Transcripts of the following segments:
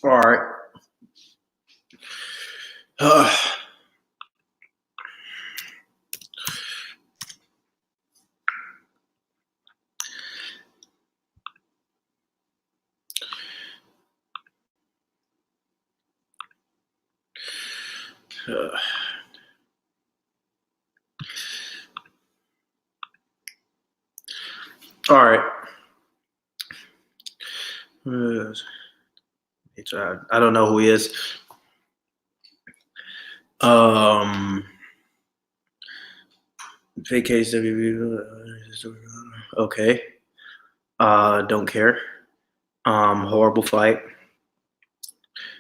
All right. All right. I don't know who he is. Vacation. Okay. Don't care. Horrible fight.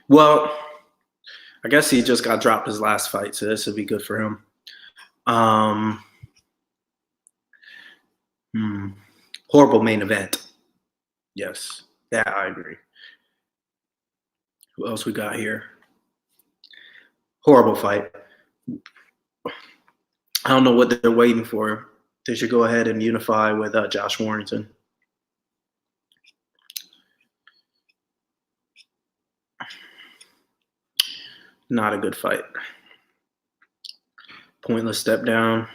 Well, I guess he just got dropped his last fight, so this would be good for him. Horrible main event. Yes. Yeah, I agree. Who else we got here? Horrible fight. I don't know what they're waiting for. They should go ahead and unify with Josh Warrington. Not a good fight. Pointless step down.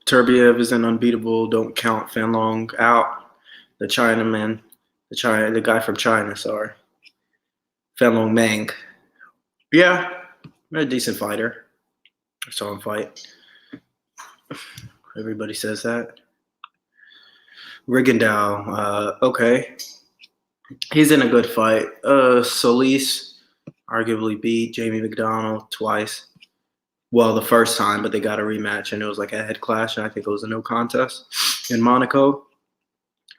Turbiev isn't unbeatable. Don't count Fanlong out. The Chinaman, the guy from China. Sorry, Fanlong Mang. Yeah, a decent fighter. I saw him fight. Everybody says that. Rigondeaux, okay. He's in a good fight. Solis arguably beat Jamie McDonald twice. Well, the first time, but they got a rematch, and it was like a head clash, and I think it was a no contest in Monaco.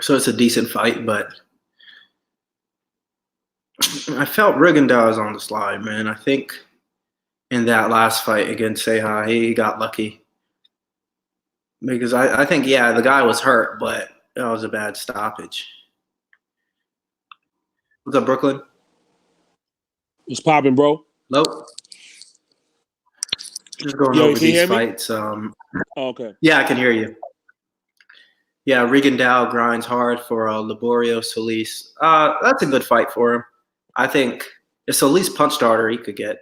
So it's a decent fight, but I felt Rigondeaux was on the slide, man. I think in that last fight against Seha, he got lucky. Because I think, yeah, the guy was hurt, but that was a bad stoppage. What's up, Brooklyn? What's popping, bro? Hello? Just going over these fights. Okay. Yeah, I can hear you. Yeah, Rigondeaux grinds hard for Liborio Solis. That's a good fight for him. I think if Solis punched harder, he could get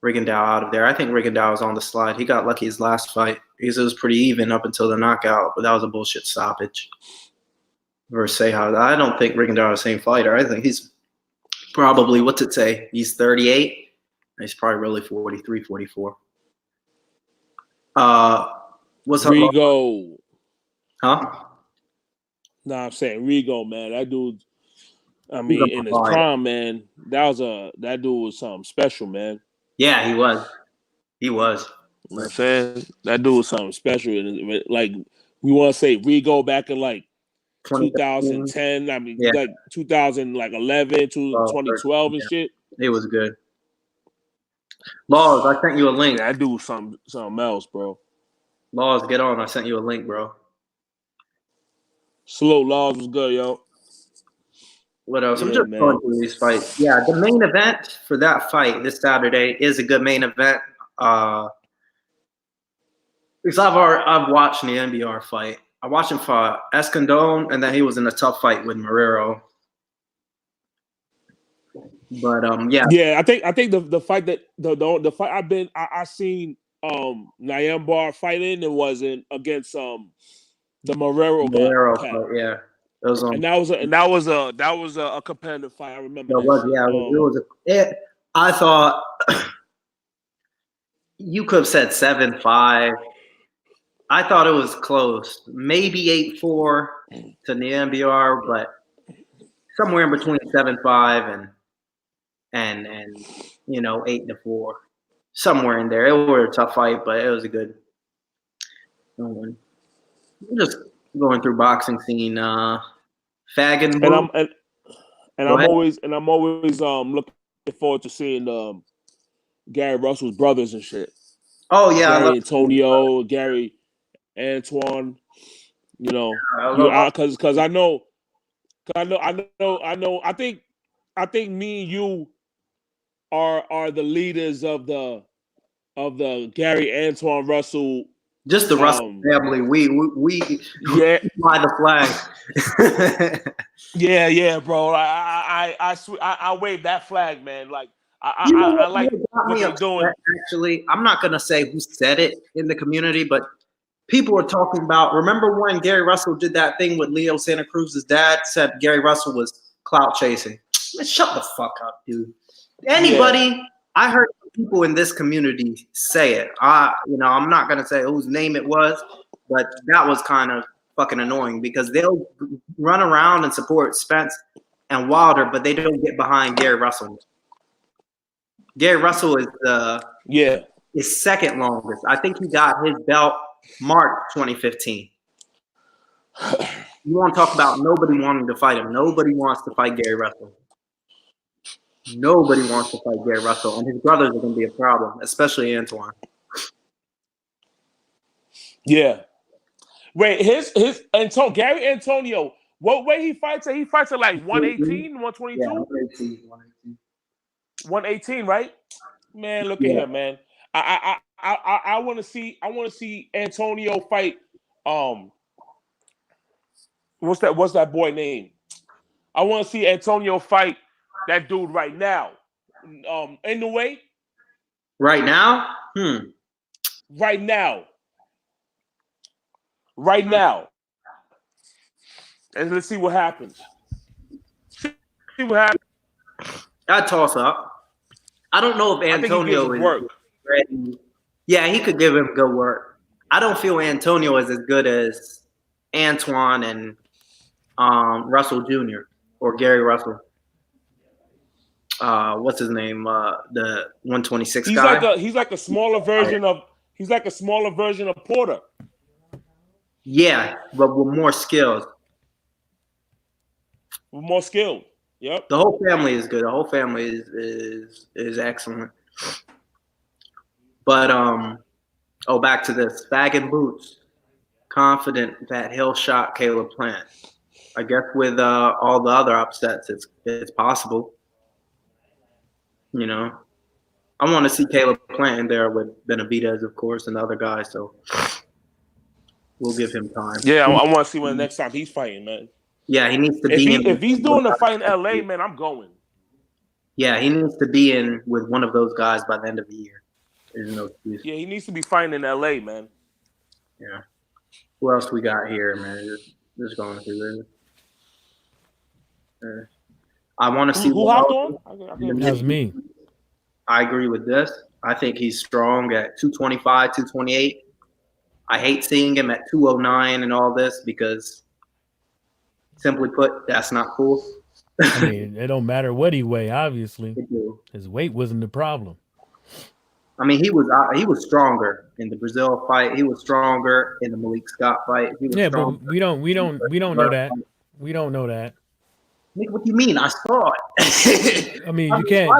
Rigondeaux out of there. I think Rigondeaux was on the slide. He got lucky his last fight because it was pretty even up until the knockout, but that was a bullshit stoppage. Versus Seha. I don't think Rigondeaux is the same fighter. I think he's probably, what's it say? He's 38. He's probably really 43, 44. What's up? Rigo. Huh? Nah, I'm saying Rigo, man. That dude, I mean, in his prime, man, that dude was something special, man. Yeah, he was. He was. You know what I'm saying? That dude was something special. Like, we want to say Rigo back in, like, 2010. I mean, like, 2011 to 2012 and shit. It was good. Laws, I sent you a link. That dude was something else, bro. Laws, get on. I sent you a link, bro. Slow Laws was good, yo. What else? I'm just going through these fights. Yeah, the main event for that fight this Saturday is a good main event. Because I've watched the NBR fight. I watched him fight Escandón, and then he was in a tough fight with Marrero. But yeah, I think the fight that the fight I seen Nyambar fighting, it wasn't against the Marrero guy. Fight, yeah. That was a competitive fight. I remember. I thought you could have said 7-5. I thought it was close. Maybe 8-4 to Nyambar, but somewhere in between 7-5 and 8-4. Somewhere in there. It was a tough fight, but it was a good one. I'm just going through boxing scene. Fagan. I'm always looking forward to seeing Gary Russell's brothers and shit. Oh yeah, Gary Antonio, Gary Antoine. You know, because I know. I think me and you are the leaders of the of the Gary Antoine Russell. Just the Russell family. We yeah, fly the flag. yeah, bro. I wave that flag, man. Like I like what they're doing. Actually, I'm not gonna say who said it in the community, but people are talking about. Remember when Gary Russell did that thing with Leo Santa Cruz's dad? Said Gary Russell was clout chasing. Man, shut the fuck up, dude. Anybody? Yeah. I heard people in this community say it. I'm not gonna say whose name it was, but that was kind of fucking annoying because they'll run around and support Spence and Wilder, but they don't get behind Gary Russell. Gary Russell is is second longest. I think he got his belt March 2015. You want to talk about nobody wanting to fight him? Nobody wants to fight Gary Russell. Nobody wants to fight Gary Russell, and his brothers are going to be a problem, especially Antoine. Yeah. Wait, Gary Antonio, what way he fights at? He fights at like 118, 122? Yeah, 118. 118, right? Man, look at him, man. I want to see Antonio fight. What's that boy name? I want to see Antonio fight that dude right now. In the way. Right now? Right now. Right now. And let's see what happens. See what happens. I'd toss up. I don't know if Antonio is work. ready. Yeah, he could give him good work. I don't feel Antonio is as good as Antoine and Russell Jr. or Gary Russell. What's his name? The 126 guy. He's like a smaller version of Porter. Yeah, but with more skills. With more skill. Yep. The whole family is good. The whole family is excellent. But back to this. Bag and Boots, confident that he'll shock Caleb Plant. I guess with all the other upsets, it's possible. You know, I want to see Caleb Plant in there with Benavidez, of course, and the other guys. So we'll give him time. Yeah, I want to see when the next time he's fighting, man. Yeah, he needs to if he's doing the fight in LA, man, I'm going. Yeah, he needs to be in with one of those guys by the end of the year. There's no excuse. Yeah, he needs to be fighting in LA, man. Yeah. Who else we got here, man? Just going through this. I want to see who hopped on. That's me. I agree with this. I think he's strong at 225, 228. I hate seeing him at 209 and all this because, simply put, that's not cool. I mean, it don't matter what he weigh. Obviously, his weight wasn't the problem. I mean, he was stronger in the Brazil fight. He was stronger in the Malik Scott fight. But we don't know that. We don't know that. What do you mean? I saw it. I mean, you can't.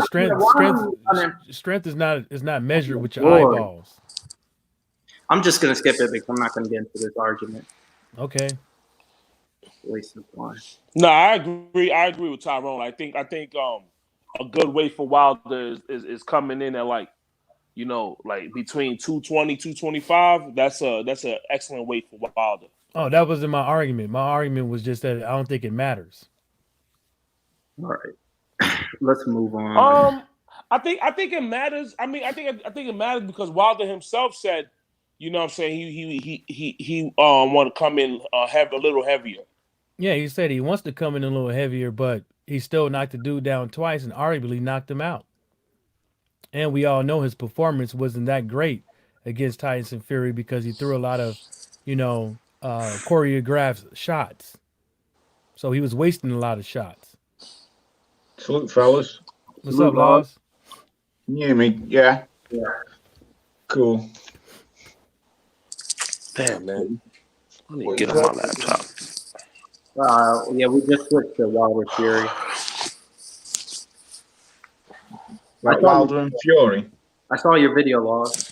Strength is not measured with your eyeballs. I'm just gonna skip it because I'm not gonna get into this argument. Okay. Waste of time. No, I agree. I agree with Tyrone. I think a good weight for Wilder is coming in at like between 220, 225. That's an excellent weight for Wilder. Oh, that wasn't my argument. My argument was just that I don't think it matters. All right. Let's move on. I think it matters. I mean, I think it matters because Wilder himself said, you know what I'm saying, he want to come in a little heavier. Yeah, he said he wants to come in a little heavier, but he still knocked the dude down twice and arguably knocked him out. And we all know his performance wasn't that great against Tyson Fury because he threw a lot of, choreographed shots. So he was wasting a lot of shots. Salute, fellas. What's up, Laws? Can you hear me? Yeah. Yeah. Cool. Damn, man. I need to get on my laptop. Yeah, we just switched to Wilder Fury. Wilder and Fury. I saw your video, Laws.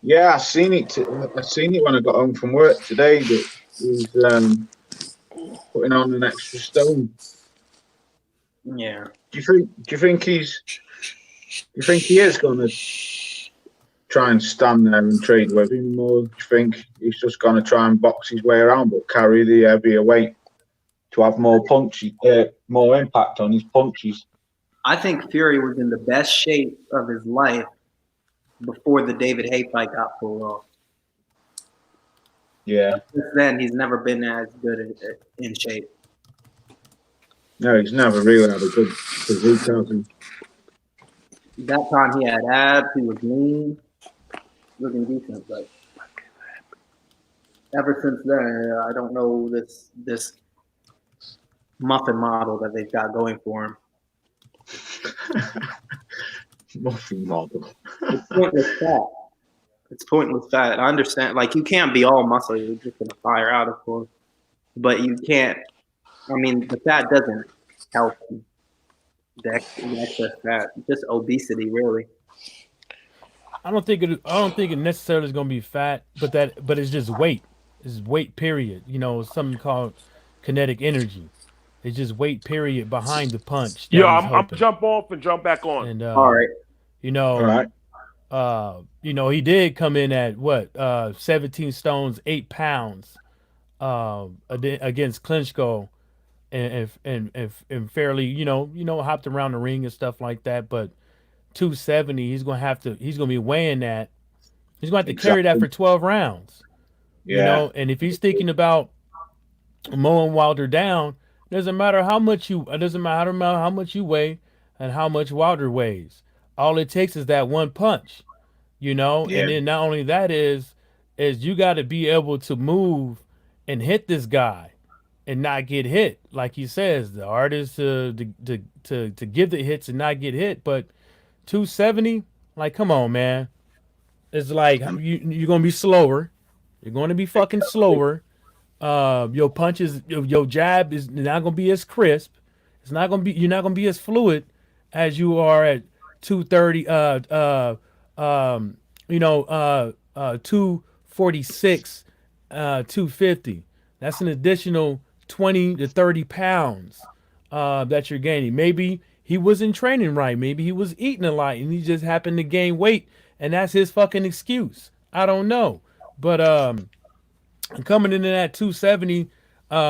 Yeah, I seen it when I got home from work today. That he's putting on an extra stone. Yeah. Do you think he is going to try and stand there and trade with him, or do you think he's just going to try and box his way around but carry the heavier weight to have more more impact on his punches? I think Fury was in the best shape of his life before the David Haye fight got pulled off. Yeah. Since then, he's never been as good in shape. No, he's never really had a good physique, has he? That time he had abs, he was lean, looking decent, but ever since then, I don't know this muffin model that they've got going for him. Muffin model. It's pointless fat. It's pointless fat. I understand. Like, you can't be all muscle. You're just going to fire out, of course. But you can't. I mean, the fat doesn't help the excess fat. Just obesity, really. I don't think it necessarily is going to be fat, but it's just weight. It's weight, period. You know, something called kinetic energy. It's just weight, period, behind the punch. Yeah, I'm jump off and jump back on. And All right. you know, All right. he did come in at 17 stones, 8 pounds, against Klitschko, and fairly, hopped around the ring and stuff like that. But 270, he's gonna be weighing that. He's going to have to carry that for 12 rounds. Yeah. You know, and if he's thinking about mowing Wilder down, doesn't matter how much you weigh and how much Wilder weighs. All it takes is that one punch, you know. Yeah. And then not only that is you got to be able to move and hit this guy and not get hit. Like he says, the art is to give the hits and not get hit. But 270, like, come on, man. It's like you're gonna be slower. You're going to be fucking slower. Your punches, your jab is not going to be as crisp. It's not going to be. You're not going to be as fluid as you are at 230. 246, 250. That's an additional 20 to 30 pounds that you're gaining. Maybe he wasn't training right. Maybe he was eating a lot and he just happened to gain weight, and that's his fucking excuse. I don't know. But coming in at 270,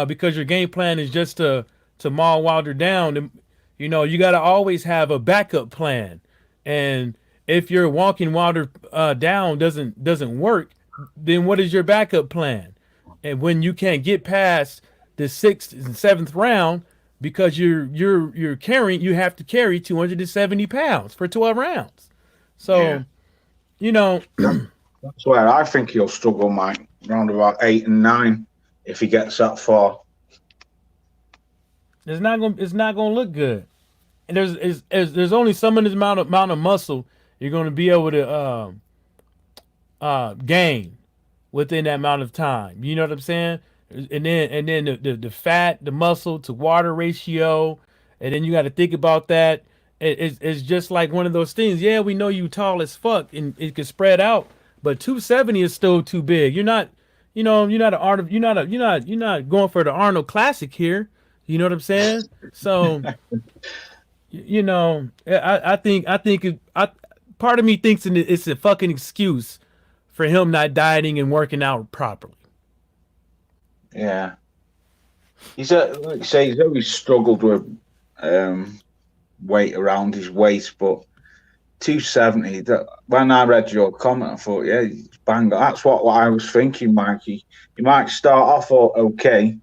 because your game plan is just to maul Wilder down, you know, you got to always have a backup plan. And if your walking Wilder down doesn't work, then what is your backup plan? And when you can't get past the 6th and 7th round because you have to carry 270 pounds for 12 rounds. So, Yeah. you know. That's where I think he'll struggle, Mike. Around about 8 and 9, if he gets that far. It's not gonna look good. And there's only some amount of muscle you're gonna be able to gain within that amount of time. You know what I'm saying? And then the fat, the muscle to water ratio, and then you got to think about that. It's just like one of those things. Yeah, we know you tall as fuck and it can spread out. But 270 is still too big. You're not going for the Arnold Classic here. You know what I'm saying? So, I think part of me thinks it's a fucking excuse for him not dieting and working out properly. Yeah. Like you say, he's always struggled with weight around his waist, but 270. When I read your comment, I thought, yeah, bang. That's what I was thinking, Mikey. You might start off okay,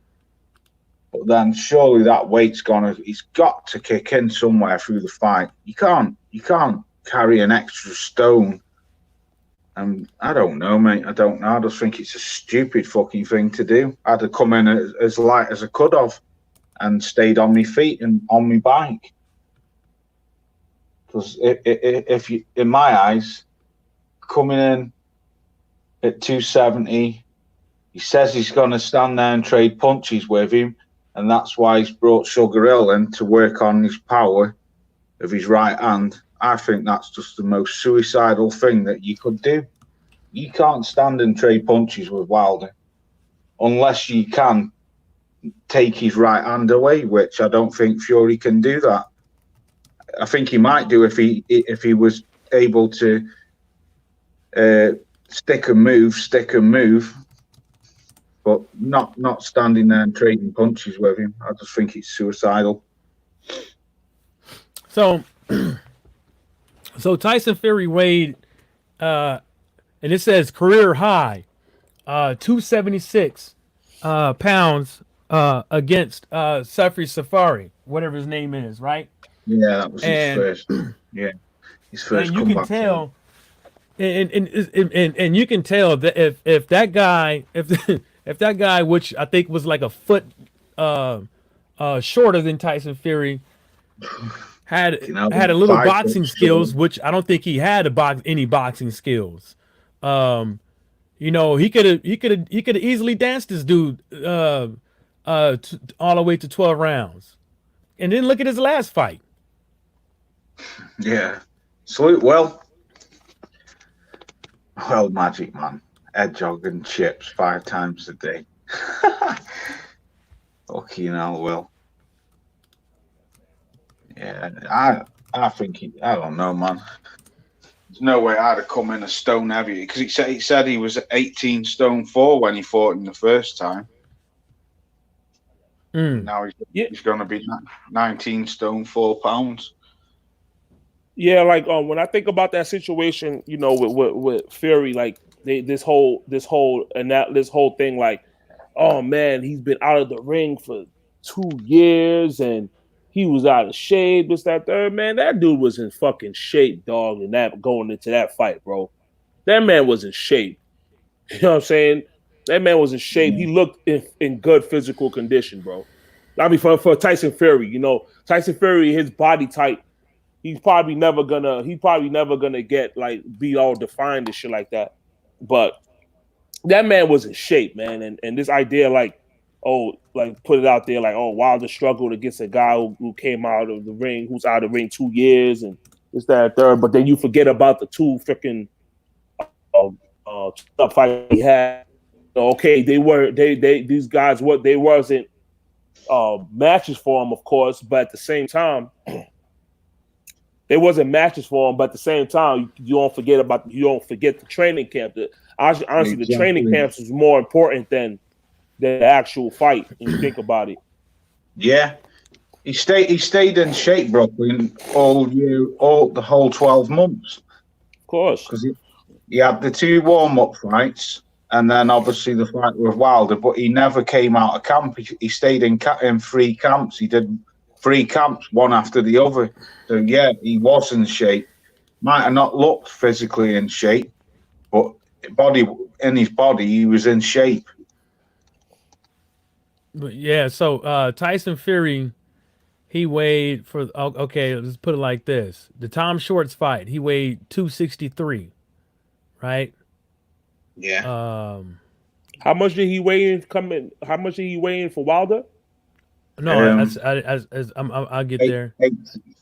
but then surely that weight's he's got to kick in somewhere through the fight. You can't carry an extra stone. And I don't know, mate. I don't know. I just think it's a stupid fucking thing to do. I'd have come in as light as I could have and stayed on my feet and on my bike. Because if you, in my eyes, coming in at 270, he says he's going to stand there and trade punches with him, and that's why he's brought Sugar Hill in to work on his power of his right hand. I think that's just the most suicidal thing that you could do. You can't stand and trade punches with Wilder unless you can take his right hand away, which I don't think Fury can do that. I think he might do if he was able to stick and move, but not standing there and trading punches with him. I just think it's suicidal. So, so Tyson Fury weighed, and it says career high, 276 pounds against Safri Safari, whatever his name is, right? Yeah, that was And- his first. Yeah, his first And you comeback. can tell, and you can tell that if that guy, if that guy, which I think was like a foot shorter than Tyson Fury, had You know, a little 5 boxing foot skills, short. which I don't think he had any boxing skills. You know, he could have easily danced this dude all the way to 12 rounds, and then look at his last fight. Yeah, salute. Well, Magic Man, hedgehog and chips 5 times a day. Fucking hell, Will. Yeah, I think I don't know, man. There's no way I'd have come in a stone heavy because he said he was 18 stone 4 when he fought him the first time. Now he's going to be 19 stone 4 pounds. Yeah, like when I think about that situation, you know, with Fury, like this whole thing, like, oh man, he's been out of the ring for 2 years and he was out of shape. This, that, third. Man, that dude was in fucking shape, dog. And that going into that fight, bro, that man was in shape. You know what I'm saying? That man was in shape. He looked in good physical condition, bro. I mean, for Tyson Fury, you know, Tyson Fury, his body type. He's probably never gonna get like be all defined and shit like that. But that man was in shape, man. And this idea, like, oh, like put it out there, like, oh, Wilder struggled against a guy who came out of the ring, who's out of the ring 2 years, and this, that, and third. But then you forget about the 2 freaking tough fight he had. Okay, these guys they wasn't matches for him, of course, but at the same time. They wasn't matches for him, but at the same time, you don't forget the training camp. Honestly, Exactly. The training camps is more important than the actual fight. When you think about it. Yeah, he stayed in shape, Brooklyn, the whole 12 months. Of course, Because he had the 2 warm-up fights, and then obviously the fight with Wilder. But he never came out of camp. He stayed in 3 camps. He did 3 camps, one after the other. So yeah, he was in shape. Might have not looked physically in shape, but in his body, he was in shape. But yeah, so Tyson Fury, he weighed okay, let's put it like this. The Tom Shorts fight, he weighed 263, right? Yeah. how much did he weigh in? How much did he weigh in for Wilder? No, I'll get there.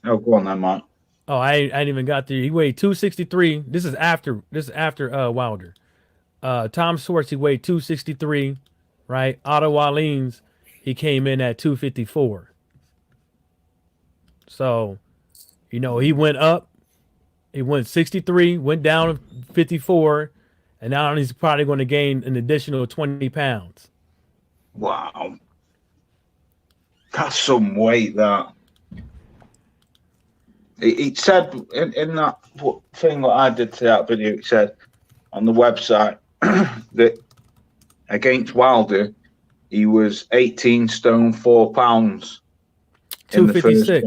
Oh, go on then, Mark. Oh, I ain't even got there. He weighed 263. This is after Wilder. Tom Schwartz, he weighed 263, right? Otto Wallins, he came in at 254. So, you know, he went up. He went 63, went down to 54, and now he's probably going to gain an additional 20 pounds. Wow. That's some weight, that. It said in that thing that I did to that video, it said on the website that against Wilder, he was 18 stone 4 pounds. 256.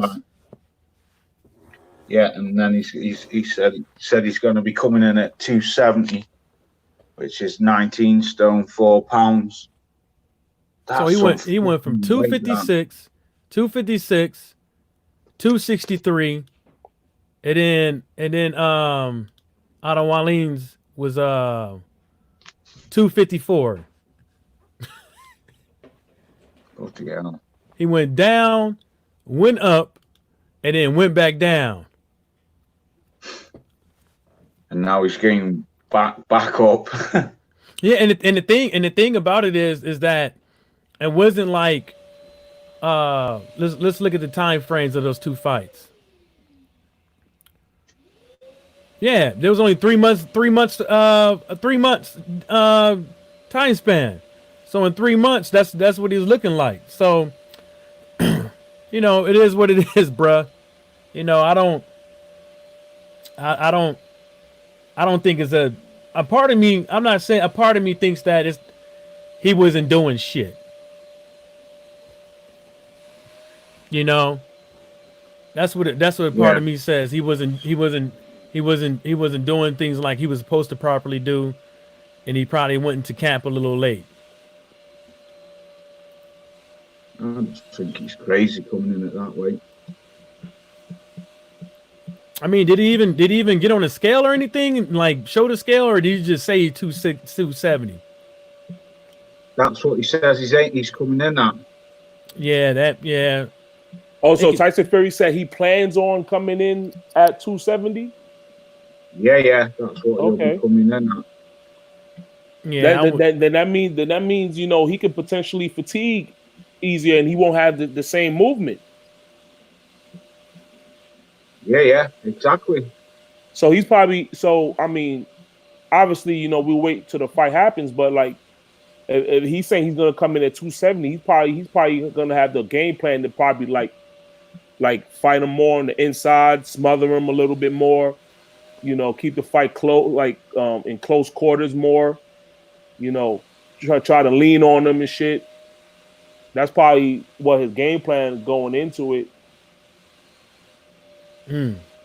Yeah, and then he said he's going to be coming in at 270, which is 19 stone 4 pounds. So he went from 256, 263, and then Otto Wallins was 254. Yeah. He went down, went up, and then went back down. And now he's getting back up. Yeah, and the thing about it is that it wasn't like let's look at the time frames of those 2 fights. Yeah, there was only 3 months, 3 months time span. So in 3 months, that's what he was looking like. So, it is what it is, bruh. I don't, I don't think it's a part of me. I'm not saying a part of me thinks that he wasn't doing shit. That's what part of me says. He wasn't doing things like he was supposed to properly do, and he probably went into camp a little late. I just think he's crazy coming in at that weight. I mean, did he even get on a scale or anything? Like show the scale, or did he just say 270? That's what he says. He's coming in at. Yeah. Also, Tyson Fury said he plans on coming in at 270. Yeah, that's what he'll be coming in at. Yeah, then that means he could potentially fatigue easier, and he won't have the same movement. Yeah, exactly. So he's probably obviously, we'll wait till the fight happens, but like if he's saying he's gonna come in at 270, he's probably gonna have the game plan to probably like fight him more on the inside, smother him a little bit more, keep the fight close, like in close quarters more, try to lean on him and shit. That's probably what his game plan is going into it.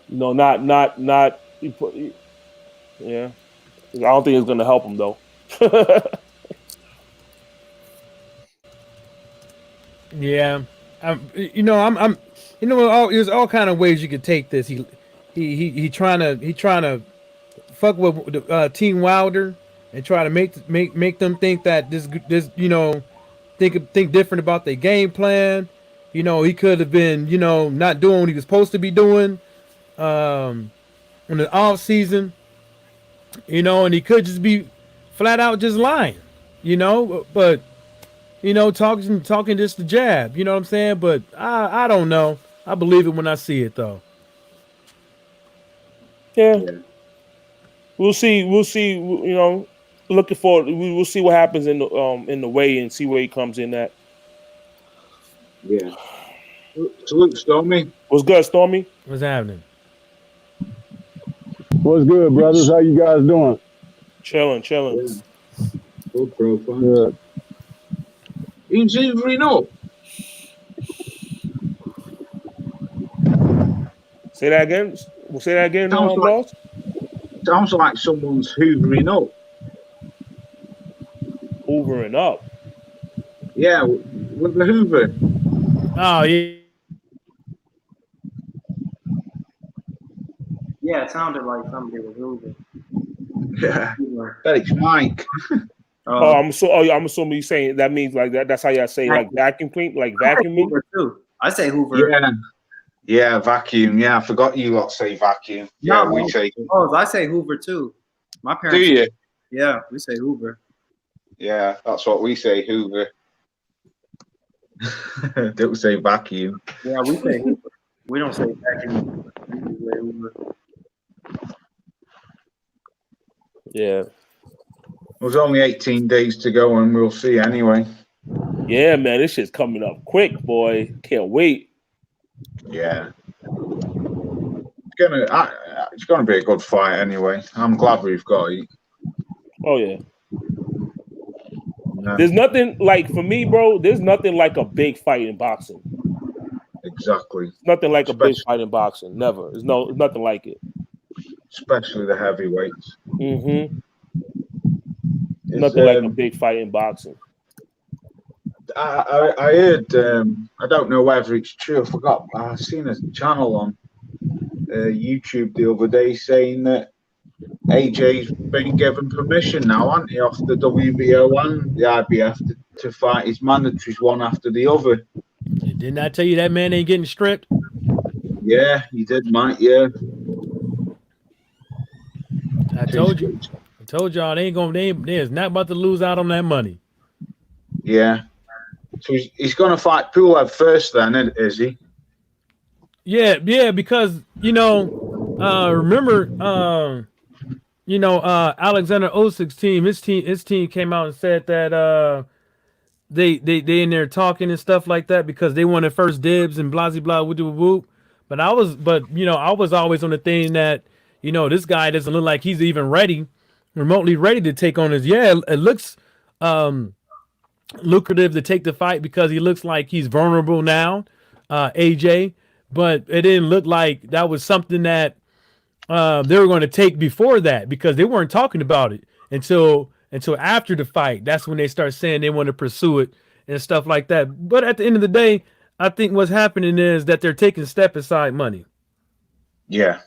Not. Yeah, I don't think it's gonna help him though. Yeah, there's all kind of ways you could take this. He trying to fuck with Team Wilder and try to make them think that this think different about their game plan. He could have been not doing what he was supposed to be doing in the off season. And he could just be flat out just lying. But talking just the jab. You know what I'm saying? But I don't know. I believe it when I see it though. Yeah. We'll see. Looking forward. We'll see what happens in the weigh and see where he comes in at. Yeah. Salute, Stormy. What's good, Stormy? What's happening? What's good, brothers? How you guys doing? Chilling. Yeah. Good, bro. Good. He's hoovering up. Say that again. We'll say that again. Sounds like someone's hoovering up. Hoovering up. Yeah, with the Hoover. Oh yeah. Yeah, it sounded like somebody was moving. Yeah, but it's Mike. I'm assuming you're saying that means like that. That's how y'all say like vacuum clean, like vacuuming. Hoover too. I say Hoover. Yeah, vacuum. Yeah, I forgot you lot say vacuum. Yeah, No, we say. Oh, I say Hoover too. My parents. Do you? Yeah, we say Hoover. Yeah, that's what we say, Hoover. Don't say vacuum. Yeah, we say Hoover. We don't say vacuum. We say Hoover. Yeah. There's only 18 days to go, and we'll see anyway. Yeah, man, this shit's coming up quick, boy. Can't wait. Yeah. It's gonna be a good fight anyway. I'm glad we've got it. Oh yeah. There's nothing like for me, bro. There's nothing like a big fight in boxing. Exactly. Nothing like a big fight in boxing. Never. There's nothing like it. Especially the heavyweights. Mm-hmm. Nothing like a big fight in boxing. I heard. I don't know whether it's true. I forgot. I seen a channel on YouTube the other day saying that AJ's been given permission now, hasn't he, off the WBO and the IBF to fight his mandatories one after the other. Didn't I tell you that man ain't getting stripped? Yeah, he did, Mike. Yeah. I told y'all they's not about to lose out on that money. Yeah. So he's going to fight Pulev first then, is he? Yeah, because, remember, Alexander Usyk's team, his team came out and said that they in there talking and stuff like that because they wanted first dibs and blah blah whoop whoop whoop. But I was always on the thing that this guy doesn't look like he's even remotely ready to take on his. Yeah, it looks lucrative to take the fight because he looks like he's vulnerable now, AJ. But it didn't look like that was something that they were going to take before that because they weren't talking about it until after the fight. That's when they start saying they want to pursue it and stuff like that. But at the end of the day, I think what's happening is that they're taking step aside money. Yeah.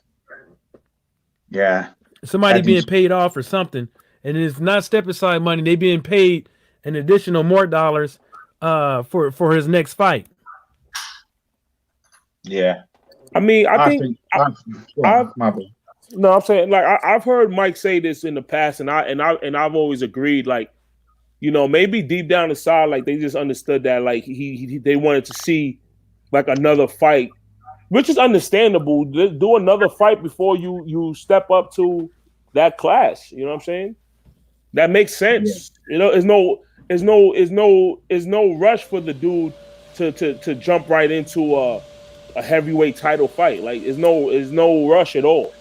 Somebody being paid off or something, and it's not step aside money. They being paid an additional more dollars for his next fight. Yeah. I mean, I'm saying, like, I've heard Mike say this in the past, and I've always agreed, like, maybe deep down inside, like, they just understood that, like, they wanted to see like another fight, which is understandable. Do another fight before you step up to that class. You know what I'm saying? That makes sense. Yeah. There's no rush for the dude to jump right into a heavyweight title fight. Like, there's no rush at all.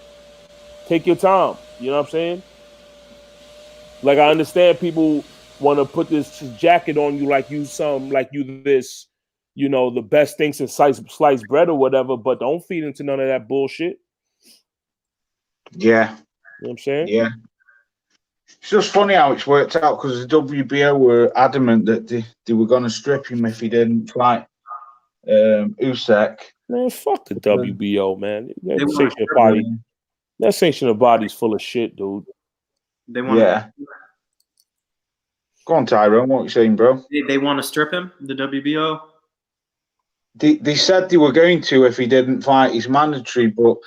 Take your time. You know what I'm saying? Like, I understand people want to put this jacket on you like you this, the best thing since sliced bread or whatever, but don't feed into none of that bullshit. Yeah. You know what I'm saying? Yeah. It's just funny how it's worked out because the WBO were adamant that they were going to strip him if he didn't fight Usyk. Man, fuck the WBO, man. That sanctioned body's full of shit, dude. They want. Yeah. Go on, Tyrone. What are you saying, bro? They want to strip him, the WBO? They said they were going to if he didn't fight. He's mandatory, but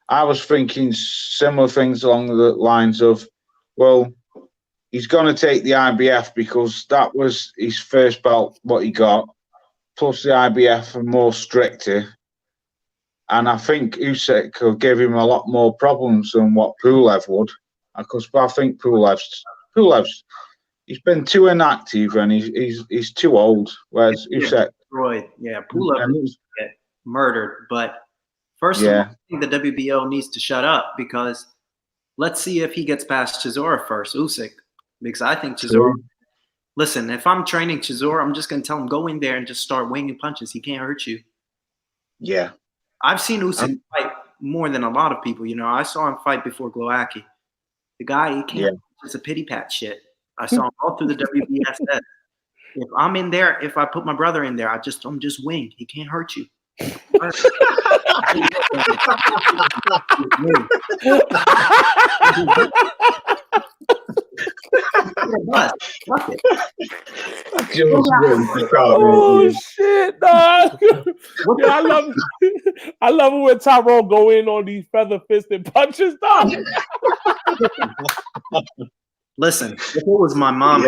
I was thinking similar things along the lines of, well, he's going to take the IBF because that was his first belt, what he got, plus the IBF are more stricter. And I think Usyk could give him a lot more problems than what Pulev would. Because I think Pulev's he's been too inactive and he's too old. Whereas Usyk, Pulev get murdered. But first of all, I think the WBO needs to shut up because let's see if he gets past Chisora first, Usyk. Because I think Chisora. Listen, if I'm training Chisora, I'm just going to tell him go in there and just start winging punches. He can't hurt you. Yeah. I've seen Usyk fight more than a lot of people. I saw him fight before Glowacki. The guy, he can't. It's a pity pat shit. I saw him all through the WBS. If I'm in there, if I put my brother in there, I'm just wing. He can't hurt you. Oh shit, dog. Yeah, I love it when Tyrone go in on these feather fisted punches, dog. Listen, if it was my mom,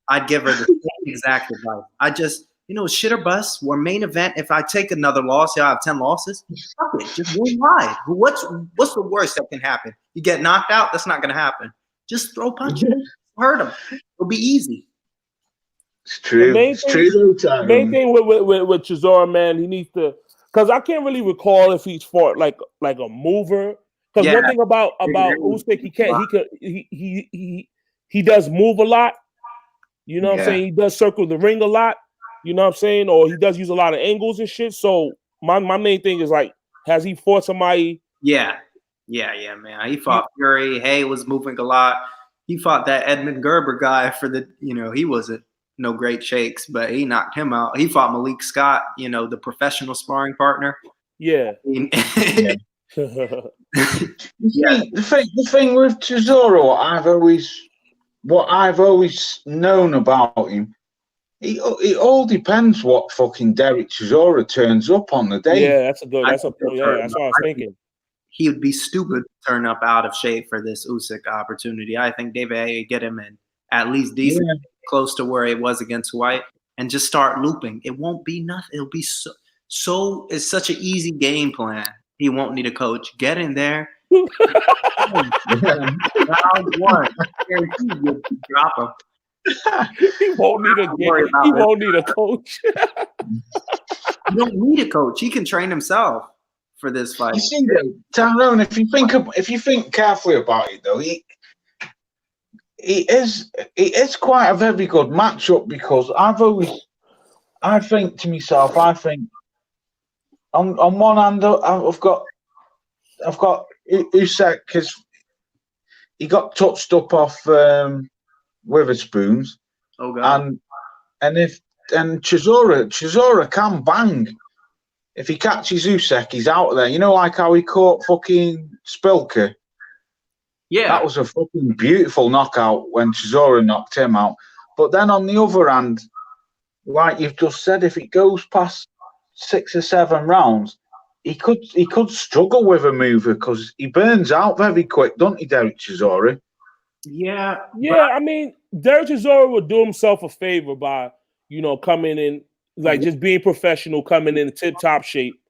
I'd give her the same exact advice. I just, shit or bust. We're main event. If I take another loss, I'll have 10 losses. Fuck it, just win wide. What's the worst that can happen? You get knocked out. That's not going to happen. Just throw punches. Hurt him. It'll be easy. It's true. The main thing with Chisora, man, he needs to, because I can't really recall if he's fought like a mover. Because one thing about Usyk, he does move a lot. You know what I'm saying? He does circle the ring a lot. You know what I'm saying? Or he does use a lot of angles and shit. So my main thing is, like, has he fought somebody? Yeah, man. He fought Fury. Hay was moving a lot. He fought that Edmund Gerber guy for the, he wasn't no great shakes, but he knocked him out. He fought Malik Scott, the professional sparring partner. Yeah. Yeah. The thing with Chisora, what I've always known about him, it all depends what fucking Derek Chisora turns up on the day. Yeah, that's what I was thinking. He would be stupid to turn up out of shape for this Usyk opportunity. I think David Haye would get him in at least decent, close to where it was against White, and just start looping. It won't be nothing. It'll be so. It's such an easy game plan. he won't need a coach. Get in there. Yeah. Round one. Guarantee you drop him. He won't need a worry about he it. won't need a coach. You don't need a coach. He can train himself for this fight. You see, though, Tyrone, if you think carefully about it, though, he is quite a very good matchup because I think to myself, on one hand, I've got Usyk because he got touched up off Witherspoons, Oh god. and Chisora can bang. If he catches Usyk, he's out there. You know, like how he caught fucking Spilker. Yeah. That was a fucking beautiful knockout when Chisora knocked him out. But then on the other hand, like you've just said, if it goes past 6 or 7 rounds, he could struggle with a mover because he burns out very quick, don't he, Derek Chisora? Yeah. Yeah, I mean, Derek Chisora would do himself a favor by, coming in, like just being professional, coming in tip-top shape.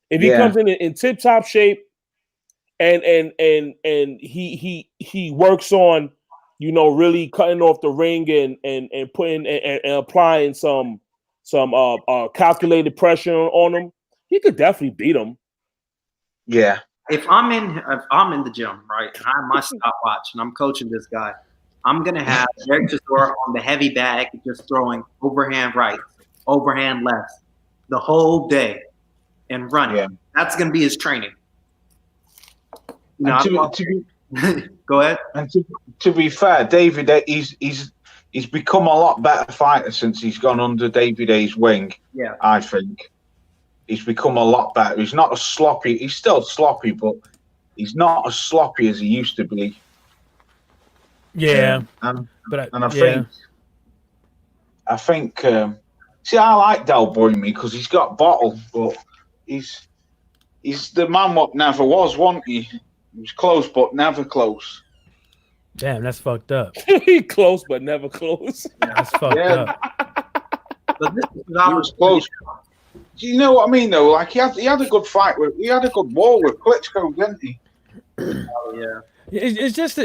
If he comes in tip-top shape and he works on, really cutting off the ring and putting and applying some calculated pressure on him, he could definitely beat him. Yeah. If I'm in the gym, right, and I have my stopwatch and I'm coaching this guy, I'm gonna have Derek Chisora on the heavy bag, just throwing overhand rights, overhand lefts, the whole day, and running. Yeah. That's gonna be his training. Go ahead. And to be fair, David, he's become a lot better fighter since he's gone under David A's wing. Yeah. I think he's become a lot better. He's not as sloppy. He's still sloppy, but he's not as sloppy as he used to be. Yeah. And But I think. See, I like Del Boyme because he's got bottle, but he's the man what never was, wasn't he? He was close, but never close. damn, that's fucked up. He close, but never close. That's fucked Yeah. up. But this is He was close. Do you know what I mean, though? Like he had a good fight he had a good war with Klitschko, didn't he? Oh, yeah. It's just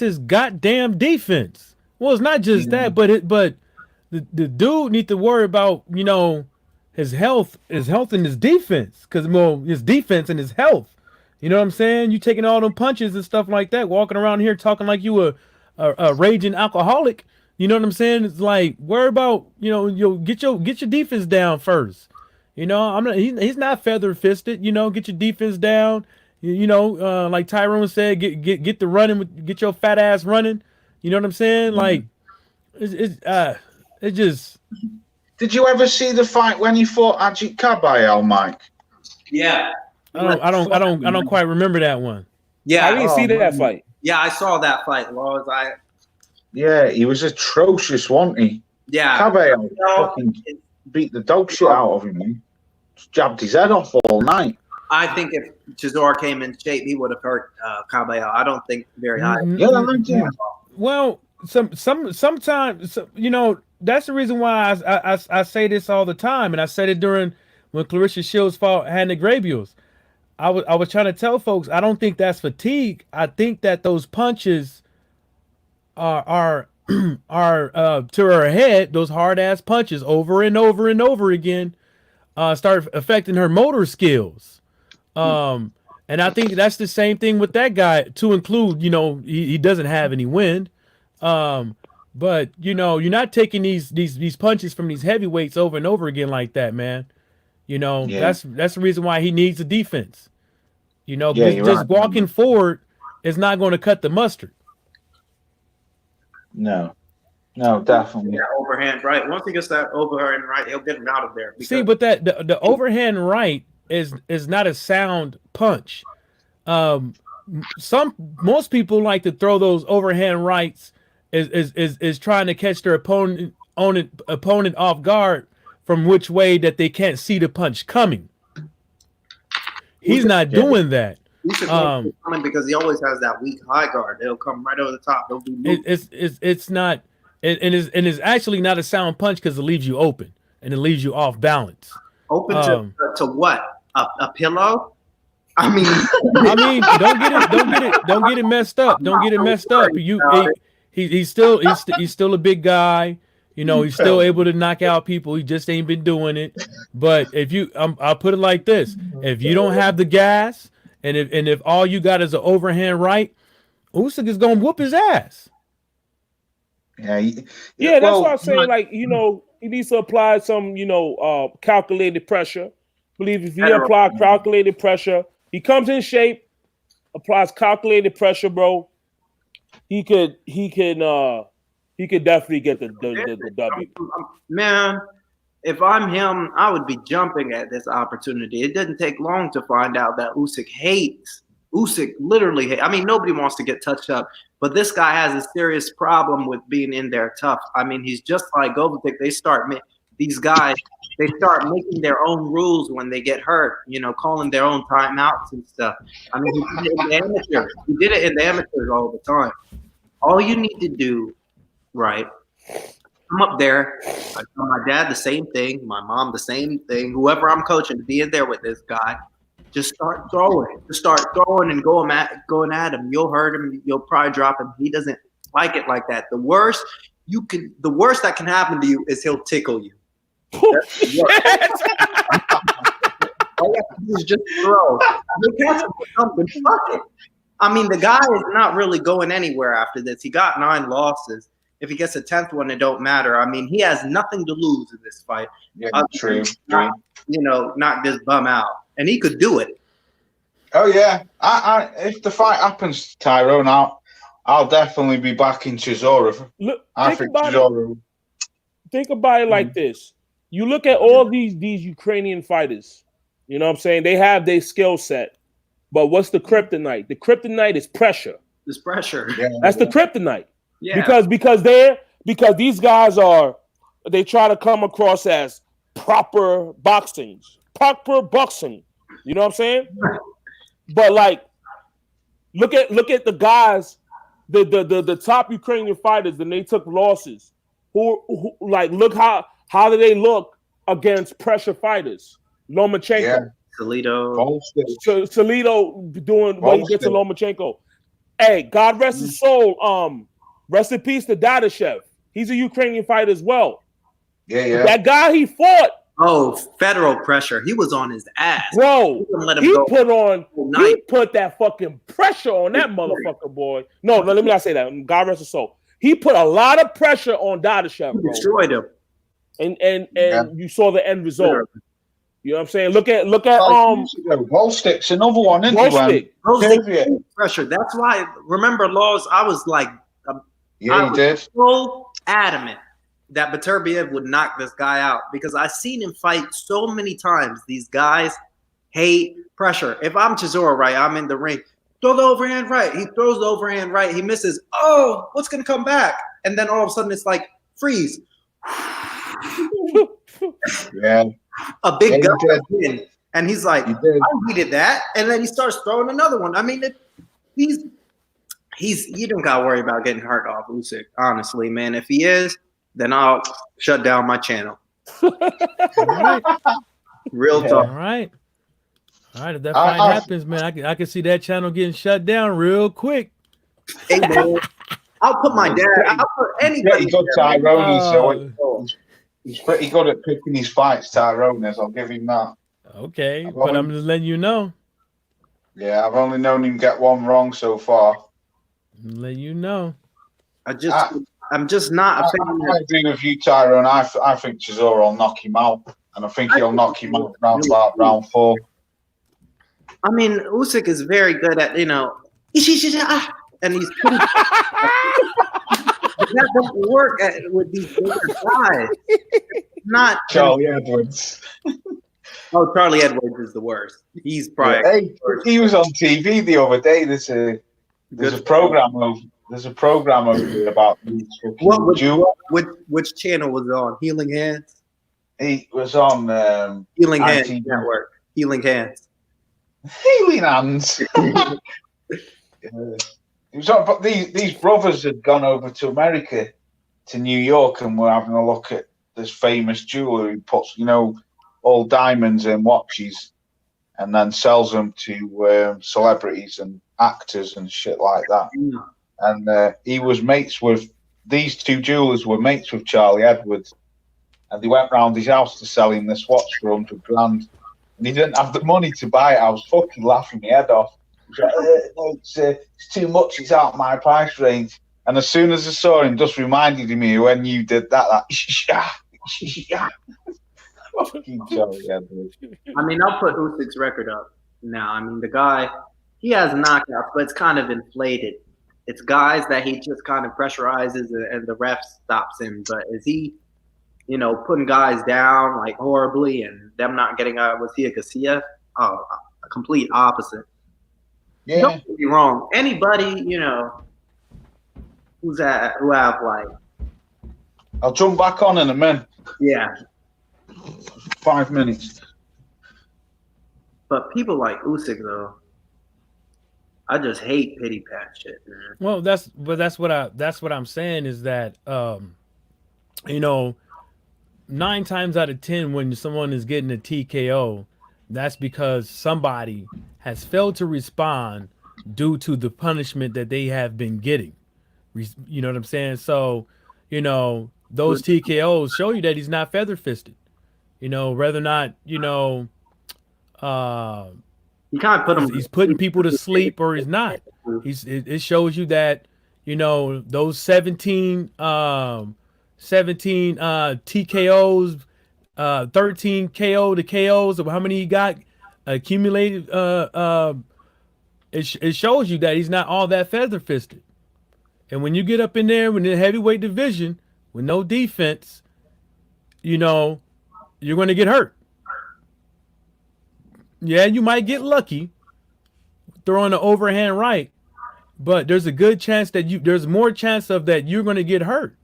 his goddamn defense. Well, it's not just that, but the dude need to worry about his health and his defense, because his defense and his health. You know what I'm saying? You taking all them punches and stuff like that, walking around here talking like you a raging alcoholic. You know what I'm saying? It's like worry about get your defense down first. He's not feather fisted. Get your defense down. Like Tyrone said, get the running, get your fat ass running. You know what I'm saying? Like it just. Did you ever see the fight when he fought Ajit Kabayel, Mike? Yeah. I don't quite remember that one. Yeah. I didn't see that fight. Yeah, I saw that fight, Laws. Yeah, he was atrocious, wasn't he? Yeah. Kabayel fucking beat the dog shit out of him, man. Just jabbed his head off all night. I think if Chisora came in shape, he would have hurt Cabello. I don't think very high. Yeah. Well, sometimes that's the reason why I say this all the time, and I said it during when Clarissa Shields fought Hannah Grabius. I was trying to tell folks I don't think that's fatigue. I think that those punches are to her head, those hard ass punches over and over and over again start affecting her motor skills. And I think that's the same thing with that guy, to include, he doesn't have any wind. But you're not taking these punches from these heavyweights over and over again like that, man. That's the reason why he needs a defense. Just walking forward is not going to cut the mustard. No, definitely. Yeah, overhand right. Once he gets that overhand right, he'll get him out of there. See, but that the overhand right is not a sound punch. Most people like to throw those overhand rights is trying to catch their opponent off guard from which way that they can't see the punch coming. He's not doing that. Coming because he always has that weak high guard. They'll come right over the top. They'll be it's not it's actually not a sound punch because it leaves you open and it leaves you off balance. Open to what? A pillow? I mean, don't get it messed up. Don't get it messed up. He's still a big guy. You know, he's still able to knock out people. He just ain't been doing it. But if you, I'll put it like this: if you don't have the gas, and if all you got is an overhand right, Usyk is gonna whoop his ass. Yeah, that's what I'm saying. Like, you know, he needs to apply some, you know, calculated pressure. I believe if he applies calculated pressure, he comes in shape, applies calculated pressure, bro. He could definitely get the W. Man, if I'm him, I would be jumping at this opportunity. It didn't take long to find out that Usyk hates. Usyk literally hates. I mean, nobody wants to get touched up, but this guy has a serious problem with being in there tough. I mean, he's just like Govic. These guys, they start making their own rules when they get hurt, you know, calling their own timeouts and stuff. I mean, he did it in the amateurs all the time. All you need to do, right, come up there. I tell my dad the same thing, my mom the same thing, whoever I'm coaching to be in there with this guy. Just start throwing. Just start throwing and going at him. You'll hurt him. You'll probably drop him. He doesn't like it like that. The worst that can happen to you is he'll tickle you. All you have to do is just throw. He'll catch him for something. Fuck it. I mean, the guy is not really going anywhere after this. He got 9 losses. If he gets a 10th one, it don't matter. I mean, he has nothing to lose in this fight. Yeah, true. Knock this bum out. And he could do it. Oh yeah. If the fight happens, Tyrone, I'll definitely be backing Chisora. Look, Think about it like this. You look at all these Ukrainian fighters, you know what I'm saying? They have their skill set. But what's the kryptonite? The kryptonite is pressure. This pressure. Yeah, That's the kryptonite. Yeah. Because these guys they try to come across as proper boxing. You know what I'm saying? But like, look at the guys, the top Ukrainian fighters, and they took losses. Who like, look how do they look against pressure fighters? Lomachenko, Salido, Salido doing what he did to Lomachenko. Hey, God rest his soul. Rest in peace to Dadashev. He's a Ukrainian fighter as well. Yeah. That guy he fought. Oh, federal pressure. He was on his ass. Bro, he put that fucking pressure on that motherfucker, boy. No, let me not say that. God rest his soul. He put a lot of pressure on Dadashev, bro. Destroyed him. And you saw the end result. Sure. You know what I'm saying? Look at Volstick's another one, isn't Volstick pressure. That's why, remember, Laws, I was like, I was so adamant that Beterbiev would knock this guy out because I've seen him fight so many times. These guys hate pressure. If I'm Chisora, right, I'm in the ring. Throw the overhand right. He throws the overhand right. He misses. Oh, what's going to come back? And then all of a sudden it's like, freeze. Yeah. A big guy. And he's like, I needed that. And then he starts throwing another one. I mean, you don't got to worry about getting hurt off Usyk, honestly, man. If he is, then I'll shut down my channel. Right. Real talk. All right. If that fight happens, man, I can see that channel getting shut down real quick. Hey, man, I'll put my dad. I'll put anybody. He's Tyrone, he's pretty good at picking his fights, Tyrone is. I'll give him that. Okay, but I'm just letting you know. Yeah, I've only known him get one wrong so far. Let you know. I'm just not a fan. I agree with you, Tyrone. I think Chisora will knock him out, and I think he'll knock him out round 4. I mean, Usyk is very good at, and he's pretty. That doesn't work with these bigger guys. Not Charlie Edwards. Oh, Charlie Edwards is the worst. He's probably. He was on TV the other day. There's a program over there about these. Which channel was it on? Healing Hands. He was on Healing Hands Network. Healing Hands. Healing Hands. But these brothers had gone over to America, to New York, and were having a look at this famous jeweler who puts, all diamonds in watches. and then sells them to celebrities and actors and shit like that. Mm. And he was mates with these two jewelers were mates with Charlie Edwards, and they went round his house to sell him this watch for $100,000, and he didn't have the money to buy it. I was fucking laughing my head off. He was like, no, it's too much. It's out of my price range. And as soon as I saw him, just reminded me when you did that, fucking Charlie Edwards. I mean, I'll put Usyk's record up now. I mean, the guy, he has knockouts, but it's kind of inflated. It's guys that he just kind of pressurizes and the ref stops him. But is he, putting guys down like horribly and them not getting out? Was he a Garcia? Oh, a complete opposite. Yeah. Don't get me wrong. Anybody, who have like, I'll jump back on in a minute. yeah. 5 minutes. But people like Usyk though, I just hate pity pat shit, man. Well, that's what I'm saying is that 9 times out of 10 when someone is getting a TKO, that's because somebody has failed to respond due to the punishment that they have been getting. You know what I'm saying? So, those TKOs show you that he's not feather fisted. Rather not, He kind of put him. he's putting people to sleep or he's not. It shows you that, those 17 TKOs, 13 KO to KOs, or how many he got accumulated. It shows you that he's not all that feather fisted. And when you get up in there in the heavyweight division with no defense, you're going to get hurt. Yeah, you might get lucky throwing an overhand right, but there's a good chance that there's more chance of that you're going to get hurt.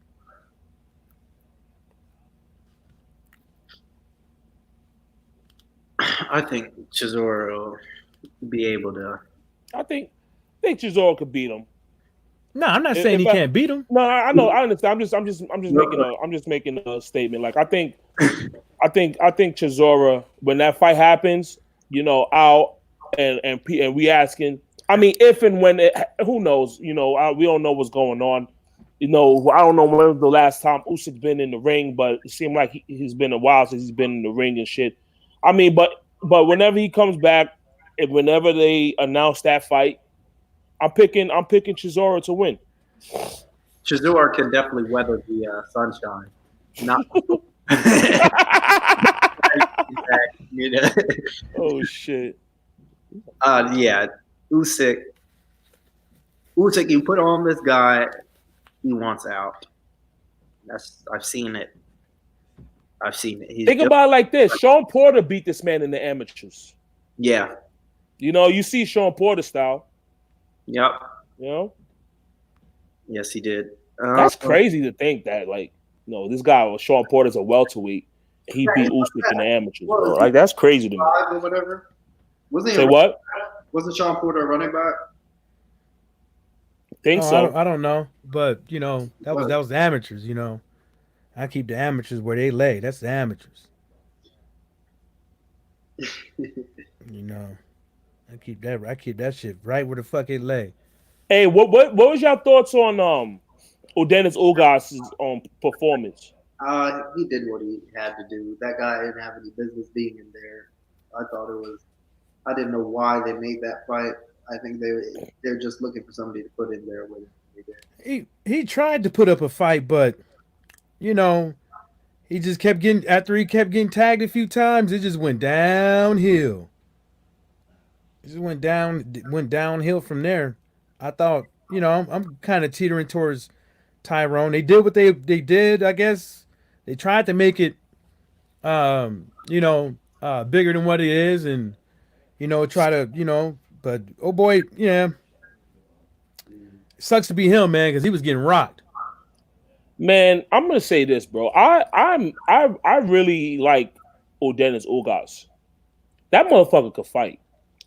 I think Chisora will be able to. I think Chisora could beat him. No, I'm not saying he can't beat him. No, I know, I understand. I'm just making a statement. Like I think Chisora, when that fight happens, out and we asking. I mean, if and when who knows? We don't know what's going on. I don't know when was the last time Usyk's been in the ring, but it seemed like he's been a while since he's been in the ring and shit. I mean, but whenever he comes back, and whenever they announce that fight, I'm picking Chisora to win. Chisora can definitely weather the sunshine. Not. Oh shit. Yeah, Usyk, you put on this guy, he wants out. I've seen it. Think about it like this: Sean Porter beat this man in the amateurs. Yeah. You see Sean Porter style. Yep. Yes, he did. That's crazy to think that, this guy, Sean Porter's a welterweight. He beat Usyk in the amateurs. Bro. Like, that's crazy to me. Or whatever. Say what? Wasn't Sean Porter a running back? Think so. I don't know, but that was the amateurs. I keep the amateurs where they lay. That's the amateurs. I keep that shit right where the fuck it lay. Hey, what was your thoughts on Odenis Ugas's performance? He did what he had to do. That guy didn't have any business being in there. I didn't know why they made that fight. I think they're just looking for somebody to put in there with him. He tried to put up a fight, but he just kept getting tagged a few times. It just went downhill. It just went downhill from there. I thought, I'm kind of teetering towards Tyrone. They did what they did. I guess they tried to make it, bigger than what it is, and try to, but oh boy, yeah, sucks to be him, man, because he was getting rocked. Man, I'm gonna say this, bro. I really like Odenis Ugas. That motherfucker could fight.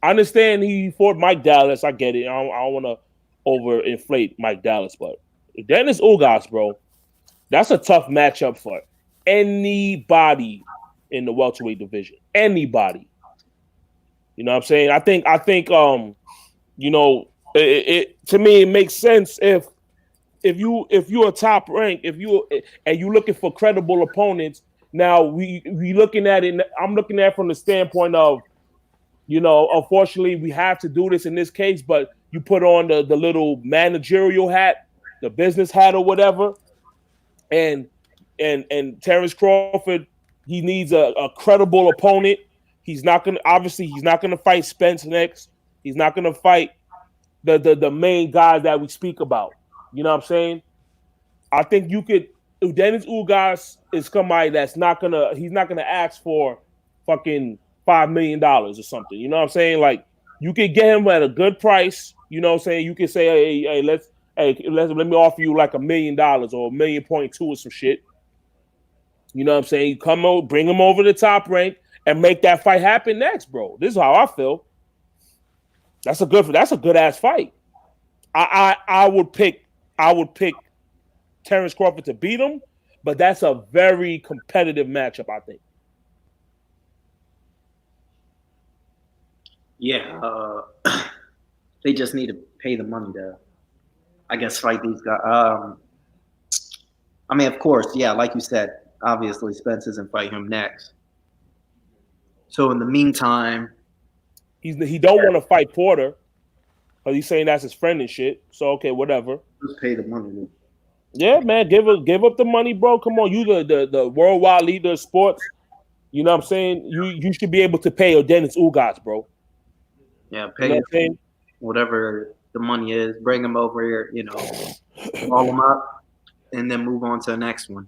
I understand he fought Mike Dallas. I get it. I don't want to overinflate Mike Dallas, but Odenis Ugas, bro, that's a tough matchup for anybody in the welterweight division. Anybody. You know what I'm saying? I think you know, it to me it makes sense if you're a top rank, if you and you looking for credible opponents. Now we looking at it. I'm looking at it from the standpoint of, you know, unfortunately we have to do this in this case, but you put on the little managerial hat, the business hat or whatever, and Terrence Crawford, he needs a credible opponent. He's not gonna fight Spence next. He's not gonna fight the main guys that we speak about. You know what I'm saying? I think you could. Dennis Ugas is somebody that's he's not gonna ask for fucking $5 million or something. You know what I'm saying? Like, you could get him at a good price. You know what I'm saying? You could say, hey, let me offer you like $1 million or 1.2 million or some shit. You know what I'm saying? You come over, bring him over the top rank and make that fight happen next, bro. This is how I feel. That's a good ass fight. I would pick Terrence Crawford to beat him, but that's a very competitive matchup, I think. Yeah, they just need to pay the money to, I guess, fight these guys. I mean, of course, yeah, like you said, obviously Spence isn't fighting him next. So in the meantime, he don't want to fight Porter because he's saying that's his friend and shit. So okay, whatever. just pay the money. Yeah, man, give up the money, bro. Come on, you the worldwide leader of sports. You know what I'm saying? You should be able to pay Dennis Ugas, bro. Yeah, You know what I'm saying? whatever the money is, bring him over here, you know, call him up, and then move on to the next one.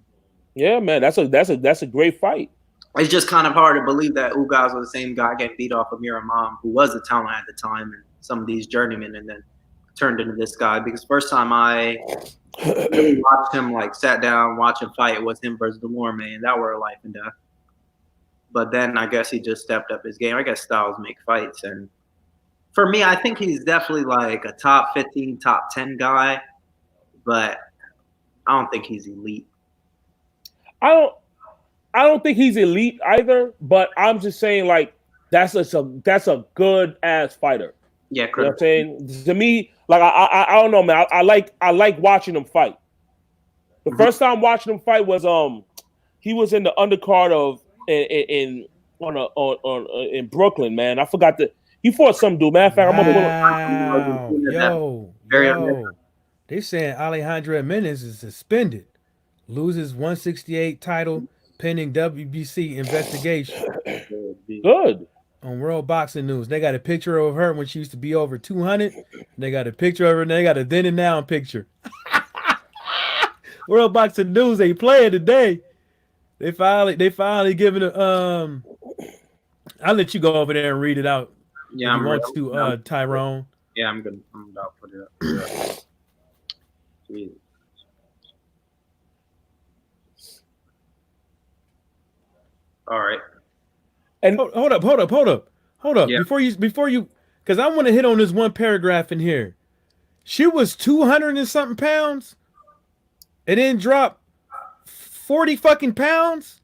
Yeah, man, that's a great fight. It's just kind of hard to believe that Ugas was the same guy getting beat off of Miramon, who was a talent at the time, and some of these journeymen, and then turned into this guy. Because first time I really watched him, like sat down, watch him fight, was him versus Delorme, and that were a life and death. But then I guess he just stepped up his game. I guess styles make fights, and for me, I think he's definitely like a top 15, top 10 guy, but I don't think he's elite. I don't think he's elite either, but I'm just saying, like, that's a good ass fighter. Yeah, you know what I'm saying? To me, like, I don't know, man. I like watching him fight. The first time watching him fight was he was in the undercard of in Brooklyn, man. I forgot he fought some dude. Matter of fact, Wow. I'm gonna yo. They saying Alejandro Jimenez is suspended. Loses 168 title pending WBC investigation. Good. On World Boxing News. They got a picture of her when she used to be over 200. They got a picture of her and they got a then and now picture. World Boxing News ain't playing today. They finally giving it I'll let you go over there and read it out. Yeah, if you want to, Tyrone. Yeah, I'm about to put it up. Jesus. All right. And hold up. Yeah. Before you, because I want to hit on this one paragraph in here. She was 200 and something pounds, and then dropped 40 fucking pounds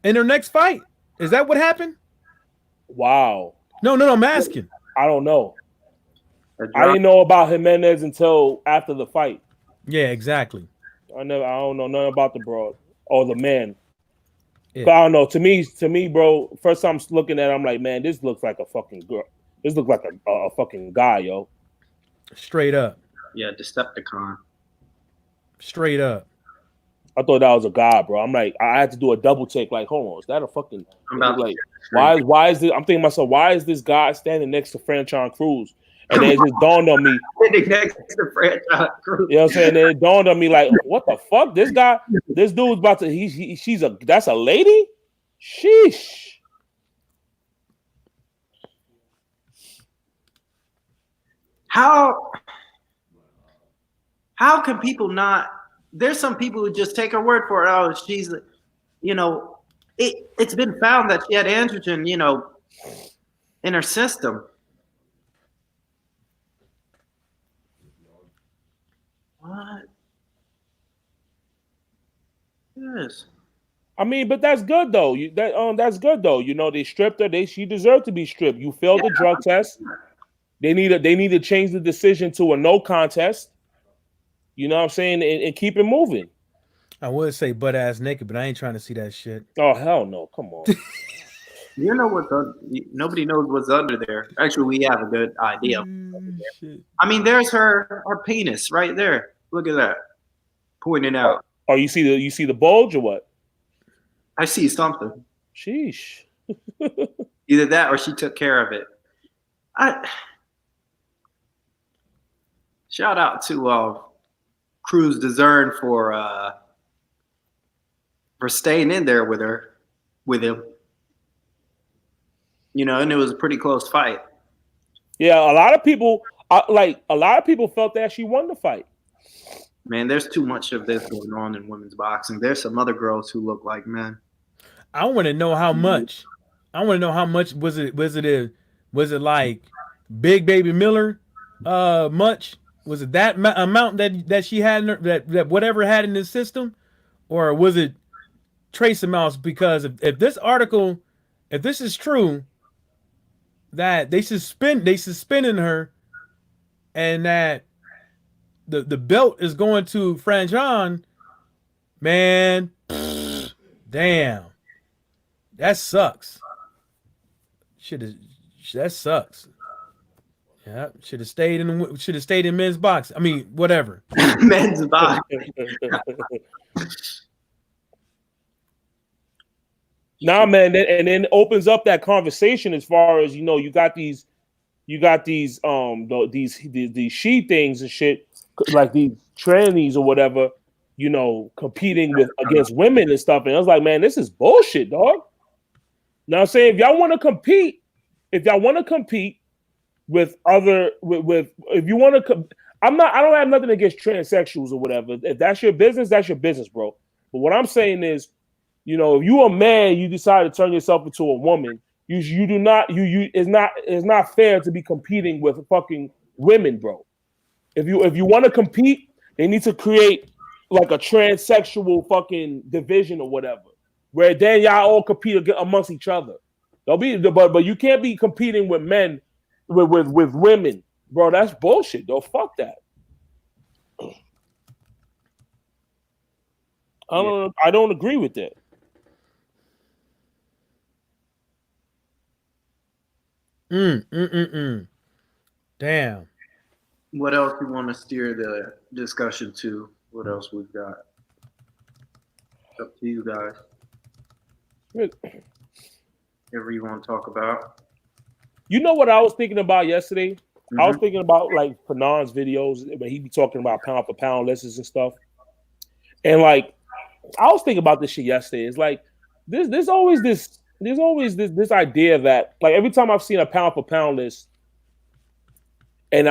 in her next fight. Is that what happened? Wow. No, I'm asking. I don't know. I didn't know about Jimenez until after the fight. Yeah, exactly. I don't know nothing about the broad or the man. Yeah. But I don't know. To me, bro. First time looking at it, I'm like, man, this looks like a fucking girl. This looks like a fucking guy, yo. Straight up. Yeah, Decepticon. Straight up. I thought that was a guy, bro. I'm like, I had to do a double take. Like, hold on, is that a fucking? I'm about like, why is this? I'm thinking to myself, why is this guy standing next to Franchon Cruz? And then it just dawned on me. Sitting next to Franchon Cruz. You know what I'm saying? And it dawned on me like, what the fuck? This dude's about to. That's a lady. Sheesh. How can people not? There's some people who just take her word for it. Oh, she's, it's been found that she had androgen, in her system. What? Yes. I mean, but that's good though. That's good though. You know, they stripped her. She deserved to be stripped. You failed the drug test. They need to change the decision to a no contest. You know what I'm saying? And keep it moving. I would say butt ass naked, but I ain't trying to see that shit. Oh hell no! Come on. You know nobody knows what's under there. Actually, we have a good idea. Shit. I mean, there's her penis right there. Look at that, pointing out. Oh, you see the bulge or what? I see something. Sheesh. Either that or she took care of it. Shout out to Cruz Dezern for staying in there with him. You know, and it was a pretty close fight. Yeah, a lot of people felt that she won the fight. Man, there's too much of this going on in women's boxing. There's some other girls who look like men. I want to know how much. I want to know how much was it like Big Baby Miller much? Was it that amount that she had in her, that whatever had in the system, or was it trace amounts? Because if this is true, that they suspending her, and that the belt is going to Franjon, man, damn, that sucks. That sucks. Yeah, should have stayed in men's box. I mean, whatever. Men's boxing. Nah, man, and then opens up that conversation as far as, you know, you got these she things and shit, like these trannies or whatever, you know, competing against women and stuff. And I was like, man, this is bullshit, dog. Now I'm saying, if y'all want to compete with other if you want to, I don't have nothing against transsexuals or whatever. If that's your business, bro. But what I'm saying is, you know, if you a man, you decide to turn yourself into a woman, it's not fair to be competing with fucking women, bro. If you want to compete, they need to create like a transsexual fucking division or whatever, where then y'all all compete amongst each other. But you can't be competing with men with women, bro. That's bullshit, though. Fuck that. I don't agree with that. Damn. What else you want to steer the discussion to? What else we've got? It's up to you guys. Whatever you want to talk about. You know what I was thinking about yesterday? Mm-hmm. I was thinking about like Fanon's videos when he be talking about pound for pound lists and stuff. And like, I was thinking about this shit yesterday. It's like there's always this idea that like every time I've seen a pound for pound list, and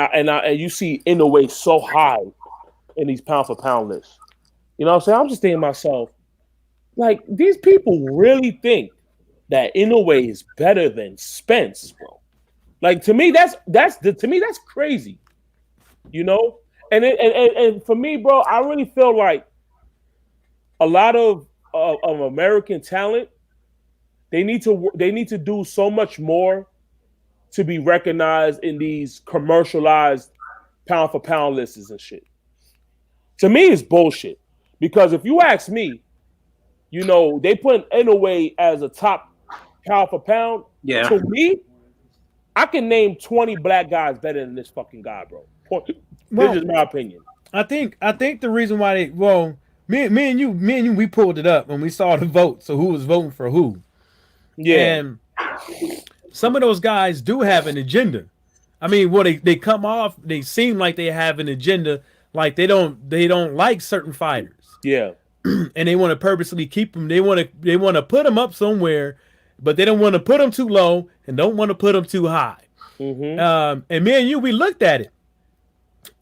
you see Inoue so high in these pound for pound lists, you know what I'm saying? I'm just thinking to myself, like, these people really think that Inoue is better than Spence, bro. Like, to me, that's crazy, you know. And for me, bro, I really feel like a lot of American talent, they need to do so much more to be recognized in these commercialized pound for pound lists and shit. To me, it's bullshit, because if you ask me, you know, they put Inoue as a top pound for pound. Yeah. To me, I can name 20 black guys better than this fucking guy, bro. This is my opinion. I think the reason why me and you, we pulled it up when we saw the vote. So who was voting for who? Yeah. And some of those guys do have an agenda. I mean, they come off, they seem like they have an agenda, like they don't like certain fighters. Yeah. And they want to purposely keep them. They want to put them up somewhere, but they don't want to put them too low and don't want to put them too high. Mm-hmm. And me and you, we looked at it,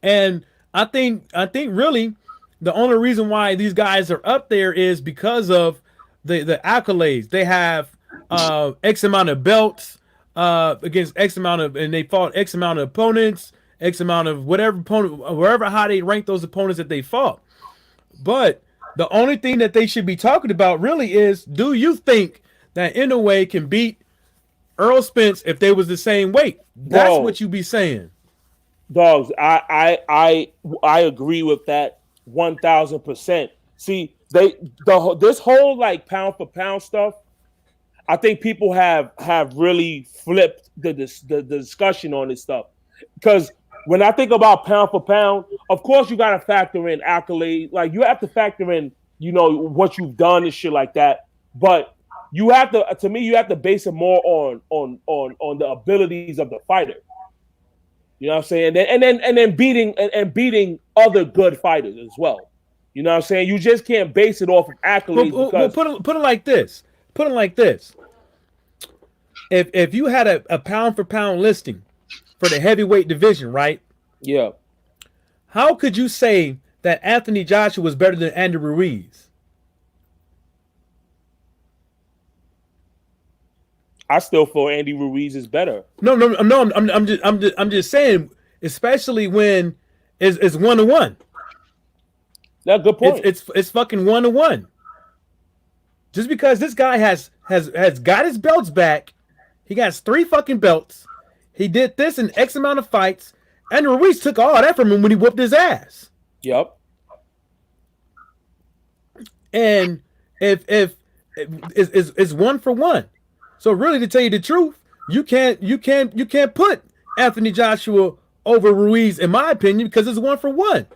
and I think really the only reason why these guys are up there is because of the accolades. They have X amount of belts against X amount of, and they fought X amount of opponents, X amount of whatever opponent, wherever how they rank those opponents that they fought. But The only thing that they should be talking about really is, do you think that Inoue can beat Earl Spence if they was the same weight? That's Bro. what you be saying. Dogs, I agree with that 1,000%. See, this whole like pound for pound stuff, I think people have really flipped the discussion on this stuff. Because when I think about pound for pound, of course you got to factor in accolade. Like you have to factor in, what you've done and shit like that. But you have to me, you have to base it more on the abilities of the fighter. You know what I'm saying? And then beating other good fighters as well. You know what I'm saying? You just can't base it off of accolades. Well, put it like this. Put it like this. If you had a pound for pound listing for the heavyweight division, right? Yeah. How could you say that Anthony Joshua was better than Andy Ruiz? I still feel Andy Ruiz is better. No. I'm just saying, especially when it's 1-1. That's a good point. It's fucking 1-1. Just because this guy has got his belts back, he got 3 fucking belts. He did this in X amount of fights, and Ruiz took all that from him when he whooped his ass. Yep. And if it's 1-for-1. So really, to tell you the truth, you can't put Anthony Joshua over Ruiz, in my opinion, because it's 1-for-1.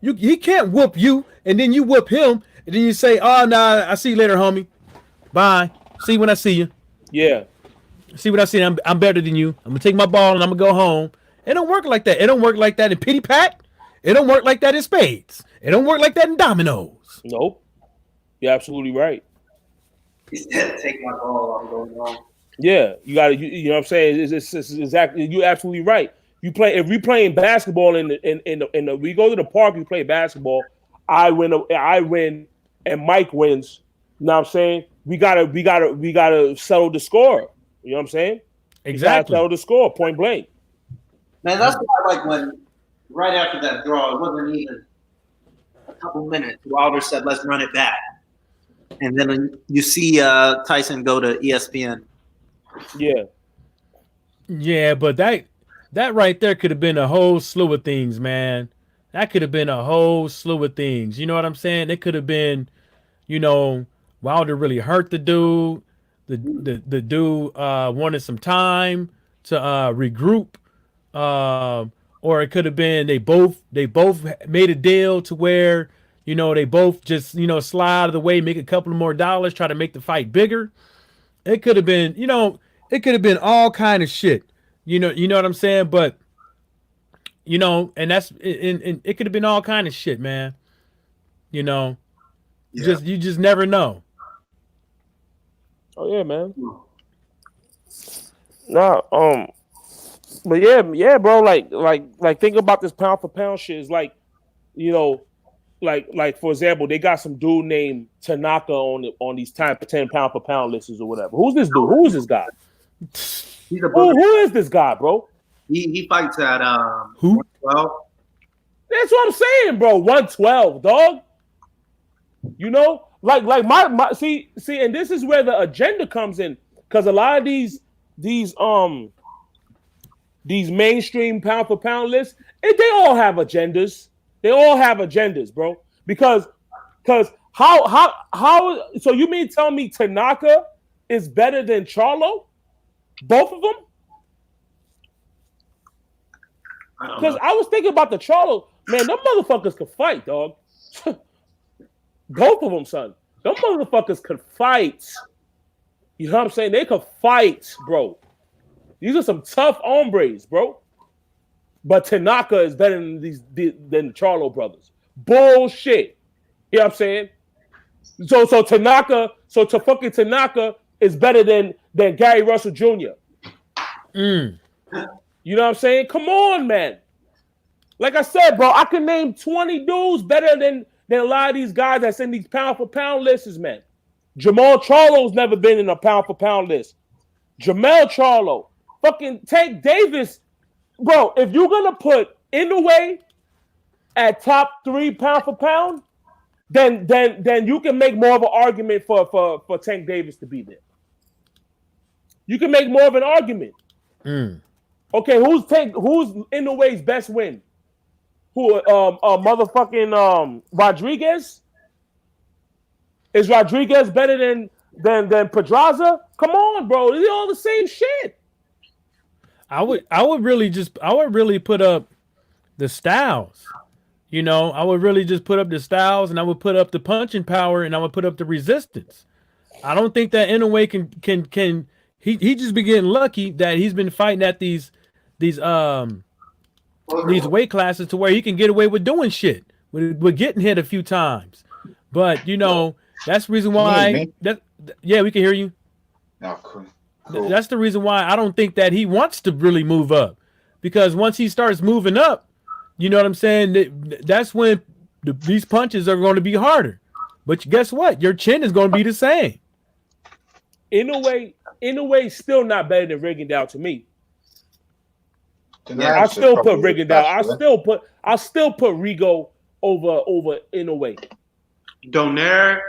He can't whoop you, and then you whoop him, and then you say, "Oh, nah, I see you later, homie. Bye. See you when I see you." Yeah. See what I see. I'm better than you. I'm gonna take my ball and I'm gonna go home. It don't work like that. It don't work like that in pity pat. It don't work like that in spades. It don't work like that in dominoes. Nope. You're absolutely right. Take my ball. I'm going home. Yeah, you got to. You know what I'm saying? It's exactly. You're absolutely right. If we playing basketball in the we go to the park, we play basketball. I win, and Mike wins. You know what I'm saying? We gotta settle the score. You know what I'm saying? Exactly. Settle the score, point blank. Man, that's why, like, when right after that draw, it wasn't even a couple minutes. Wilder said, "Let's run it back," and then you see Tyson go to ESPN. Yeah. Yeah, but that right there could have been a whole slew of things, man. That could have been a whole slew of things. You know what I'm saying? It could have been, Wilder really hurt the dude. The dude wanted some time to regroup. Or it could have been they both made a deal to where, they both just, slide out of the way, make a couple of more dollars, try to make the fight bigger. It could have been, it could have been all kind of shit. You know what I'm saying? But, and that's and it could have been all kind of shit, man. Yeah. You just never know. Oh yeah, man. Nah, but yeah, bro. Like think about this pound for pound shit. It's like, like for example, they got some dude named Tanaka on these 10 pound for pound lists or whatever. Who's this dude? Who is this guy? Who is this guy, bro? He fights at Who? 112. That's what I'm saying, bro. 112, dog. Like my see, and this is where the agenda comes in, because a lot of these mainstream pound for pound lists, they all have agendas. They all have agendas, bro. Because how? So you mean tell me Tanaka is better than Charlo? Both of them? Because I was thinking about the Charlo. Man, them motherfuckers could fight, dog. Both of them, son. Them motherfuckers could fight. You know what I'm saying? They could fight, bro. These are some tough hombres, bro. But Tanaka is better than the Charlo brothers. Bullshit. You know what I'm saying? So Tanaka is better than Gary Russell Jr. You know what I'm saying? Come on, man. Like I said, bro, I can name 20 dudes better than a lot of these guys that's in these pound for pound lists, man. Jamal Charlo's never been in a pound for pound list. Jamel Charlo, fucking Tank Davis, bro. If you're gonna put Inoue at top 3 pound for pound, then you can make more of an argument for Tank Davis to be there. You can make more of an argument. Okay, who's Inoue's best win? Who motherfucking Rodriguez? Is Rodriguez better than Pedraza? Come on, bro. They're all the same shit. I would really put up the styles. You know, I would really just put up the styles, and I would put up the punching power, and I would put up the resistance. I don't think that Inoue can he just be getting lucky that he's been fighting at these weight classes to where he can get away with doing shit, with getting hit a few times. But you know, that's the reason why yeah, we can hear you. Oh, cool. That's the reason why I don't think that he wants to really move up, because once he starts moving up, you know what I'm saying? That's when these punches are going to be harder. But guess what? Your chin is going to be the same. Inoue's still not better than Rigondeaux to me. Yeah, I still put Rigondeaux. I still put Rigo over Inoue. Donaire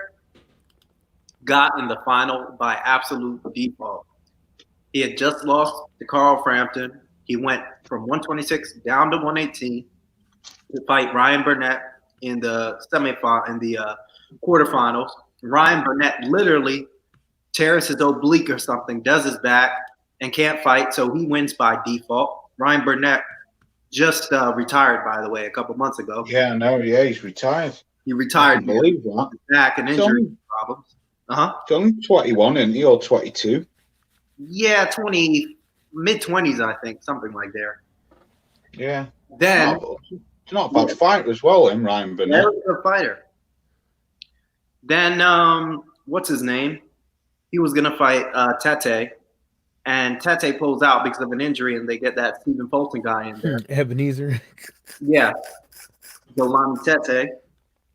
got in the final by absolute default. He had just lost to Carl Frampton. He went from 126 down to 118 to fight Ryan Burnett in the quarterfinals. Ryan Burnett literally tears his oblique or something, does his back, and can't fight, so he wins by default. Ryan Burnett just retired, by the way, a couple months ago. Yeah, I know. Yeah, he's retired. He retired. I can't believe that. Back and injury problems. It's only 21, isn't he, or 22? Yeah, mid-20s, I think, something like there. Yeah. Then He's not a bad fighter as well, Ryan Burnett. Very good fighter. Then what's his name? He was gonna fight Tete, and Tete pulls out because of an injury, and they get that Stephen Fulton guy in there. Ebenezer. Yeah, Golani Tete,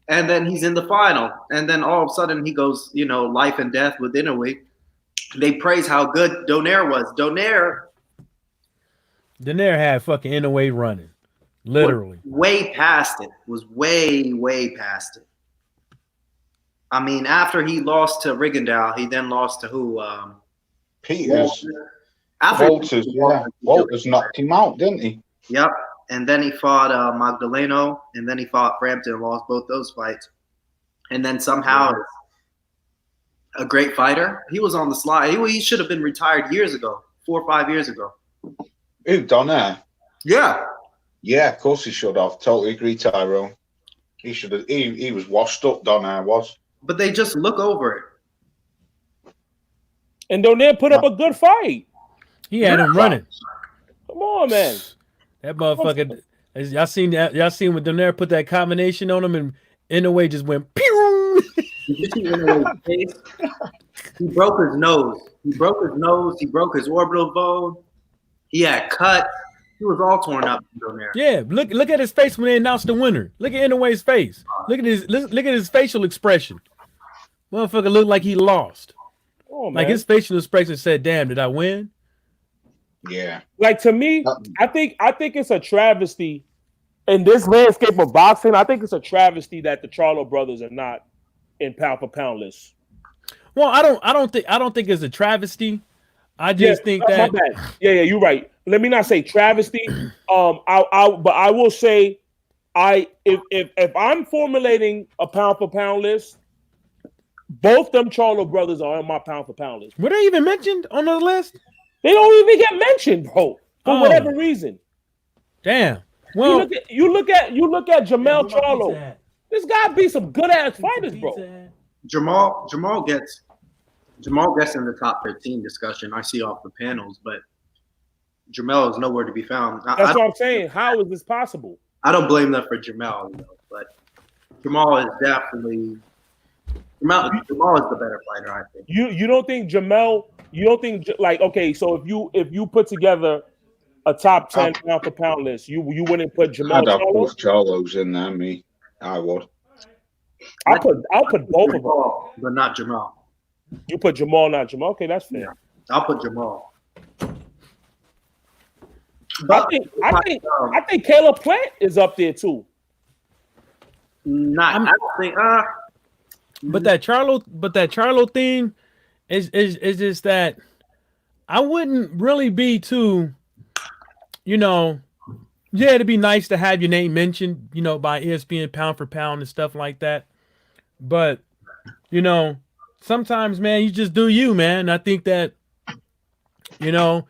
and then he's in the final, and then all of a sudden he goes, life and death with Inoue. They praise how good Donaire was. Donaire had fucking Inoue running, literally. Way past it. Was way past it. I mean, after he lost to Rigondeaux, he then lost to who? Peters. Walters, yeah. Walters knocked him out, didn't he? Yep. And then he fought Magdaleno, and then he fought Frampton and lost both those fights. And then somehow, a great fighter. He was on the slide. He should have been retired years ago, 4 or 5 years ago. Who, Donaire? Yeah. Yeah, of course he should have. Totally agree, Tyrone. He should have. He was washed up, Donaire was. But they just look over it. And Donaire put up a good fight. He had him running. Come on, man. That motherfucker. Y'all seen when Donaire put that combination on him, and Inoue just went pew. Did you see Inoue's face? He broke his nose. He broke his orbital bone. He had cut. He was all torn up down there. Yeah, look at his face when they announced the winner. Look at Inoue's face. Look at his facial expression. Motherfucker looked like he lost. Oh, man. Like his facial expression said, "Damn, did I win?" Yeah. Like, to me, I think it's a travesty in this landscape of boxing. I think it's a travesty that the Charlo brothers are not in pound for pound list. Well, I don't think it's a travesty. I just think that. My bad. Yeah, you're right. Let me not say travesty. But I will say, if I'm formulating a pound for pound list, both them Charlo brothers are on my pound for pound list. Were they even mentioned on the list? They don't even get mentioned, bro, for whatever reason. Damn. Well, you look at Jamel Charlo. This guy beat some good ass fighters, bro. Jamal gets in the top 15 discussion. I see off the panels, but Jamel is nowhere to be found. That's what I'm saying. How is this possible? I don't blame them for Jamal, but Jamal is definitely Jamal is the better fighter, I think. You don't think Jamel? You don't think okay? So if you put together a top 10 pound for pound list, you wouldn't put Jamal? I'd have both Charlos in there. Me, I would. I'll put both of them, but not Jamal. You put Jamal, not Jamal. Okay, that's fair. Yeah, I'll put Jamal. I think Caleb Plant is up there too. Not. I don't think. But that Charlo thing is just that I wouldn't really be too, you know, yeah, it'd be nice to have your name mentioned, you know, by ESPN pound for pound and stuff like that. But, you know, sometimes, man, you just do you, man. I think that, you know,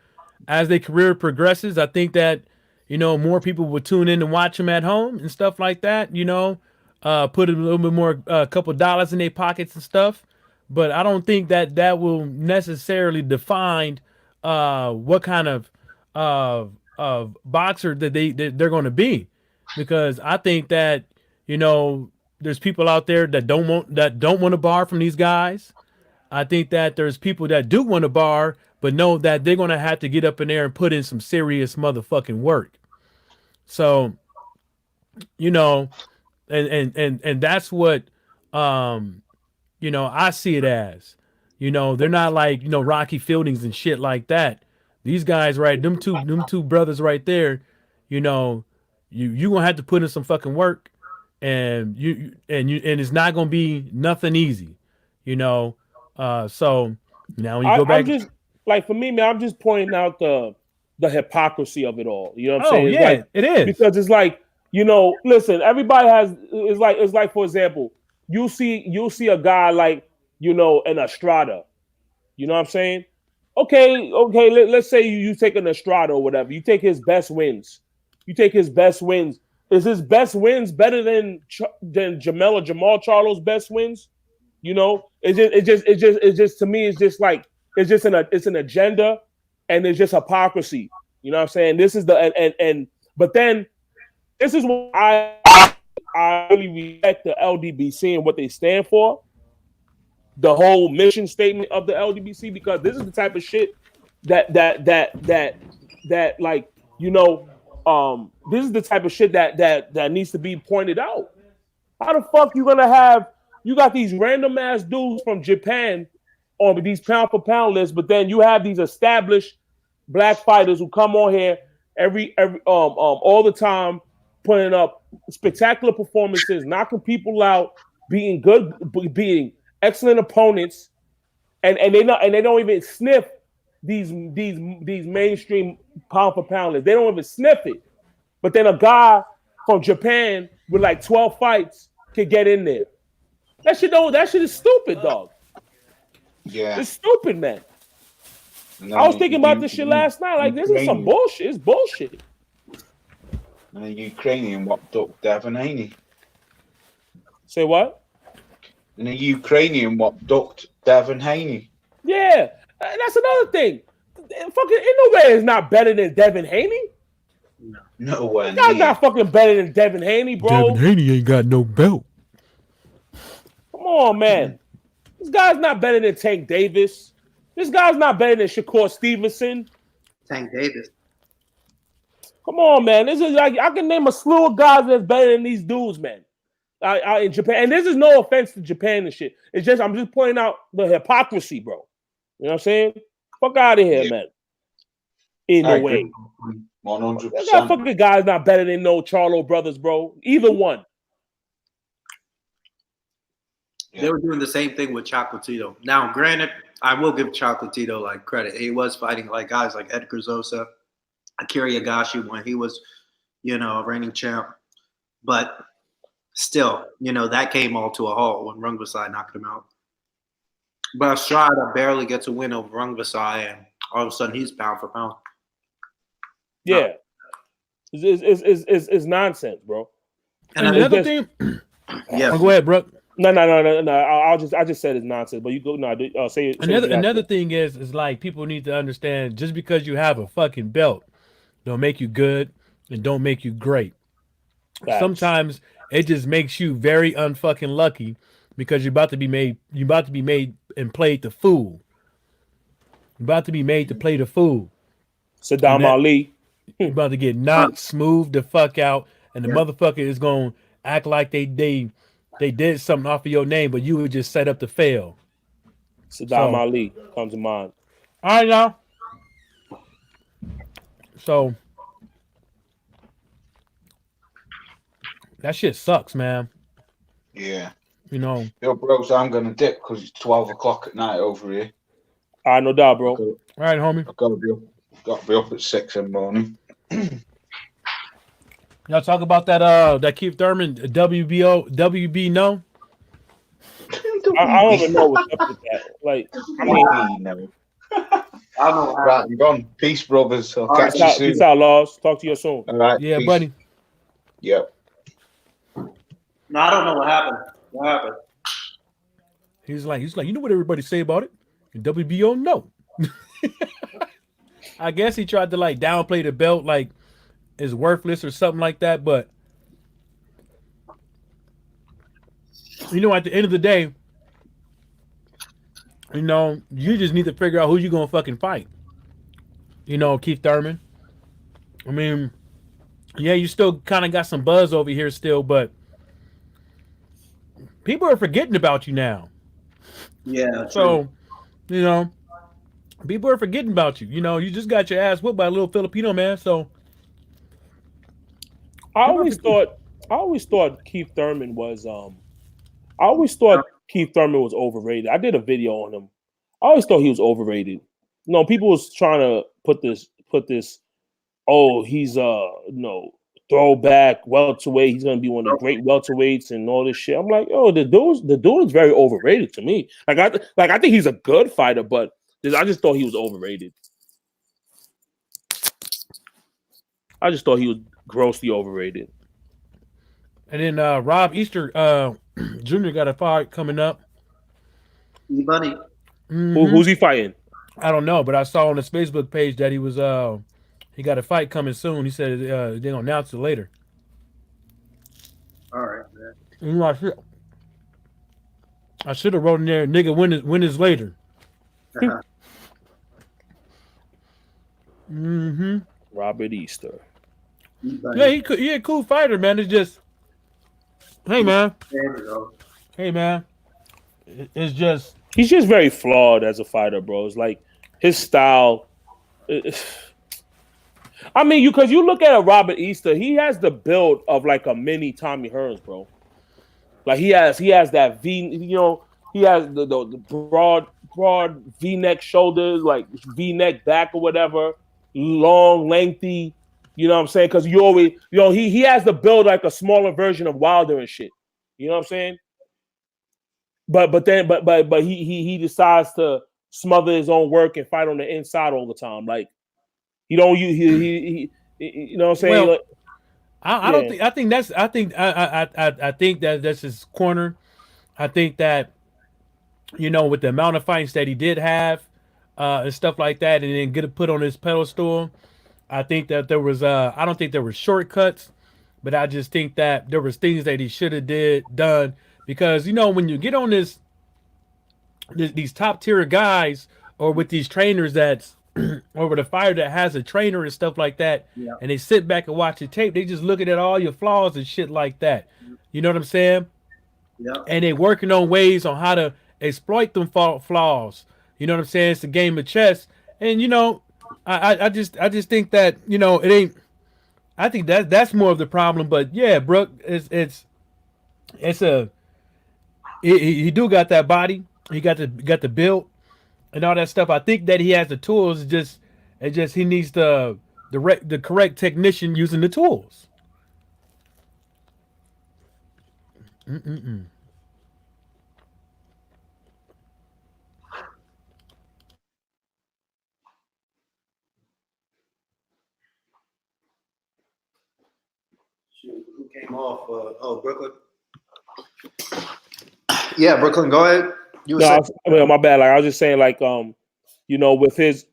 as their career progresses, I think that, you know, more people will tune in and watch them at home and stuff like that, you know, put a little bit more, a couple dollars in their pockets and stuff. But I don't think that that will necessarily define what kind of boxer that they're going to be, because I think that, you know, there's people out there that don't want to bar from these guys. I think that there's people that do want to bar, but know that they're going to have to get up in there and put in some serious motherfucking work. So, you know, and that's what, you know, I see it as, you know, they're not like, you know, Rocky Fieldings and shit like that. These guys, right? Them two brothers right there, you know, you gonna have to put in some fucking work, and and it's not gonna be nothing easy, you know. So now when you go back, I'm just like, for me, man, I'm just pointing out the hypocrisy of it all. You know what I'm saying? It's yeah, like, it is, because it's like, you know, listen, everybody has. It's like for example, you'll see a guy like, you know, an Estrada. You know what I'm saying? Okay. Let's say you take an Estrada or whatever. You take his best wins. Is his best wins better than Jamel or Jamal Charlo's best wins? You know, it's just to me, it's just like, it's an agenda, and it's just hypocrisy. You know what I'm saying? This is but then this is what I really respect the LDBC and what they stand for. The whole mission statement of the LDBC, because this is the type of shit that like, you know, this is the type of shit that needs to be pointed out. How the fuck you got these random ass dudes from Japan on these pound for pound lists, but then you have these established black fighters who come on here every all the time, putting up spectacular performances, knocking people out, being excellent opponents, and they don't even sniff these mainstream pound for pound lists. They don't even sniff it. But then a guy from Japan with like 12 fights can get in there. That shit is stupid, dog. Yeah. It's stupid, man. I was thinking about this shit last night. Like, this is some bullshit. It's bullshit. And the Ukrainian whopped up Devin Haney. Say what? And the Ukrainian ducked Devin Haney. Yeah, that's another thing. Fucking in no way is not better than Devin Haney. No way. That's not fucking better than Devin Haney, bro. Devin Haney ain't got no belt. Come on, man. This guy's not better than Tank Davis. This guy's not better than Shakur Stevenson. Tank Davis. Come on, man. This is like, I can name a slew of guys that's better than these dudes, man. In Japan, and this is no offense to Japan and shit. It's just, I'm just pointing out the hypocrisy, bro. You know what I'm saying? Fuck out of here, man. In no way. 100%. That fucking guy's not better than no Charlo brothers, bro. Either one. They were doing the same thing with Chocolatito. Now, granted, I will give Chocolatito like credit. He was fighting like guys like Edgar Zosa, Akira Yagashi when he was, you know, reigning champ. But still, you know, that came all to a halt when Rungvisai knocked him out. But Estrada barely gets a win over Rungvisai, and all of a sudden he's pound for pound. Yeah. It's nonsense, bro. And another thing, yeah. go ahead, bro. No. I just said it's nonsense, but you go. No, say another thing is like, people need to understand, just because you have a fucking belt don't make you good and don't make you great. Facts. Sometimes it just makes you very unfucking lucky, because you're about to be made and played the fool. You're about to be made to play the fool. Saddam Ali. You're about to get knocked smooth the fuck out, and the motherfucker is gonna act like they did something off of your name, but you were just set up to fail. Saddam Ali comes to mind. All right, now. So that shit sucks, man. Yeah. You know, Yo, bros, I'm going to dip because it's 12 o'clock at night over here. All right, no doubt, bro. all right, homie. I've got to be up at 6 in the morning. Y'all talk about that Keith Thurman WB no. I don't even know what's up with that. Like, I mean, No. I don't know. Right, I'm gone. Peace, brothers. I'll catch you soon. peace out, Laws. Talk to you soon. All right. Yeah, peace. buddy. Yep. No, I don't know what happened. What happened? He's like, you know what everybody say about it? WBO no. I guess he tried to like downplay the belt, like it's worthless or something like that. But you know, at the end of the day, you know, you just need to figure out who you're gonna fucking fight. You know, Keith Thurman. I mean, yeah, you still kind of got some buzz over here still, but people are forgetting about you now. Yeah. So, you know, people are forgetting about you. You know, you just got your ass whooped by a little Filipino man. So I always thought Keith Thurman was overrated. I did a video on him. I always thought he was overrated. You know, people was trying to put this, oh, he's throwback welterweight. He's gonna be one of the great welterweights and all this shit. I'm like, oh, the dude is very overrated to me. I think he's a good fighter, but I just thought he was overrated. I just thought he was grossly overrated. and then Rob Easter Jr. got a fight coming up. Buddy. Who's he fighting? I don't know, but I saw on his Facebook page that he got a fight coming soon. He said they're gonna announce it later. All right, man. You know, I should have wrote in there, nigga, when is later. Mm-hmm. Robert Easter. Yeah, he a cool fighter, man. It's just, hey man, There we go. hey man, it's just He's just very flawed as a fighter, bro. It's like his style. I mean, because you look at a Robert Easter, he has the build of like a mini Tommy Hearns, bro. Like he has that V, you know, he has the broad V-neck shoulders, like V-neck back or whatever, long, lengthy. You know what I'm saying? Because you always, you know, he has the build like a smaller version of Wilder and shit. You know what I'm saying? But he decides to smother his own work and fight on the inside all the time. Like he don't he you know what I'm saying? well, Like, I don't think I think that that's his corner. I think that, you know, with the amount of fights that he did have and stuff like that, and then get it put on his pedestal, I think that there was I don't think there were shortcuts, but I just think that there was things that he should have done, because, you know, when you get on these top tier guys, or with these trainers that's or with a fighter that has a trainer and stuff like that, Yeah. and they sit back and watch the tape, they just looking at all your flaws and shit like that. You know what I'm saying? Yeah. And they working on ways on how to exploit them flaws. You know what I'm saying? It's a game of chess. And, you know, I just think that, you know, it ain't. I think that's more of the problem. But yeah, Brooke, he do got that body. He got the build and all that stuff. I think that he has the tools. It's just he needs the correct technician using the tools. Shoot, who came off? Brooklyn. Yeah, Brooklyn. Go ahead. You were saying. my bad. Like I was just saying, like you know, with his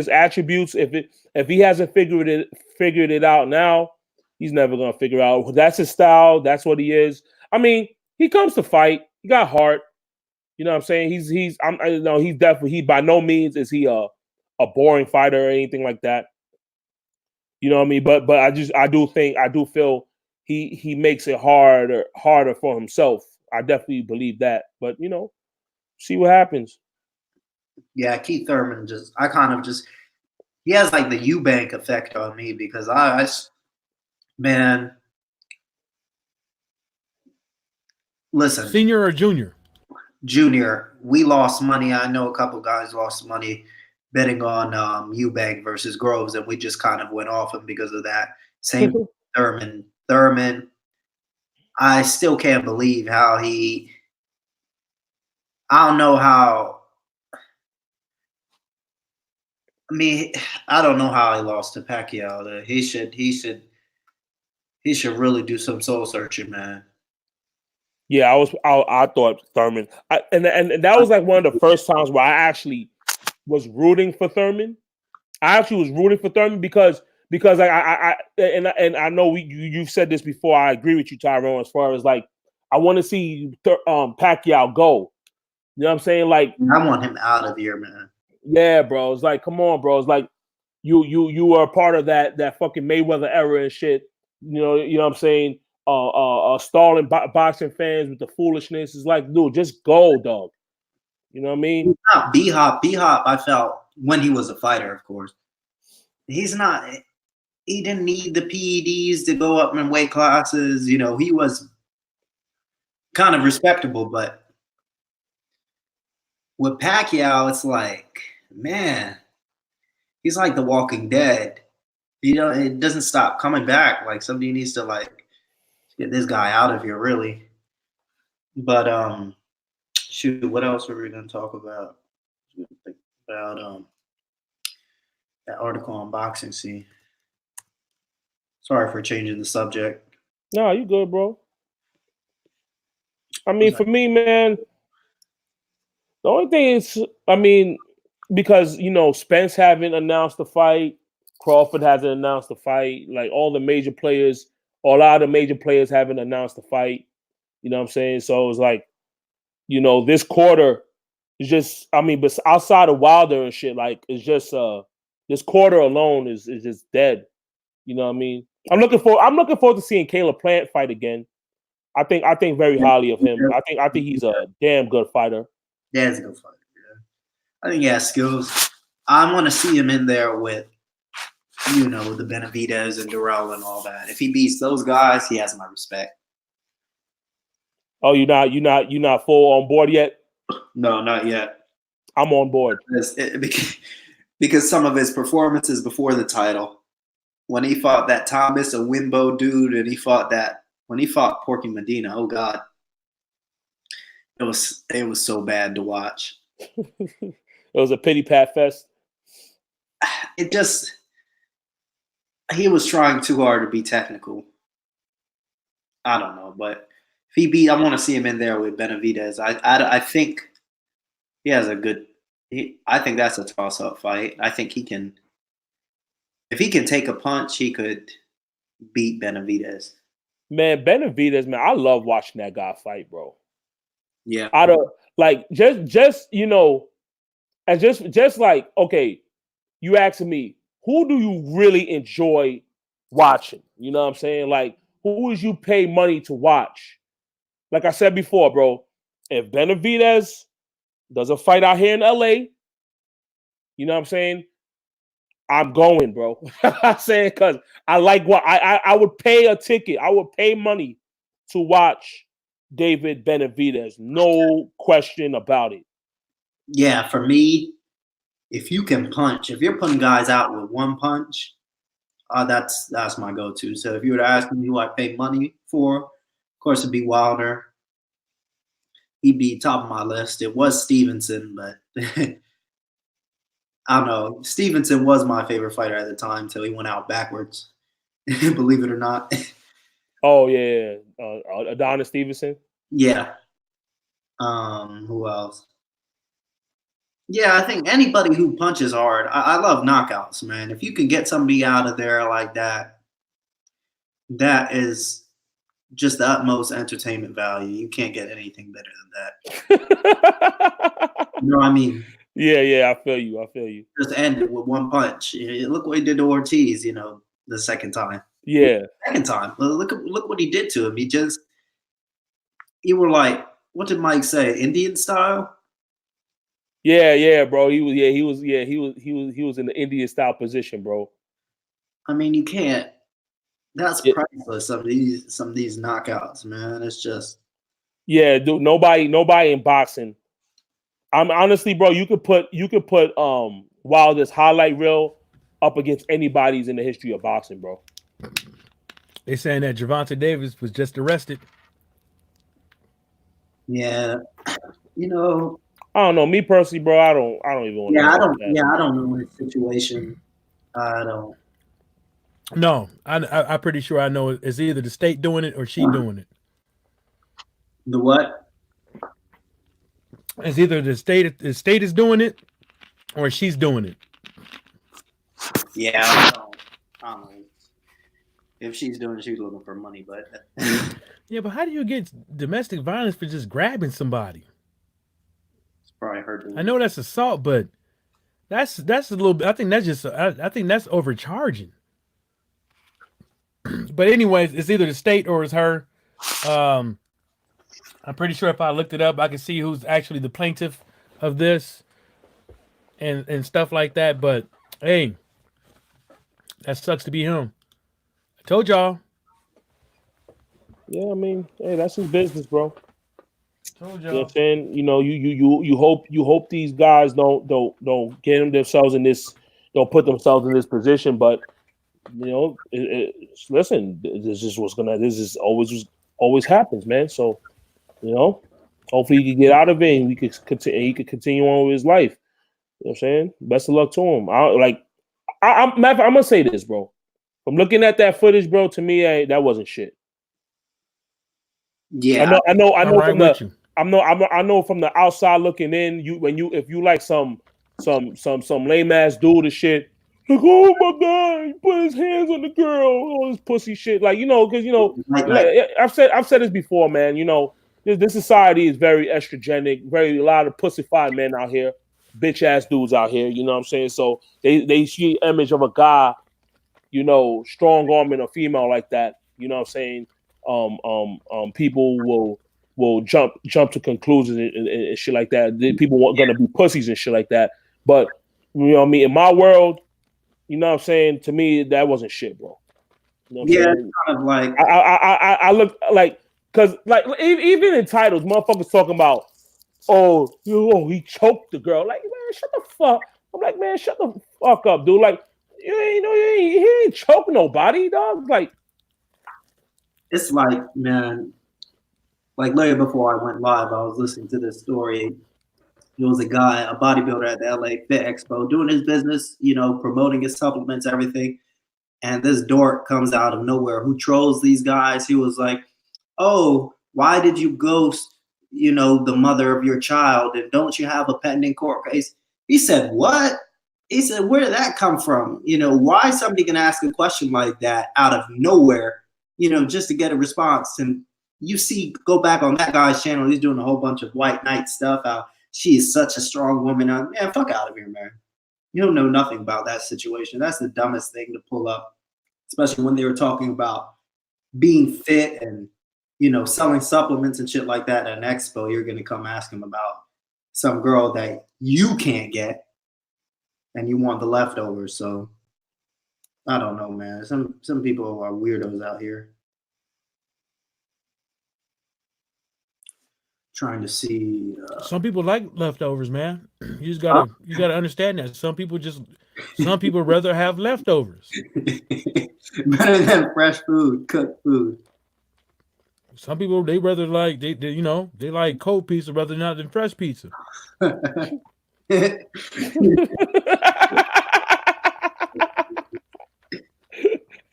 attributes, if he hasn't figured it out now, he's never gonna figure out. That's his style. That's what he is. I mean, he comes to fight. He got heart. You know what I'm saying? He's definitely, by no means is he a boring fighter or anything like that. You know what I mean? But I do feel he makes it harder for himself. I definitely believe that. But, you know, see what happens. Yeah, Keith Thurman he has like the Eubank effect on me, because man, Listen, Senior or junior? Junior, we lost money. I know a couple guys lost money betting on Eubank versus Groves, and we just kind of went off him because of that. Same with Thurman. Thurman, I still can't believe how he. I don't know how. I mean, I don't know how he lost to Pacquiao. He should really do some soul searching, man. Yeah, I thought Thurman, and that was like one of the first times where I actually was rooting for Thurman. I actually was rooting for Thurman because I know you've said this before. I agree with you, Tyrone. As far as like, I want to see Pacquiao go. You know what I'm saying? Like, I want him out of here, man. yeah, bro. It's like, come on, bro. It's like you were a part of that fucking Mayweather era and shit. You know what I'm saying? Stalling boxing fans with the foolishness. Is like, dude, just go, dog. You know what I mean? He's not B-Hop. B-Hop, I felt when he was a fighter, of course. He's not. He didn't need the PEDs to go up in weight classes. You know, he was kind of respectable, but with Pacquiao, it's like, man, he's like the Walking Dead. You know, it doesn't stop coming back. Like somebody needs to like get this guy out of here, really. But shoot, what else were we gonna talk about? About that article on Boxing Scene. Sorry for changing the subject. No, you good, bro. I mean, for me, man, the only thing is, I mean, because Spence haven't announced the fight, Crawford hasn't announced the fight, like all the major players, or a lot of the major players haven't announced the fight. You know what I'm saying? So it's like, this quarter is just, I mean, but outside of Wilder and shit, like it's just this quarter alone is just dead. You know what I mean? I'm looking forward to seeing Caleb Plant fight again. I think very highly of him. I think he's a damn good fighter. Yeah, he's a good fighter. Yeah. I think he has skills. I want to see him in there with, the Benavidez and Durrell and all that. If he beats those guys, he has my respect. Oh, you're not full on board yet? No, not yet. I'm on board. Because some of his performances before the title, when he fought that Thomas, a Wimbo dude, and when he fought Porky Medina, oh God, it was so bad to watch. It was a pity pat fest. He was trying too hard to be technical. I don't know, but if I want to see him in there with Benavidez. I think he has a good. I think that's a toss-up fight. I think he can. If he can take a punch, he could beat Benavidez. Man, Benavidez, man, I love watching that guy fight, bro. Yeah. Out of like just and just like, okay, you asking me, who do you really enjoy watching? You know what I'm saying? Like, who would you pay money to watch? Like I said before, bro, if Benavidez does a fight out here in LA, you know what I'm saying? I'm going, bro. I'm saying because I like what I would pay a ticket. I would pay money to watch David Benavidez. No question about it. Yeah, for me, if you can punch, if you're putting guys out with one punch, that's my go-to. So if you were to ask me who I pay money for, of course it'd be Wilder. He'd be top of my list. It was Stevenson, but I don't know. Stevenson was my favorite fighter at the time until he went out backwards. Believe it or not. Oh yeah, Adonis Stevenson. Yeah. Who else? Yeah, I think anybody who punches hard. I love knockouts, man. If you can get somebody out of there like that, that is just the utmost entertainment value. You can't get anything better than that. You know what I mean? Yeah, I feel you. Just end it with one punch. Look what he did to Ortiz, the second time. Yeah. Second time. Look what he did to him. You were like, what did Mike say? Indian style? Yeah, bro. He was in the Indian style position, bro. I mean, you can't. That's priceless. Some of these knockouts, man. It's just. Yeah, dude. Nobody in boxing. I'm honestly, bro. You could put Wilder's highlight reel up against anybody's in the history of boxing, bro. They're saying that Gervonta Davis was just arrested. Yeah, you know. I don't know. Me personally, bro. I don't even want. Yeah, I don't. Yeah, I don't know his situation. I don't. No, I'm pretty sure I know it's either the state doing it or she doing it. The what? It's either the state is doing it or she's doing it. Yeah, I don't know. If she's doing it, she's looking for money, but yeah, but how do you get domestic violence for just grabbing somebody? It's probably her doing I know that's assault, but that's a little bit. I think that's overcharging. But anyways, it's either the state or it's her. I'm pretty sure if I looked it up, I can see who's actually the plaintiff of this and stuff like that. But hey, that sucks to be him. I told y'all. Yeah, I mean, hey, that's his business, bro. Told y'all. You know what I'm saying? You know, you hope these guys don't get themselves in this, don't put themselves in this position. But you know, listen, this is always happens, man. So you know, hopefully he can get out of it and he could continue on with his life. You know what I'm saying? Best of luck to him. I'm gonna say this, bro. From looking at that footage, bro, to me, that wasn't shit. Yeah, I know. Right I know from the outside looking in. If you like some lame ass dude and shit, like, oh my god, he put his hands on the girl, all this pussy shit, like, you know, because you know, like, I've said this before, man. You know, this society is very estrogenic, a lot of pussified men out here, bitch ass dudes out here. You know what I'm saying? So they see an image of a guy, you know, strong arming a female like that. You know what I'm saying? People will jump to conclusions and shit like that. People are gonna be pussies and shit like that. But you know what I mean? In my world, you know what I'm saying? To me, that wasn't shit, bro. You know what I'm saying? It's kind of like I look like, because like even in titles, motherfuckers talking about, he choked the girl. Like, man, shut the fuck. I'm like, man, shut the fuck up, dude. Like, he ain't choke nobody, dog. Like, it's like, man, like later before I went live, I was listening to this story. There was a guy, a bodybuilder at the LA Fit Expo, doing his business, you know, promoting his supplements, everything. And this dork comes out of nowhere who trolls these guys. He was like, oh, why did you ghost, you know, the mother of your child? And don't you have a pending court case? He said, what? He said, where did that come from? You know, why somebody can ask a question like that out of nowhere, you know, just to get a response? And you see, go back on that guy's channel, he's doing a whole bunch of white knight stuff, how she is such a strong woman. Man, fuck out of here, man. You don't know nothing about that situation. That's the dumbest thing to pull up, especially when they were talking about being fit and, you know, selling supplements and shit like that at an expo. You're going to come ask him about some girl that you can't get and you want the leftovers. So I don't know, man. Some people are weirdos out here. Trying to see. Some people like leftovers, man. You gotta understand that. Some people rather have leftovers. Better than fresh food, cooked food. Some people they rather like they like cold pizza rather than fresh pizza.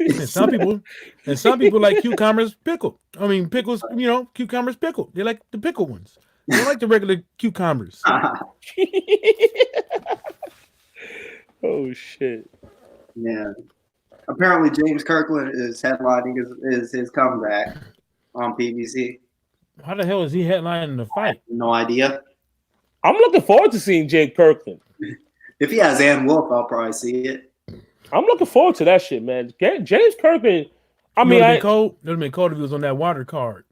And some people like cucumbers pickled. I mean pickles, you know, cucumbers pickled. They like the pickled ones. They don't like the regular cucumbers. Oh shit. Yeah. Apparently James Kirkland is headlining his comeback on PBC. How the hell is he headlining the fight? No idea. I'm looking forward to seeing Jake Kirkland. If he has Ann Wolf, I'll probably see it. I'm looking forward to that shit, man. James Kirkland. I mean, it would have been cold if he was on that water card.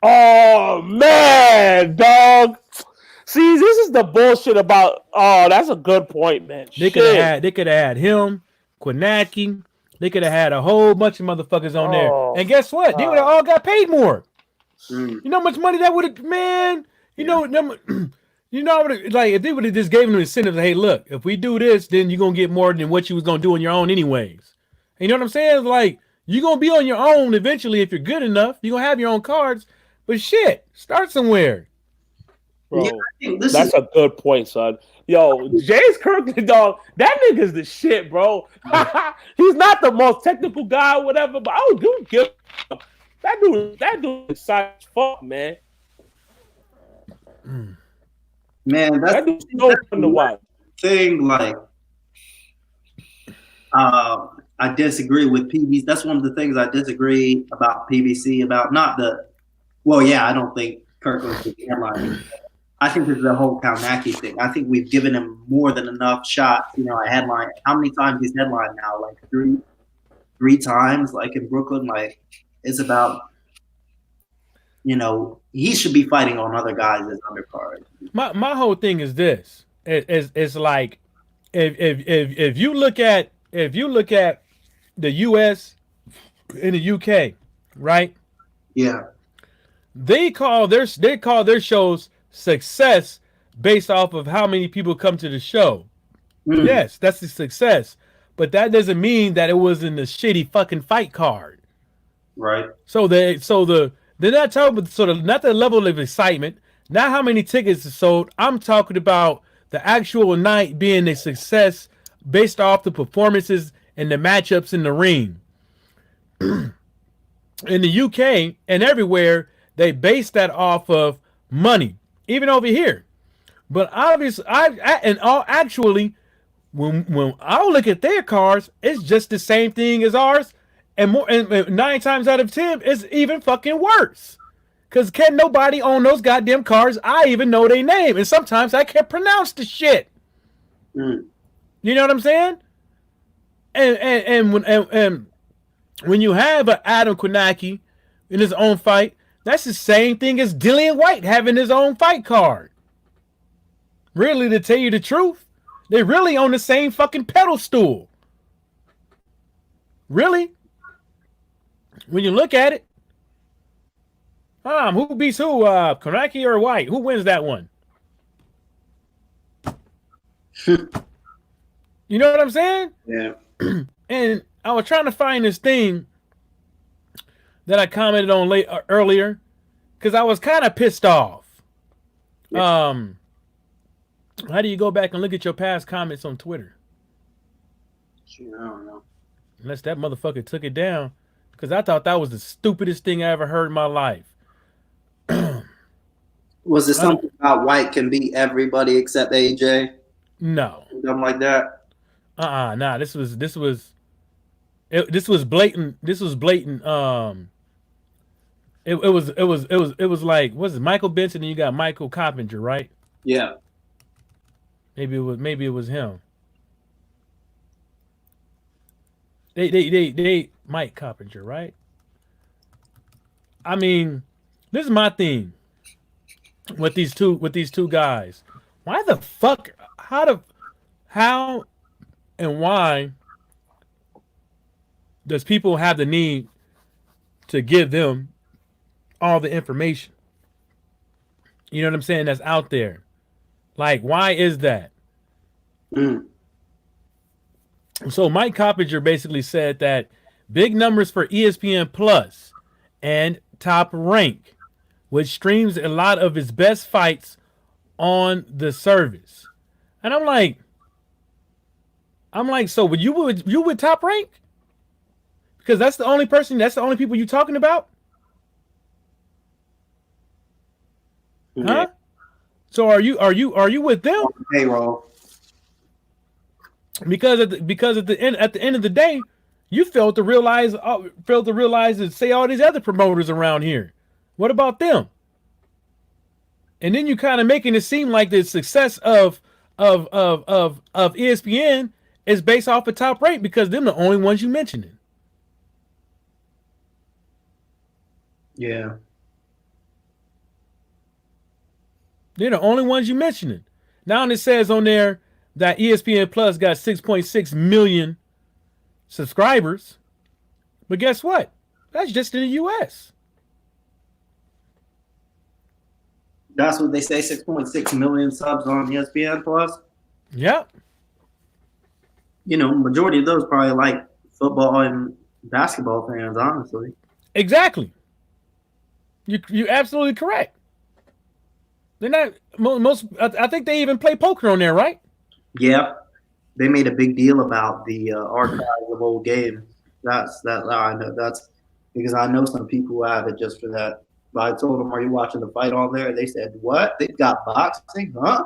Oh man, dog. See, this is the bullshit about. Oh, that's a good point, man. They could have had him, Quinaki. They could have had a whole bunch of motherfuckers on there. And guess what? They would have all got paid more. Mm. You know how much money that would have, man. You know, you know, like if they would have just gave them incentives, hey, look, if we do this, then you're gonna get more than what you was gonna do on your own anyways. And you know what I'm saying? Like you're gonna be on your own eventually if you're good enough. You're gonna have your own cards, but shit, start somewhere. Bro, Yeah, I think this that's is a good point, son. Yo, James Kirkland, dog, that nigga's the shit, bro. He's not the most technical guy or whatever, but I would do give that dude is exciting as fuck, man. man. That dude's so fun to watch. Thing like I disagree with PBC. That's one of the things I disagree about PBC about. Not the well, yeah, I don't think Kirkland should be headlining. I think this is the whole Kalnacki thing. I think we've given him more than enough shots. You know, a headline. How many times he's headlined now? Like three times. Like in Brooklyn. Like it's about. You know, he should be fighting on other guys as undercards. My whole thing is this. It's like if you look at the US and the UK, right? Yeah. They call their shows success based off of how many people come to the show. Mm. Yes, that's a success. But that doesn't mean that it wasn't a shitty fucking fight card. Right. They're not talking about not the level of excitement, not how many tickets are sold. I'm talking about the actual night being a success based off the performances and the matchups in the ring. In the UK and everywhere, they base that off of money, even over here. But obviously, actually, when I look at their cards, it's just the same thing as ours. And more, and 9 times out of 10, it's even fucking worse. Cause can't nobody on those goddamn cards I even know their name, and sometimes I can't pronounce the shit. Mm. You know what I'm saying? And when you have an Adam Kornacki in his own fight, that's the same thing as Dillian White having his own fight card. Really, to tell you the truth, they're really on the same fucking pedestal. Really? When you look at it, who beats who? Kornacki or White? Who wins that one? You know what I'm saying? Yeah. And I was trying to find this thing that I commented on earlier because I was kind of pissed off. Yeah. How do you go back and look at your past comments on Twitter? I don't know. Unless that motherfucker took it down, because I thought that was the stupidest thing I ever heard in my life. Was it something about White can beat everybody except AJ? No. Something like that? Nah. This was blatant. This was blatant. It was like, was it Michael Benson and you got Michael Coppinger, right? Yeah. Maybe it was him. They Mike Coppinger, right? I mean, this is my thing with these two guys. Why the fuck? How and why does people have the need to give them all the information? You know what I'm saying? That's out there. Like, why is that? Mm. So Mike Coppinger basically said that big numbers for ESPN Plus and Top Rank, which streams a lot of his best fights on the service. And I'm like, so would you would Top Rank? Because that's the only people you talking about? Yeah. Huh? So are you with them? Payroll. Because at the end of the day, you failed to realize and say all these other promoters around here. What about them? And then you kind of making it seem like the success of ESPN is based off of Top Rank because they're the only ones you mentioning. Yeah. They're the only ones you mentioning. Now it says on there that ESPN Plus got 6.6 million subscribers. But guess what? That's just in the US. That's what they say. 6.6 million subs on ESPN Plus. Yep. You know, majority of those probably like football and basketball fans. Honestly, Exactly. You're absolutely correct. They're not most. I think they even play poker on there, right? yeah, they made a big deal about the archives of old games. That's I know. That's because I know some people who have it just for that. But I told them, "Are you watching the fight on there?" They said, "What? They've got boxing, huh?"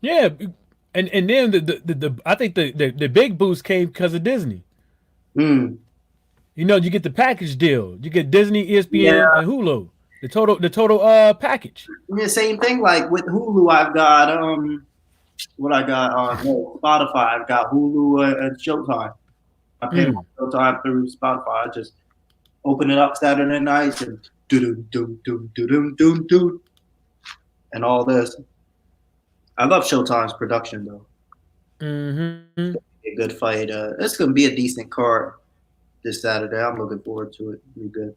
Yeah, and then the I think the big boost came because of Disney. Hmm. You know, you get the package deal. You get Disney, ESPN, Yeah. and Hulu. The total package. Yeah, same thing. Like with Hulu, I've got what I got no, Spotify. I've got Hulu and Showtime. I pay my Showtime through Spotify. I just open it up Saturday nights and do and all this. I love Showtime's production though. Mm-hmm. A good fight. It's gonna be a decent card this Saturday. I'm looking forward to it. It'll be good.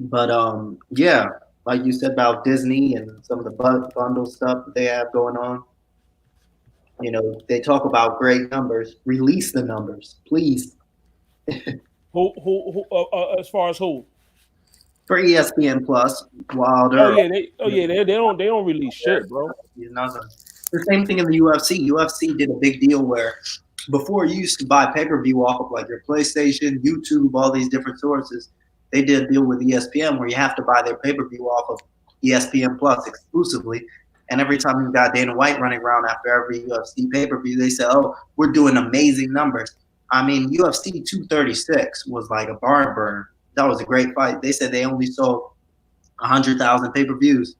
But yeah, like you said about Disney and some of the bundle stuff that they have going on. You know, they talk about great numbers. Release the numbers, please. Who as far as who? For ESPN Plus, Wilder. Oh yeah, they don't release shit, bro. Nothing. The same thing in the UFC. UFC did a big deal where before you used to buy pay-per-view off of like your PlayStation, YouTube, all these different sources. They did a deal with ESPN where you have to buy their pay-per-view off of ESPN Plus exclusively. And every time you got Dana White running around after every UFC pay-per-view, they said, "Oh, we're doing amazing numbers." I mean, UFC 236 was like a barn burner. That was a great fight. They said they only sold 100,000 pay-per-views.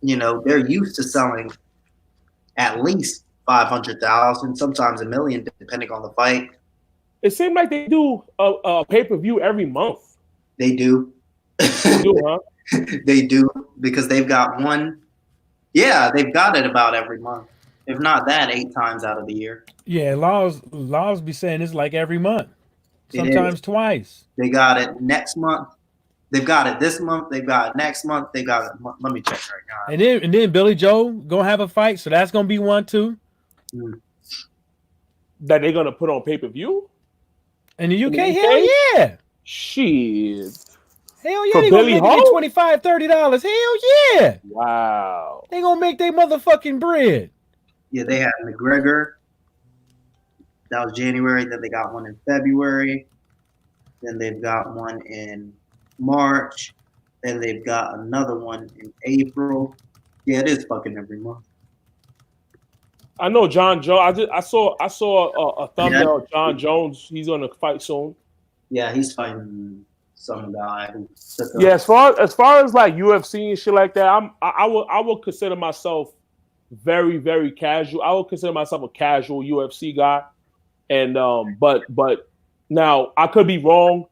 You know, they're used to selling at least 500,000, sometimes a million, depending on the fight. It seemed like they do a pay-per-view every month. They do. They do, huh? They do because they've got one. Yeah, they've got it about every month. If not that, 8 times out of the year. Yeah, laws be saying it's like every month, sometimes twice. They got it next month. They've got it this month. They've got it next month. They got it. Let me check right now. And then Billy Joe gonna have a fight, so that's gonna be one too. That they're gonna put on pay-per-view In the UK, In the hell UK? yeah. shit. Hell yeah, For they gonna Billy make Ho? it $25, $30. Hell yeah. Wow. They gonna make their motherfucking bread. Yeah, they had McGregor. That was January. Then they got one in February. Then they've got one in March. Then they've got another one in April. Yeah, it is fucking every month. I know John Jones. I saw a thumbnail of John Jones. He's gonna fight soon. Yeah, he's fighting some guy who took a- Yeah, as far as like UFC and shit like that, I will consider myself very, very casual. I will consider myself a casual UFC guy. And but now I could be wrong.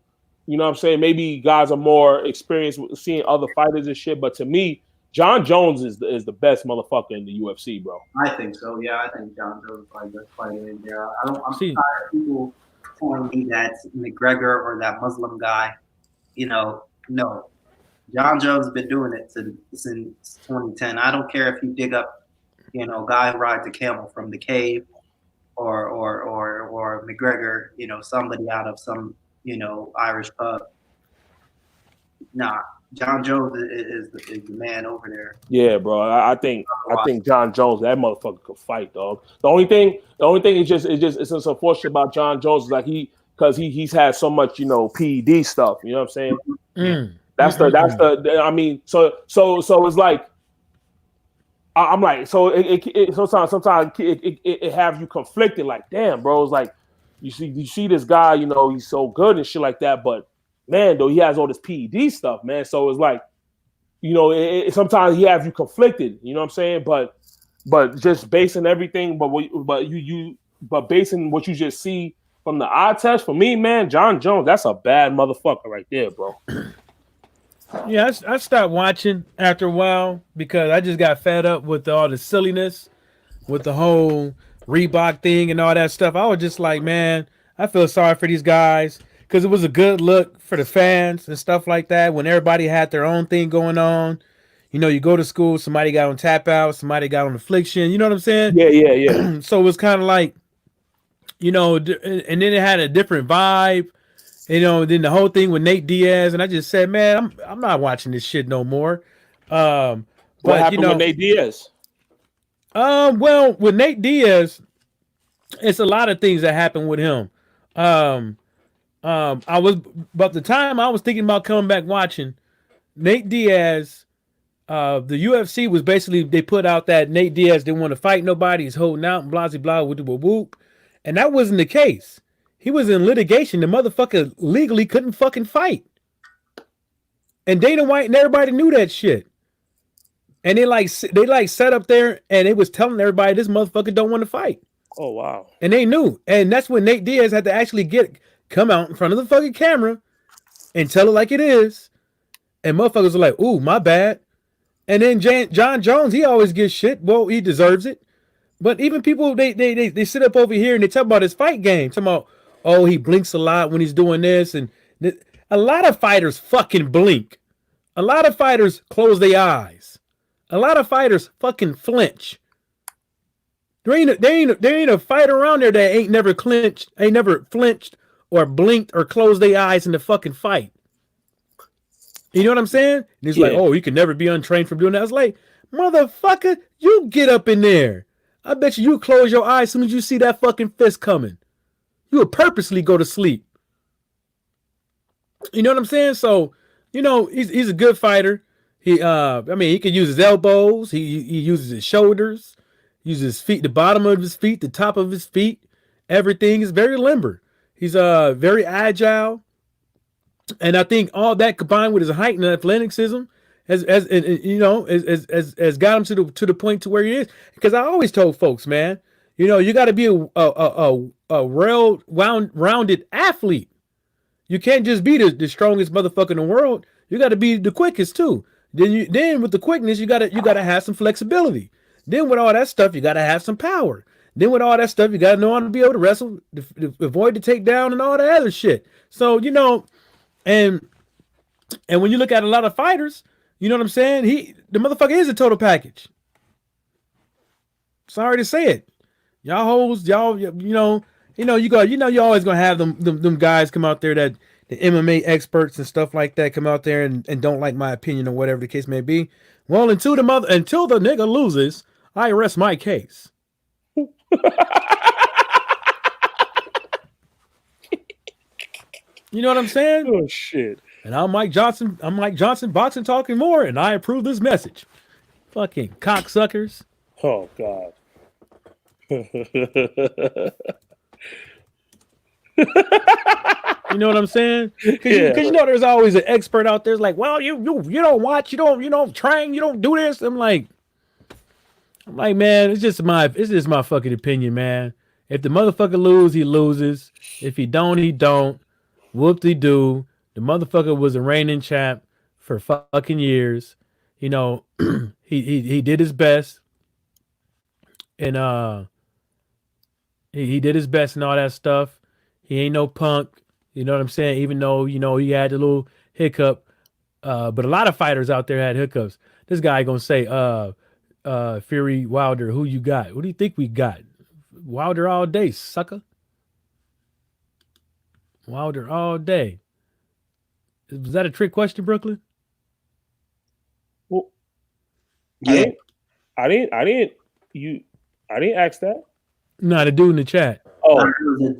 You know what I'm saying? Maybe guys are more experienced with seeing other fighters and shit. But to me, John Jones is the best motherfucker in the UFC, bro. I think so. Yeah, I think John Jones is probably the best fighter in there. I'm See. tired of people telling me that McGregor or that Muslim guy. You know, no. John Jones has been doing it since 2010. I don't care if you dig up, you know, guy who rides a camel from the cave, or McGregor, you know, somebody out of some, you know, Irish pub. Nah, John Jones is the man over there. Yeah, bro. I think John Jones, that motherfucker could fight, dog. The only thing is just it's unfortunate about John Jones is like because he's had so much, you know, PED stuff. You know what I'm saying? That's the I mean, so it's like I'm like, so it sometimes it have you conflicted, like, damn, bro. It's like you see this guy, you know, he's so good and shit like that, but man, though, he has all this PED stuff, man. So it's like, you know, sometimes he have you conflicted, you know what I'm saying? But just basing everything, but basing what you just see from the eye test, for me, man, John Jones, that's a bad motherfucker right there, bro. Yeah, I stopped watching after a while because I just got fed up with all the silliness, with the whole Reebok thing and all that stuff. I was just like, man, I feel sorry for these guys because it was a good look for the fans and stuff like that. When everybody had their own thing going on, you know, you go to school, somebody got on tap out, somebody got on affliction. You know what I'm saying? Yeah. So it was kind of like, you know, and then it had a different vibe. You know, then the whole thing with Nate Diaz, and I just said, man, I'm not watching this shit no more. What But happened you know, with Nate Diaz? well, with Nate Diaz, it's a lot of things that happened with him. But the time I was thinking about coming back watching Nate Diaz, the UFC was basically, they put out that Nate Diaz didn't want to fight nobody, he's holding out and blah blah blah whoop, and that wasn't the case. He was in litigation. The motherfucker legally couldn't fucking fight, and Dana White and everybody knew that shit. And they set up there and they was telling everybody this motherfucker don't want to fight. Oh wow! And they knew, and that's when Nate Diaz had to actually come out in front of the fucking camera and tell it like it is. And motherfuckers were like, "Ooh, my bad." And then John Jones, he always gets shit. Well, he deserves it. But even people, they sit up over here and they talk about his fight game. Talking about, oh, he blinks a lot when he's doing this. And a lot of fighters fucking blink. A lot of fighters close their eyes. A lot of fighters fucking flinch. There ain't a fighter around there that ain't never flinched or blinked or closed their eyes in the fucking fight. You know what I'm saying? And he's like, oh, you can never be untrained from doing that. I was like, motherfucker, you get up in there. I bet you close your eyes as soon as you see that fucking fist coming. You would purposely go to sleep. You know what I'm saying? So, you know, he's a good fighter. He could use his elbows. He uses his shoulders, uses his feet, the bottom of his feet, the top of his feet. Everything is very limber. He's very agile. And I think all that combined with his height and athleticism has got him to the point to where he is. Because I always told folks, man, you know, you got to be a rounded athlete. You can't just be the strongest motherfucker in the world. You got to be the quickest too. Then with the quickness, you gotta have some flexibility. Then with all that stuff, you gotta have some power. Then with all that stuff, you gotta know how to be able to wrestle, to avoid the takedown and all that other shit. So, you know, and when you look at a lot of fighters, you know what I'm saying? The motherfucker is a total package. Sorry to say it. Y'all hoes, you always gonna have them guys come out there, that the MMA experts and stuff like that come out there and don't like my opinion or whatever the case may be. Well, until the nigga loses, I rest my case. You know what I'm saying? Oh shit. And I'm Mike Johnson boxing talking more, and I approve this message. Fucking cocksuckers. Oh God. You know what I'm saying? Because you know there's always an expert out there like, well, you don't watch, you don't train, you don't do this. I'm like, man, it's just my fucking opinion, man. If the motherfucker lose, he loses. If he don't, he don't. Whoop-de-doo. The motherfucker was a reigning champ for fucking years. You know, he did his best. And he did his best and all that stuff. He ain't no punk. You know what I'm saying? Even though, you know, he had a little hiccup. But a lot of fighters out there had hiccups. This guy gonna say, Fury, Wilder, who you got? What do you think we got? Wilder all day, sucker. Wilder all day. Was that a trick question, Brooklyn? Well, Yeah. I didn't ask that. No, the dude in the chat. Oh,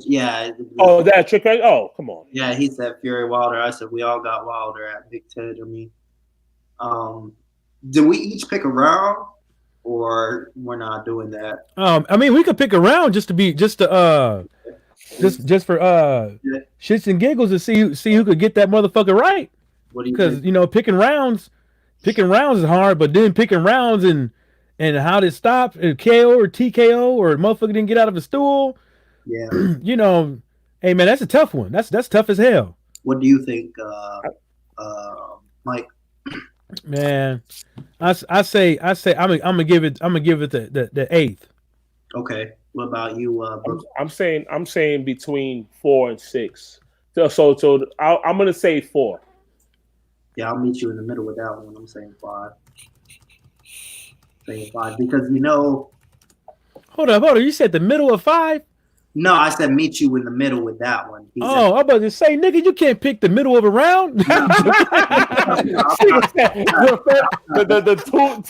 Yeah. oh, that trick question. Oh, come on. Yeah, he said Fury Wilder. I said we all got Wilder at Big Ted. I mean, do we each pick a round, or we're not doing that? I mean, we could pick a round just for shits and giggles to see who could get that motherfucker right. What do you Because think? you know, picking rounds is hard, but then picking rounds and how to stop a KO or TKO or a motherfucker didn't get out of a stool. Yeah. You know, hey man, that's a tough one. That's tough as hell. What do you think, Mike? Man, I say I'm gonna give it the eighth. Okay. What about you, Brooks? I'm saying between 4 and 6. I'm gonna say 4. Yeah, I'll meet you in the middle with that one. I'm saying 5. Saying 5 because you know. Hold up. You said the middle of 5? No, I said meet you in the middle with that one. He I'm about to say, nigga, you can't pick the middle of a round. the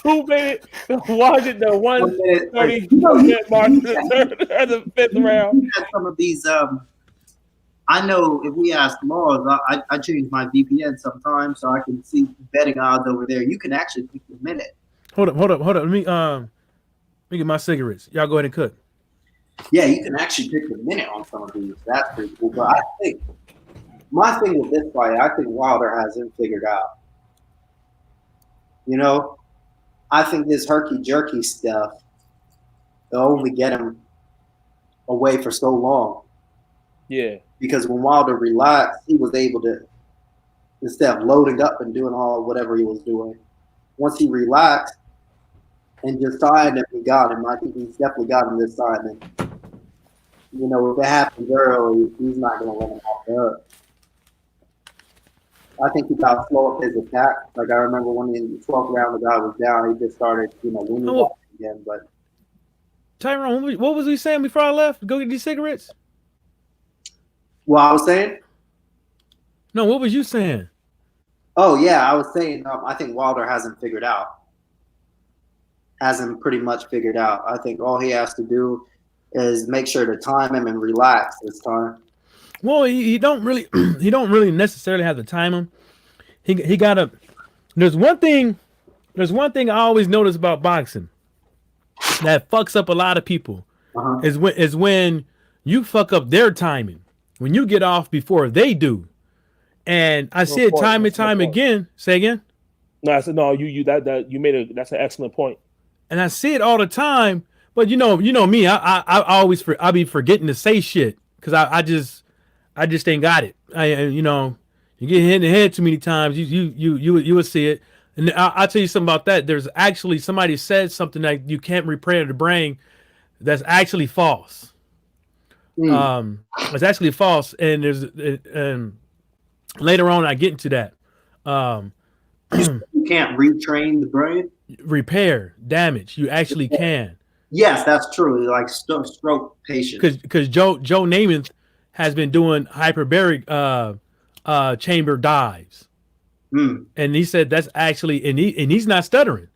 2 minute, watch it, the 1:30 mark of the 5th round. Some of these, I know if we ask laws, I change my VPN sometimes so I can see betting odds over there. You can actually pick the minute. Hold up. Let me get my cigarettes. Y'all go ahead and cook. Yeah, you can actually pick the minute on some of these. That's pretty cool. But I think my thing with this fight, I think Wilder has him figured out. You know, I think this herky-jerky stuff will only get him away for so long. Yeah. Because when Wilder relaxed, he was able to, instead of loading up and doing whatever he was doing, once he relaxed and just signed him, he got him. I think he's definitely got him this time. And, you know, if it happens early, he's not going to let him off the hook. I think he got slow up his attack. Like I remember when in the 12th round the guy was down, he just started, winning again. But Tyrone, what was we saying before I left? Go get these cigarettes? Well, I was saying? No, what was you saying? Oh, yeah, I was saying I think Wilder hasn't figured out. Hasn't pretty much figured out. I think all he has to do is make sure to time him and relax this time. Well, he don't really necessarily have to time him. He gotta. There's one thing I always notice about boxing that fucks up a lot of people is when you fuck up their timing. When you get off before they do. And I see it time and time again. Say again? No, I said no. You that's an excellent point. And I see it all the time. But you know me. I be forgetting to say shit because I just ain't got it. You get hit in the head too many times. You would see it. And I'll tell you something about that. There's actually somebody said something that you can't replay the brain. That's actually false. It's actually false, and there's later on I get into that. You can't retrain the brain. Repair damage. You actually can. Yes, that's true. Like stroke patients. Because Joe Namath has been doing hyperbaric chamber dives, and he said that's actually and he's not stuttering.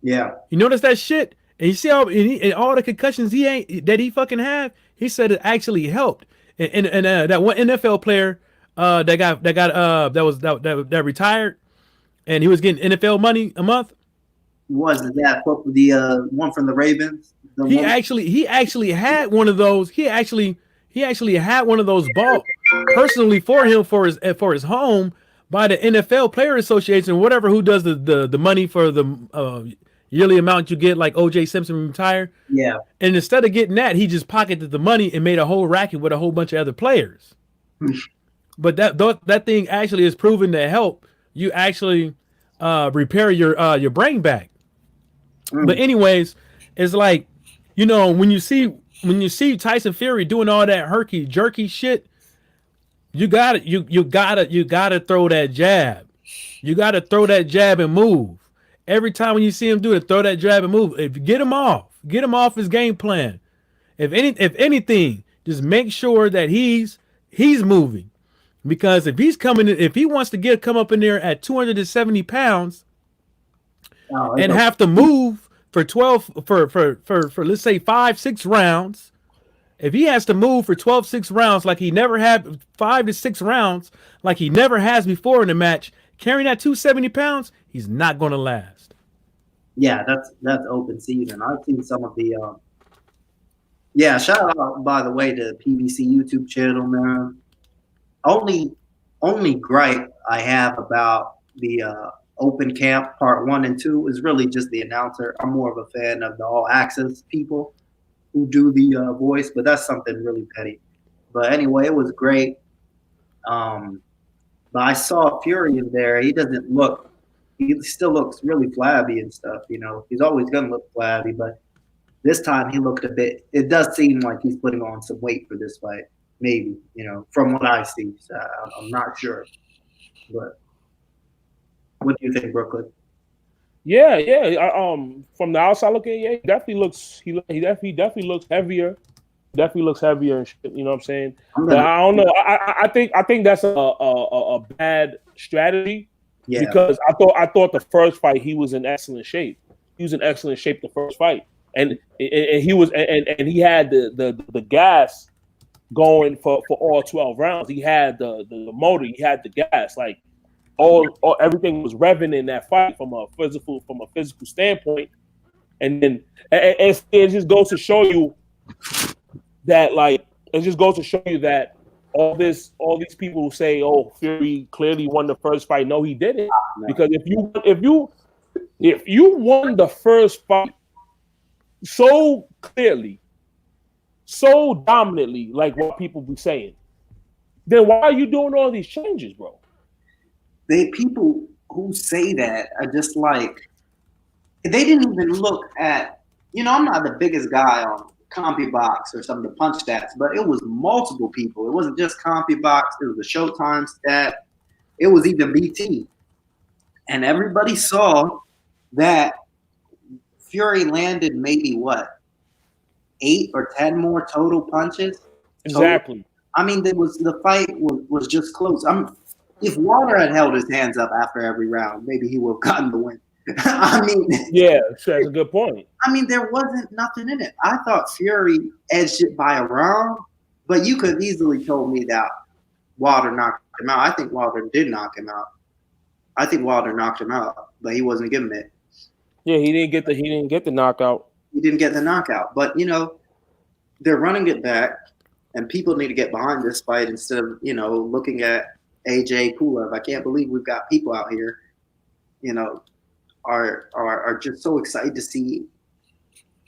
Yeah, you notice that shit, and you see all the concussions he fucking have. He said it actually helped, and that one NFL player that retired, and he was getting NFL money a month. Was that the one from the Ravens? He actually had one of those. He actually had one of those bought personally for him for his home by the NFL Player Association, whatever who does the money for the yearly amount you get, like O.J. Simpson retired. Yeah. And instead of getting that, he just pocketed the money and made a whole racket with a whole bunch of other players. But that thing actually is proven to help you actually repair your brain back. But anyways, it's like, when you see Tyson Fury doing all that herky jerky shit, you gotta throw that jab. You gotta throw that jab and move. Every time when you see him do it, throw that jab and move. If get him off his game plan. If anything, just make sure that he's moving. Because if he wants to come up in there at 270 pounds and have to move for let's say 5-6 rounds, if he has to move for 12-6 rounds like he never had 5 to 6 rounds like he never has before in the match, carrying that 270 pounds, he's not going to last. Yeah, that's open season. I've seen some of the shout out by the way to PBC YouTube channel, man. Only gripe I have about the Open Camp Part 1 and 2 is really just the announcer. I'm more of a fan of the All Access people who do the voice, but that's something really petty. But anyway, it was great. But I saw Fury in there. He still looks really flabby and stuff. He's always gonna look flabby, but this time he looked it does seem like he's putting on some weight for this fight. maybe, from what I see. So I'm not sure. But what do you think, Brooklyn? Yeah, yeah. From the outside looking, yeah, he definitely looks. He definitely looks heavier. Definitely looks heavier and shit. You know what I'm saying? But I don't know. I think that's a bad strategy Yeah, because I thought the first fight he was in excellent shape. He was in excellent shape the first fight, and he was and he had the gas going for all 12 rounds. He had the motor. He had the gas. Like all everything was revving in that fight from a physical standpoint. And then it just goes to show you that all these people who say, "Oh, Fury clearly won the first fight." No, he didn't. No. Because if you won the first fight so clearly, so dominantly, like what people be saying, then why are you doing all these changes, bro? People who say that are just like, they didn't even look at, I'm not the biggest guy on CompuBox or some of the punch stats, but it was multiple people. It wasn't just CompuBox. It was the Showtime stat. It was even BT. And everybody saw that Fury landed maybe 8 or 10 more total punches. Exactly. I mean, the fight was just close. If Wilder had held his hands up after every round, maybe he would have gotten the win. I mean, yeah, that's a good point. I mean, there wasn't nothing in it. I thought Fury edged it by a round, but you could easily told me that Wilder knocked him out. I think Wilder did knock him out. I think Wilder knocked him out, but he wasn't giving it. Yeah, he didn't get the knockout. He didn't get the knockout, but they're running it back, and people need to get behind this fight instead of looking at AJ Pulev. I can't believe we've got people out here, are just so excited to see.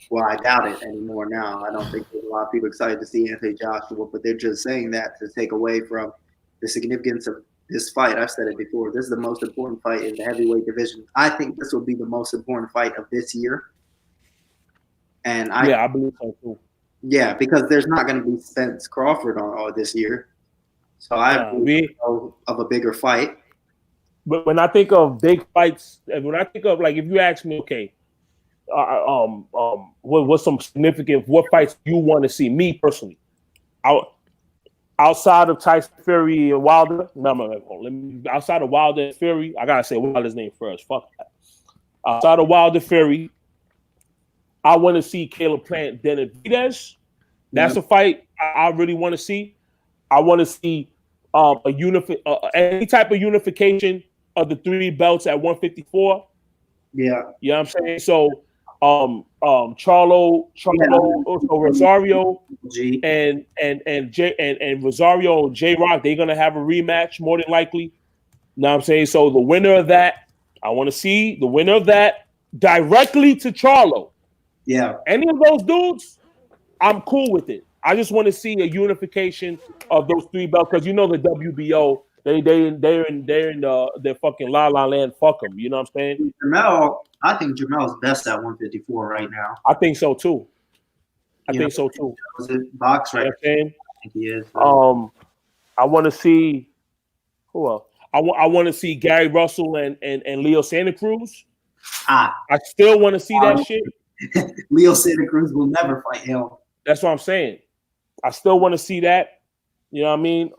Well, I doubt it anymore now. I don't think there's a lot of people excited to see Anthony Joshua, but they're just saying that to take away from the significance of this fight. I've said it before. This is the most important fight in the heavyweight division. I think this will be the most important fight of this year. And I believe so too. Yeah, because there's not going to be Spence Crawford on this year. So I believe of a bigger fight. But when I think of big fights, and when I think of, like, if you ask me, okay, what's some significant, what fights you want to see? Me personally, outside of Tyson Fury and Wilder, outside of Wilder and Fury, I gotta say Wilder's name first. Fuck that. Outside of Wilder Fury, I want to see Caleb Plant Benavidez. That's a fight I really want to see. I want to see any type of unification of the 3 belts at 154. Yeah. You know what I'm saying? So Charlo, Rosario and Rosario and J-Rock, they're gonna have a rematch more than likely. You know what I'm saying? So the winner of that, I want to see the winner of that directly to Charlo. Yeah. Any of those dudes, I'm cool with it. I just want to see a unification of those 3 belts, because the WBO, they're in their fucking la la land. Fuck them. You know what I'm saying? I think Jamel's best at 154 right now. I think so too. I think so too. Box right. You know what I'm saying? I think he is. I want to see who else. I want to see Gary Russell and Leo Santa Cruz. I still want to see that shit. Leo Santa Cruz will never fight him. That's what I'm saying. I still want to see that. You know what I mean?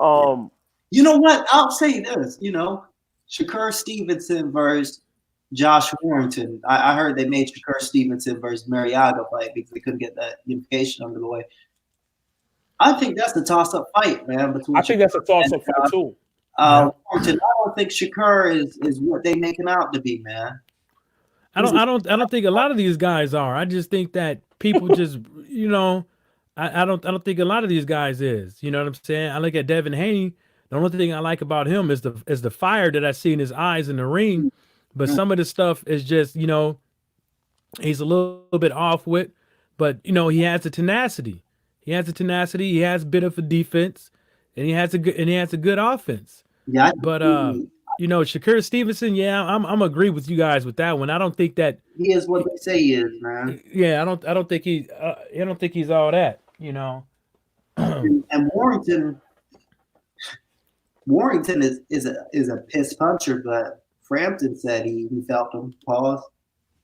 You know what? I'll say this. Shakur Stevenson versus Josh Warrington. I heard they made Shakur Stevenson versus Mariaga fight because they couldn't get that unification under the way. I think that's a toss-up fight, man. I think that's a toss-up fight too. Warrington, I don't think Shakur is what they make him out to be, man. I don't think a lot of these guys are. I just think that people just, I don't think a lot of these guys is. You know what I'm saying? I look at Devin Haney. The only thing I like about him is the fire that I see in his eyes in the ring. But some of the stuff is just, he's a little bit off with, but he has the tenacity. He has a bit of a defense, and he has a good offense. Yeah. But Shakur Stevenson, I'm agree with you guys with that one. I don't think that he is what they say he is, man. Yeah, I don't think he's all that, And Warrington is a piss puncher, but Frampton said he felt him. Pause.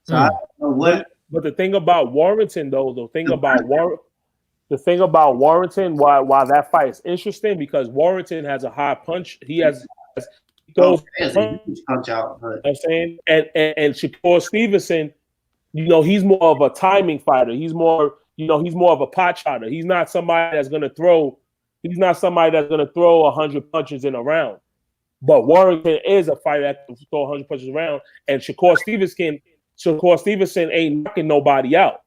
So I don't know what. But the thing about Warrington, though, the thing about Warrington, why that fight is interesting, because Warrington has a high punch. He throws a huge punch out. But. You know what I'm saying, and Shakur Stevenson, he's more of a timing fighter. He's more of a pot shotter. He's not somebody that's gonna throw. He's not somebody that's gonna throw 100 punches in a round. But Warrington is a fighter that can throw 100 punches around, and Shakur Stevenson ain't knocking nobody out.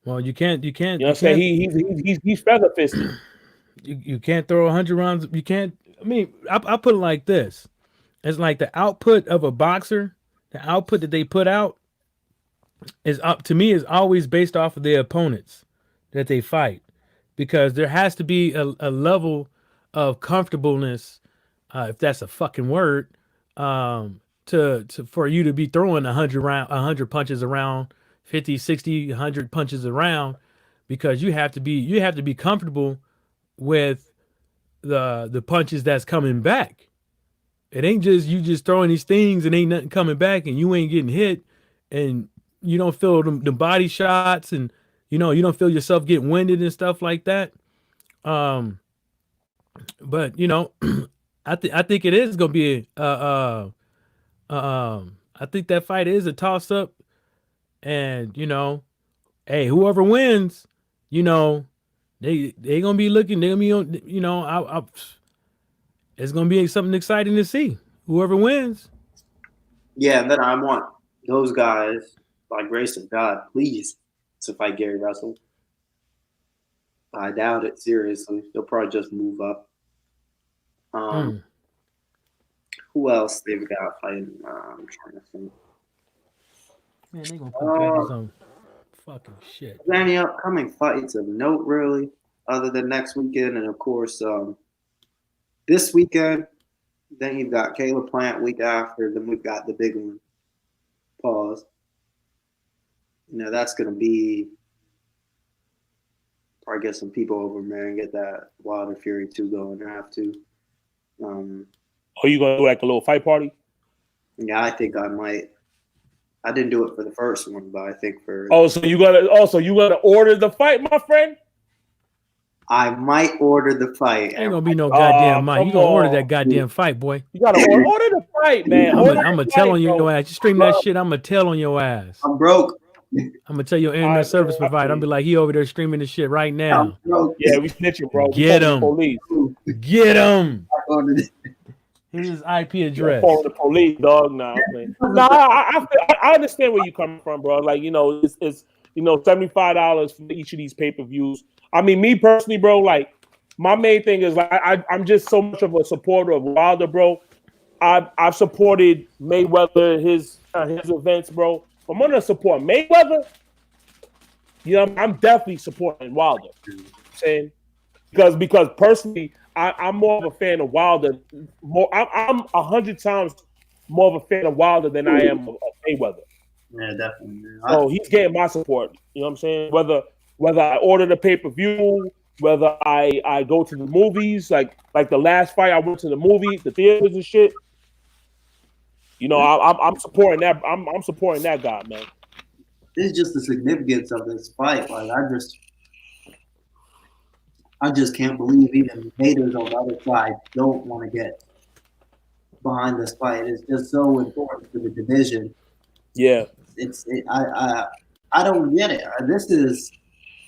Well, you can't. You know what I'm saying? He's feather fisted. You can't throw 100 rounds. You can't. I mean, I put it like this: it's like the output of a boxer, the output that they put out is up to me is always based off of their opponents that they fight, because there has to be a level of comfortableness, if that's a fucking word, to for you to be throwing 100 punches around, 50, 60, 100 punches around, because you have to be comfortable with the punches that's coming back. It ain't just you just throwing these things and ain't nothing coming back and you ain't getting hit and you don't feel the body shots and you don't feel yourself getting winded and stuff like that. But I think it is gonna be I think that fight is a toss up, and hey, whoever wins, they gonna be looking. They're gonna be on. It's gonna be something exciting to see. Whoever wins. Yeah, and then I want those guys, by grace of God, please, to fight Gary Russell. I doubt it, seriously. They'll probably just move up. Who else they've got fighting? I'm trying to think. Man, they gonna put back some fucking shit. Is there any upcoming fights of note, really, other than next weekend? And of course, this weekend, then you've got Caleb Plant week after, then we've got the big one. Pause. That's going to be probably get some people over, man, get that Wilder Fury 2 going. I have to. Are you going to do like a little fight party? Yeah, I think I might. I didn't do it for the first one, but I think for. So you gotta order the fight, my friend? I might order the fight. Ain't gonna be no goddamn Mike. You gonna order that goddamn fight, boy. You gotta order the fight, man. I'm gonna tell on your ass. You stream that shit, I'm gonna tell on your ass. I'm broke. I'm gonna tell your internet service provider. I'm be like, he over there streaming this shit right now. Yeah, we snitching, bro. Get him. Get him. Here's his IP address. Calling the police, dog. Nah, man. I understand where you coming from, bro. Like, it's $75 for each of these pay-per-views. I mean, me personally, bro, like my main thing is like I'm just so much of a supporter of Wilder, bro. I've supported Mayweather, his events, bro. I'm gonna support Mayweather. I'm definitely supporting Wilder. You know what I'm saying? Because personally, I'm more of a fan of Wilder. I'm 100 times more of a fan of Wilder than I am of Mayweather. Yeah, definitely. So he's getting my support. You know what I'm saying? Whether I order the pay-per-view, whether I go to the movies, like the last fight I went to the movie, the theaters and shit. I'm supporting that. I'm supporting that guy, man. It's just the significance of this fight. Like I just can't believe even haters on the other side don't want to get behind this fight. It's just so important for the division. Yeah. I don't get it. This is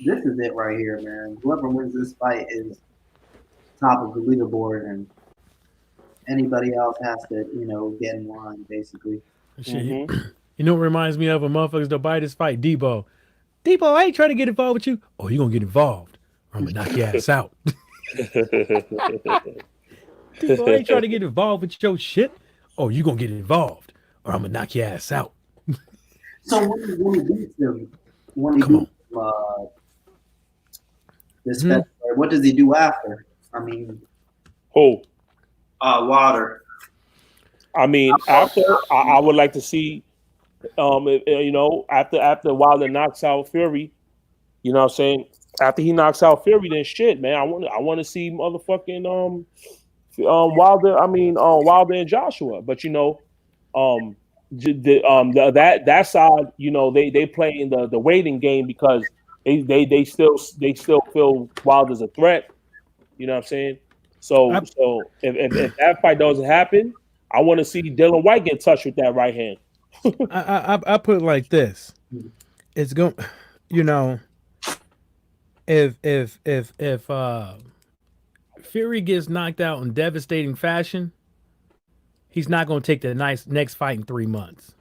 it right here, man. Whoever wins this fight is top of the leaderboard, and anybody else has to, get in line, basically. Shit, you know what reminds me of a motherfuckers to buy this fight? Debo, I ain't trying to get involved with you. Oh, you gonna get involved, or I'm gonna knock your ass out. Debo, I ain't trying to get involved with your shit. Oh, you gonna get involved, or I'm gonna knock your ass out. So when he beats him, this February, what does he do after? I mean, who? Wilder. I mean, after I would like to see, after Wilder knocks out Fury, you know what I'm saying? after he knocks out Fury, then shit, man. I want to see motherfucking Wilder. I mean, Wilder and Joshua. But you know, that side, you know, they play in the waiting game because they still feel Wilder's a threat. You know what I'm saying? So if that fight doesn't happen, I want to see Dylan White get in touch with that right hand. I put it like this: it's going, you know, if Fury gets knocked out in devastating fashion, he's not going to take the next fight in 3 months.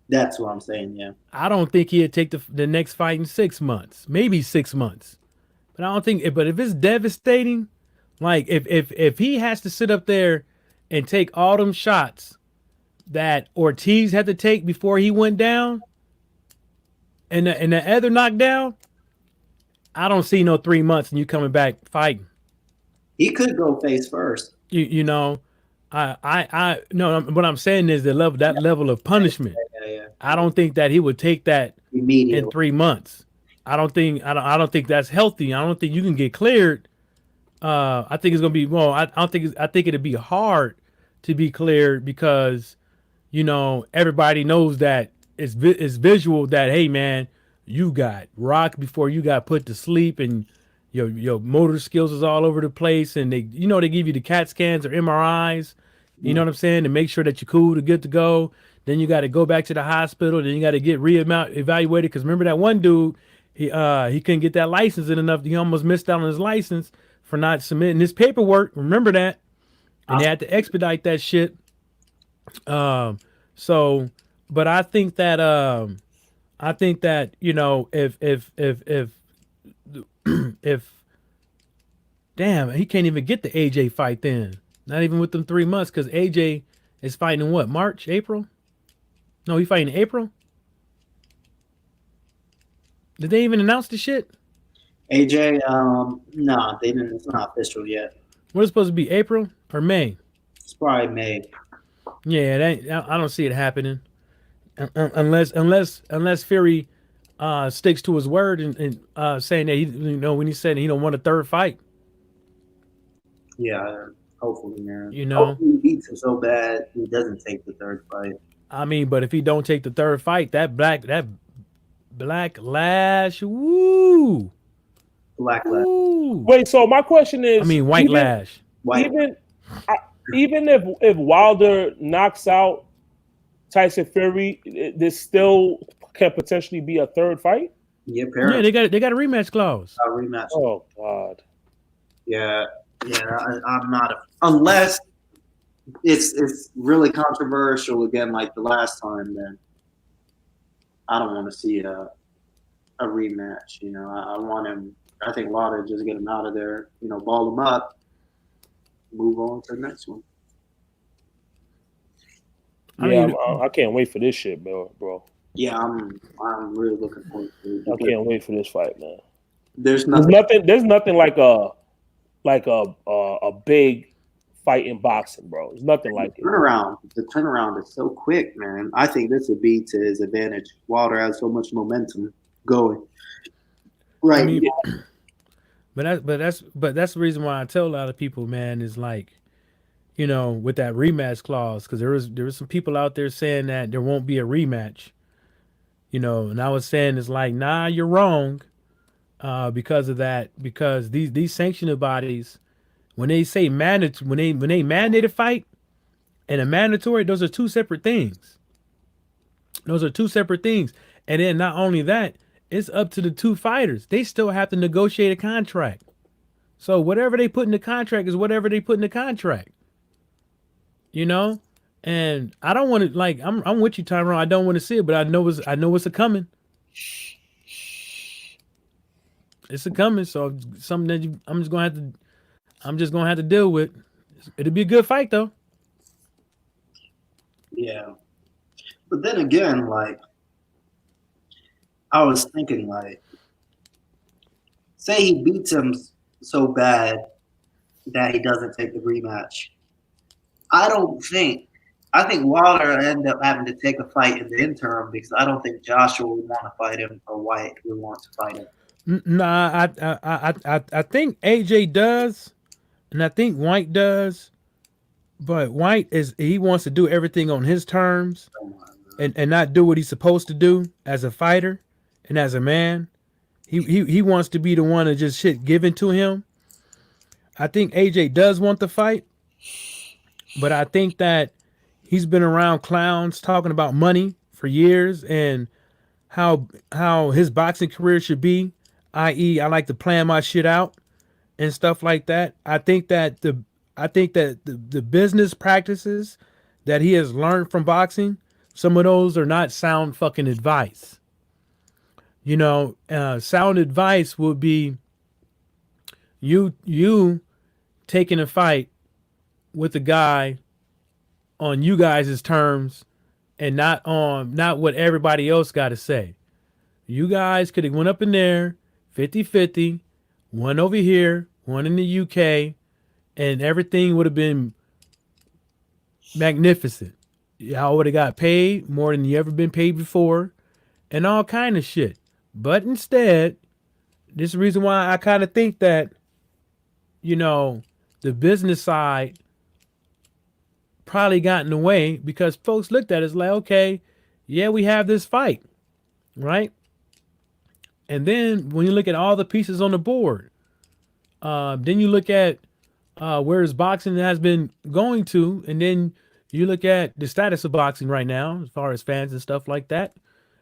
That's what I'm saying. Yeah, I don't think he'd take the next fight in 6 months, maybe 6 months. But I don't think. But if it's devastating, like if he has to sit up there and take all them shots that Ortiz had to take before he went down, and the other knockdown, I don't see no 3 months and you coming back fighting. he could go face first. You know, I no. What I'm saying is that level of punishment. Yeah. I don't think that he would take that Immediately. in 3 months. I don't think that's healthy. I don't think you can get cleared. I think it's gonna be I think it'd be hard to be cleared because, you know, everybody knows that it's visual that, hey man, you got rocked before you got put to sleep and your motor skills is all over the place, and they give you the CAT scans or MRIs, you know what I'm saying, to make sure that you're cool to good to go. Then you got to go back to the hospital. Then you got to get evaluated because remember that one dude. He couldn't get that license in enough. He almost missed out on his license for not submitting his paperwork. Remember that, and they had to expedite that shit. But I think that you know if damn, he can't even get the AJ fight then. Not even with them 3 months because AJ is fighting in what, March, April? No, he fighting in April. Did they even announce the shit? AJ, no, they didn't. It's not official yet. What is it supposed to be, April or May? It's probably May. Yeah, I don't see it happening unless Fury sticks to his word and saying that when he said he don't want a third fight. Yeah, hopefully, man. You know, hopefully he beats him so bad he doesn't take the third fight. I mean, but if he don't take the third fight, that black lash, woo. Black lash. Wait, so my question is, I mean, white lash. White. Even if Wilder knocks out Tyson Fury, this still can potentially be a third fight. Yeah, apparently. Yeah, they got a rematch clause. A rematch. Oh God. Yeah. I'm not unless it's really controversial again, like the last time. Then I don't want to see a rematch. You know, I want him. I think Wilder just get him out of there. You know, ball him up, move on to the next one. I can't wait for this shit, bro. Yeah, I'm really looking forward to it. I can't wait for this fight, man. There's nothing like a big fight in boxing, bro. There's nothing like it. The turnaround is so quick, man. I think this would be to his advantage. Wilder has so much momentum going. Right. I mean, but that's the reason why I tell a lot of people, man, is like, you know, with that rematch clause, because there was some people out there saying that there won't be a rematch. You know, and I was saying it's like, nah, you're wrong. Because of that, because these sanctioning bodies, when they say when they mandate a fight and a mandatory, those are two separate things. And then not only that, it's up to the two fighters. They still have to negotiate a contract. So whatever they put in the contract is whatever they put in the contract. You know, and I don't want to, like, I'm with you, Tyrone. I don't want to see it, but I know it's a coming. It's a coming, so something that I'm just gonna have to deal with. It'll be a good fight, though. Yeah, but then again, like, I was thinking, like, say he beats him so bad that he doesn't take the rematch. I think Wilder end up having to take a fight in the interim because I don't think Joshua would want to fight him or White would want to fight him. Nah, I think AJ does, and I think White does, but White he wants to do everything on his terms and not do what he's supposed to do as a fighter and as a man. He wants to be the one to just shit given to him. I think AJ does want the fight, but I think that he's been around clowns talking about money for years and how his boxing career should be, i.e., I like to plan my shit out and stuff like that. I think that the business practices that he has learned from boxing, some of those are not sound fucking advice. You know, sound advice would be you taking a fight with a guy on you guys' terms and not what everybody else got to say. You guys could have went up in there 50-50, one over here, one in the UK, and everything would have been magnificent. Y'all would have got paid more than you ever been paid before and all kind of shit. But instead, this is the reason why I kind of think that, you know, the business side probably got in the way because folks looked at it as like, okay, yeah, we have this fight, right? And then when you look at all the pieces on the board, then you look at where his boxing has been going to, and then you look at the status of boxing right now, as far as fans and stuff like that,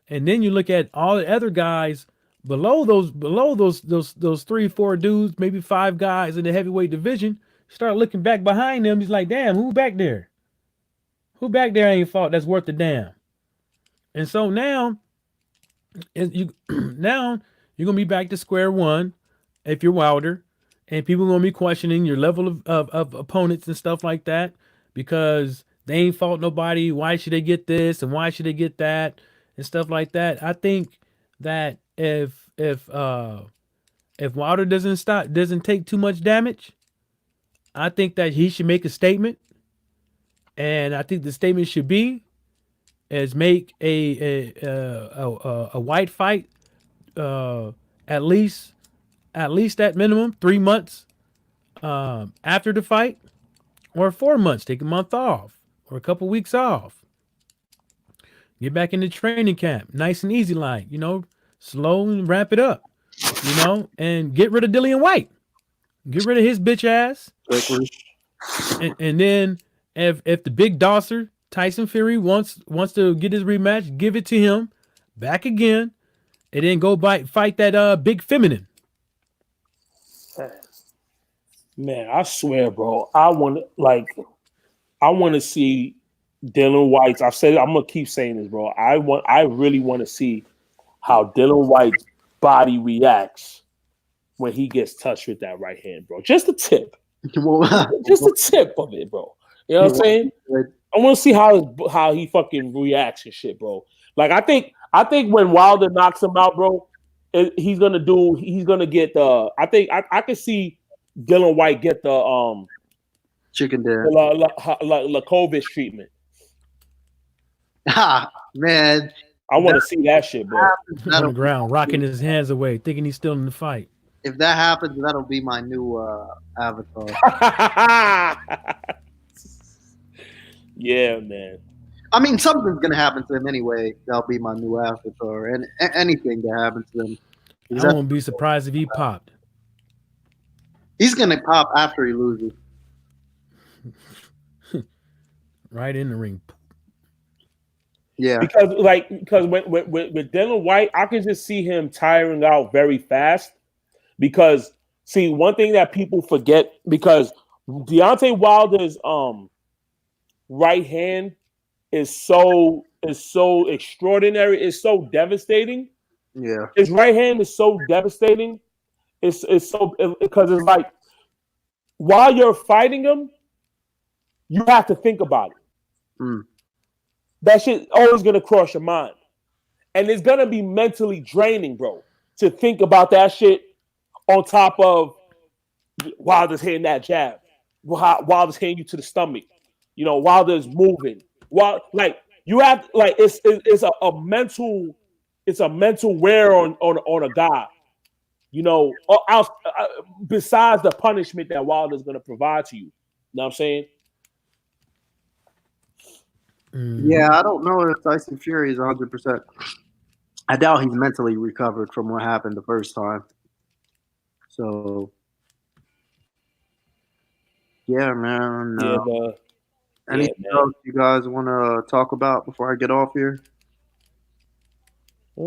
and then you look at all the other guys below those 3-4 dudes, maybe 5 guys in the heavyweight division. Start looking back behind them. He's like, damn, who back there? Who back there ain't fought that's worth a damn? And so now, now you're gonna be back to square one if you're Wilder, and people are gonna be questioning your level of opponents and stuff like that because they ain't fought nobody. Why should they get this and why should they get that and stuff like that? I think that if Wilder doesn't take too much damage, I think that he should make a statement, and I think the statement should be is make a white fight at least at minimum 3 months after the fight, or 4 months. Take a month off or a couple weeks off. Get back into training camp, nice and easy, like, you know, slow and ramp it up, you know, and get rid of Dillian White. Get rid of his bitch ass. And then if the big dosser Tyson Fury wants to get his rematch, give it to him back again, and then go fight that big feminine. Man, I swear, bro. I want to see Dylan White's. I've said it, I'm gonna keep saying this, bro. I really want to see how Dylan White's body reacts when he gets touched with that right hand, bro. Just the tip. Just the tip of it, bro. You know what I'm saying? I want to see how he fucking reacts and shit, bro. Like I think when Wilder knocks him out, bro, he's gonna get the. I think I can see Dylan White get the chicken dance, Lakovic treatment. Man, I want to see that shit, bro. On the ground, rocking his hands away, thinking he's still in the fight. If that happens, that'll be my new avatar. Yeah, man. I mean, something's gonna happen to him anyway. That'll be my new avatar, and anything that happens to him. I won't be surprised if he popped. He's gonna pop after he loses. Right in the ring. Yeah, because when with Dylan White, I can just see him tiring out very fast. Because see, one thing that people forget, because Deontay Wilder's right hand is so extraordinary, it's so devastating. Yeah, his right hand is so devastating. It's so because it's like while you're fighting him, you have to think about it. That shit always gonna cross your mind, and it's gonna be mentally draining, bro, to think about that shit. On top of Wilder's hitting that jab, Wilder's hitting you to the stomach, you know, Wilder's moving. Like you have, like it's a mental wear on a guy besides the punishment that Wilder's going to provide to you. You know what I'm saying? Yeah, I don't know if Tyson Fury is 100%. I doubt he's mentally recovered from what happened the first time. So, yeah, man. Anything else you guys want to talk about before I get off here? I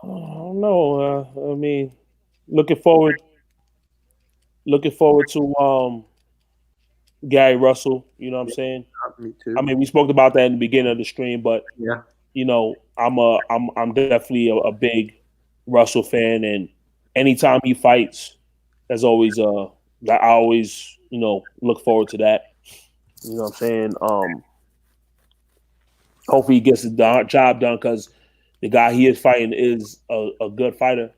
don't know. I mean, looking forward to Gary Russell. You know what I'm saying? Me too. I mean, we spoke about that in the beginning of the stream, but Yeah. I'm definitely a big Russell fan, and anytime he fights, there's always I always look forward to that. You know what I'm saying? Hopefully he gets the job done because the guy he is fighting is a good fighter.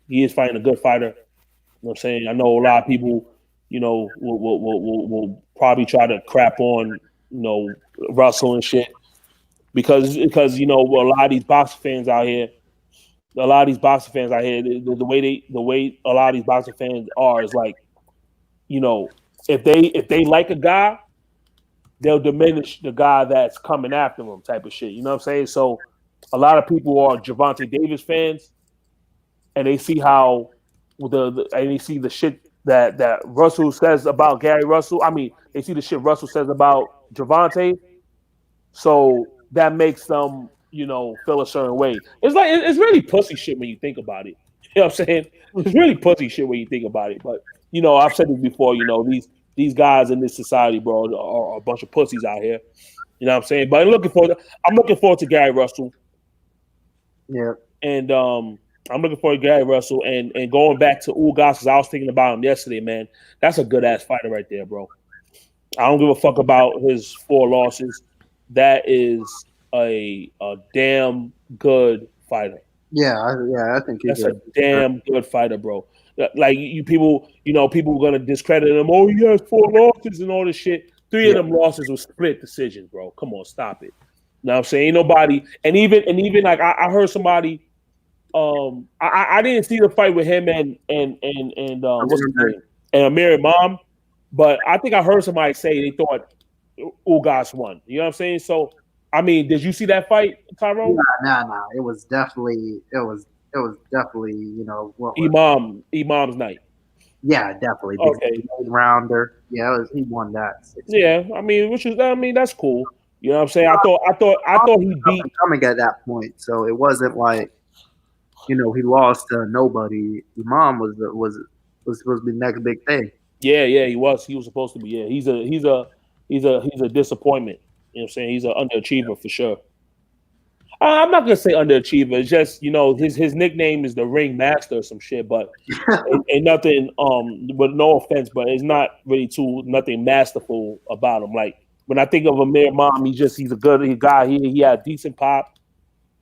He is fighting a good fighter. You know what I'm saying? I know a lot of people, will probably try to crap on, Russell and shit because a lot of these boxing fans out here, the way a lot of these boxing fans are is like, if they like a guy, they'll diminish the guy that's coming after them type of shit. You know what I'm saying? So a lot of people are Gervonta Davis fans, and they see how and they see the shit that Russell says about Gary Russell. I mean, they see the shit Russell says about Gervonta. So that makes them, feel a certain way. It's really pussy shit when you think about it. You know what I'm saying? It's really pussy shit when you think about it. But I've said this before. These guys in this society, bro, are a bunch of pussies out here. You know what I'm saying? But I'm looking forward to Gary Russell. Yeah. And I'm looking forward to Gary Russell and going back to Ugas, because I was thinking about him yesterday, man. That's a good ass fighter right there, bro. I don't give a fuck about his 4 losses. That is a damn good fighter. Yeah, I think that's a damn good fighter, bro. Like people are gonna discredit him. Oh, he has 4 losses and all this shit. 3 of them losses were split decisions, bro. Come on, stop it. You know what I'm saying? Ain't nobody, and even like I heard somebody. I didn't see the fight with him and what's his name? And Amir Imam, but I think I heard somebody say they thought Ugas won. You know what I'm saying? So I mean, did you see that fight, Tyrone? Nah. It was definitely Imam's night. Yeah, definitely. Okay. Rounder. Yeah, he won that. Yeah, I mean, that's cool. You know what I'm saying? I thought he beat coming at that point, so it wasn't like he lost to nobody. Imam was supposed to be the next big thing. Yeah, he was supposed to be. Yeah, he's a disappointment. You know what I'm saying? He's an underachiever for sure. I'm not gonna say underachiever. It's just his nickname is the Ring Master or some shit, but ain't nothing. But no offense, but it's not really nothing masterful about him. Like when I think of Amir Imam, he's a good guy. He had decent pop,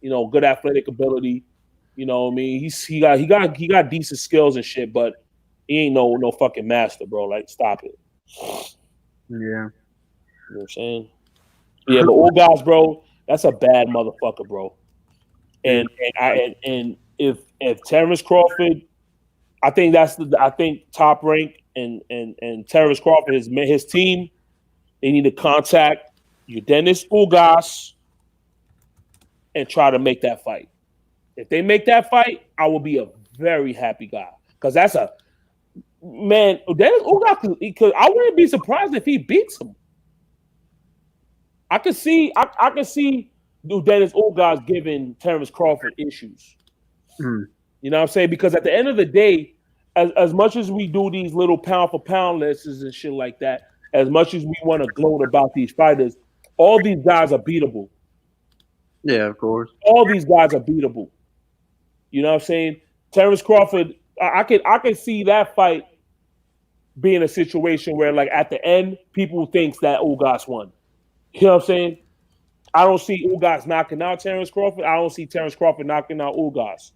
good athletic ability. You know what I mean? He got decent skills and shit, but he ain't no fucking master, bro. Like stop it. Yeah. You know what I'm saying? Yeah, but Ugas, bro, that's a bad motherfucker, bro. And if Terrence Crawford, I think Top Rank and Terrence Crawford, his team, they need to contact Dennis Ugas and try to make that fight. If they make that fight, I will be a very happy guy because that's a man. Dennis Ugas, because I wouldn't be surprised if he beats him. I can see Dennis Ugas giving Terrence Crawford issues. Mm. You know what I'm saying? Because at the end of the day, as much as we do these little pound for pound lists and shit like that, as much as we want to gloat about these fighters, all these guys are beatable. Yeah, of course. All these guys are beatable. You know what I'm saying? Terrence Crawford, I could see that fight being a situation where, like, at the end, people thinks that Ugas won. You know what I'm saying? I don't see Ugas knocking out Terrence Crawford. I don't see Terrence Crawford knocking out Ugas.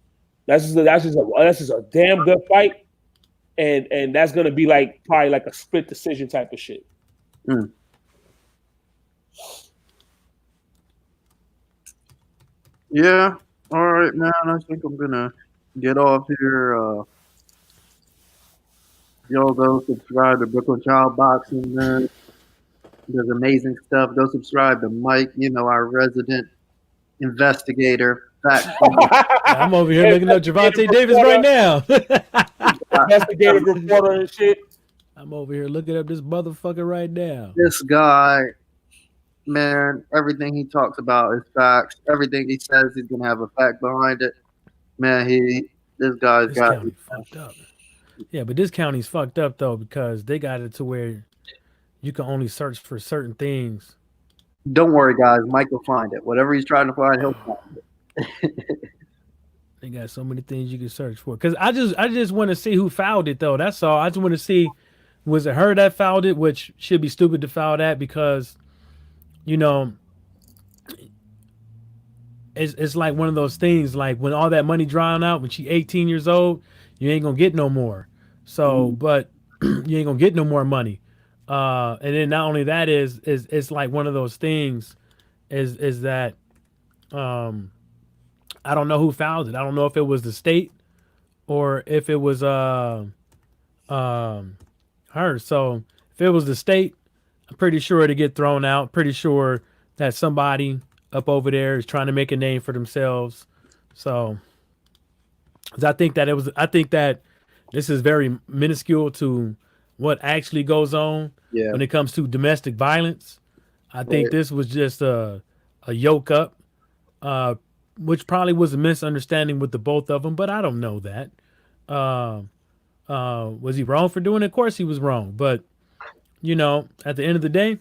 That's just a damn good fight, and that's gonna be probably like a split decision type of shit. Mm. Yeah, All right, man. I think I'm gonna get off here. Y'all go subscribe to Brooklyn Child Boxing, man. There's amazing stuff. Go subscribe to Mike, our resident investigator. Fact I'm over here looking up Javante Davis right now. Investigative reporter and shit. I'm over here looking up this motherfucker right now. This guy, man, everything he talks about is facts. Everything he says, he's gonna have a fact behind it. Man, this guy's This got county fucked up. Yeah, but this county's fucked up though because they got it to where you can only search for certain things. Don't worry, guys. Mike will find it. Whatever he's trying to find, he'll find it. They got so many things you can search for. Cause I just want to see who fouled it though. That's all. I just want to see, was it her that fouled it? Which should be stupid to foul that because, it's like one of those things. Like when all that money drying out, when she 18 years old, you ain't gonna get no more. So, but you ain't gonna get no more money. And then not only that is it's like one of those things, is that, I don't know who fouled it. I don't know if it was the state or if it was her. So if it was the state, I'm pretty sure to get thrown out. Pretty sure that somebody up over there is trying to make a name for themselves. So 'cause I think that this is very minuscule to what actually goes on when it comes to domestic violence. I think this was just a yoke up, which probably was a misunderstanding with the both of them, but I don't know that. Was he wrong for doing it? Of course he was wrong, but at the end of the day,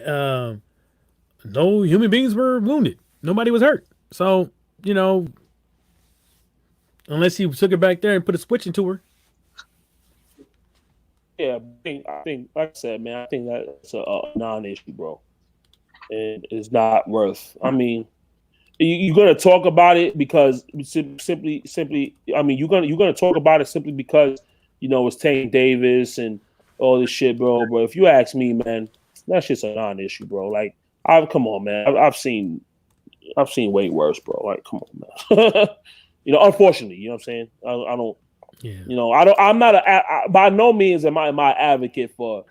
no human beings were wounded. Nobody was hurt. So, unless he took her back there and put a switch into her. Yeah, I think, like I said, man, I think that's a non-issue, bro. And it's not worth. I mean, you're gonna talk about it because simply. I mean, you're gonna talk about it simply because it's Tank Davis and all this shit, bro. But if you ask me, man, that shit's a non-issue, bro. Like, come on, man. I've seen way worse, bro. Like, come on, man. Unfortunately, you know what I'm saying. I don't. Yeah. I'm not by no means am I my advocate for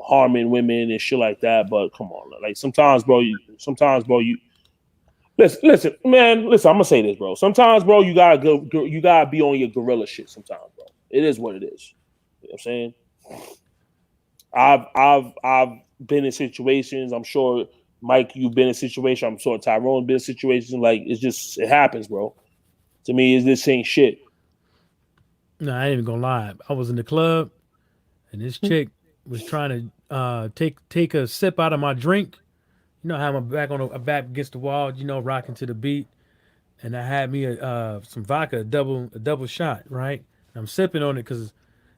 harming women and shit like that. But come on, like sometimes, bro, you listen, man. Listen, I'm gonna say this, bro. Sometimes, bro, you gotta be on your gorilla shit. Sometimes, bro, it is what it is. You know what I'm saying? I've been in situations. I'm sure, Mike, you've been in situations. I'm sure Tyrone been in situations. Like it happens, bro. To me, this ain't shit. No, I ain't even gonna lie. I was in the club, and this chick was trying to take a sip out of my drink. You know, I had my back against the wall. Rocking to the beat, and I had me some vodka, a double shot, right? And I'm sipping on it because,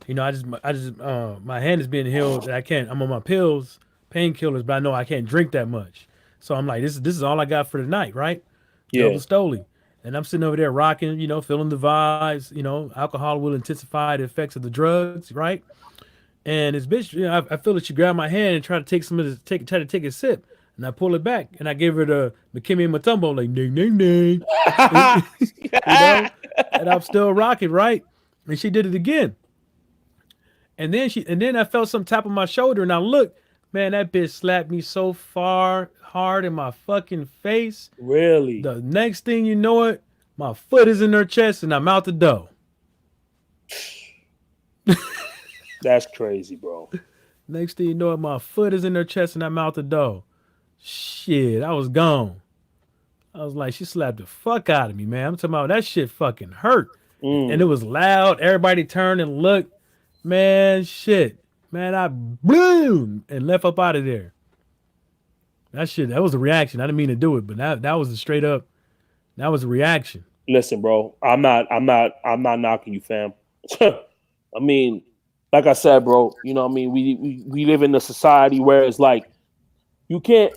I just my hand is being healed. And I can't. I'm on my pills, painkillers, but I know I can't drink that much. So I'm like, this is all I got for the night, right? Yeah. Double Stoli. And I'm sitting over there rocking, feeling the vibes. Alcohol will intensify the effects of the drugs, right? And this bitch, I feel that she grabbed my hand and tried to take try to take a sip, and I pull it back, and I gave her the McKimmy and Matumbo, like ding ding ding, and I'm still rocking, right? And she did it again, and then I felt some tap on my shoulder, and I looked, man, that bitch slapped me so hard in my fucking face. Really? The next thing you know it, my foot is in her chest and I'm out the door. That's crazy, bro. Next thing you know it, my foot is in her chest and I'm out the door. Shit, I was gone. I was like, she slapped the fuck out of me, man. I'm talking about that shit fucking hurt. And it was loud. Everybody turned and looked. Man, shit. Man, I blew and left up out of there. That was a reaction. I didn't mean to do it, but that was a straight up. That was a reaction. Listen, bro. I'm not knocking you, fam. I mean, like I said, bro. You know what I mean? We live in a society where it's like you can't.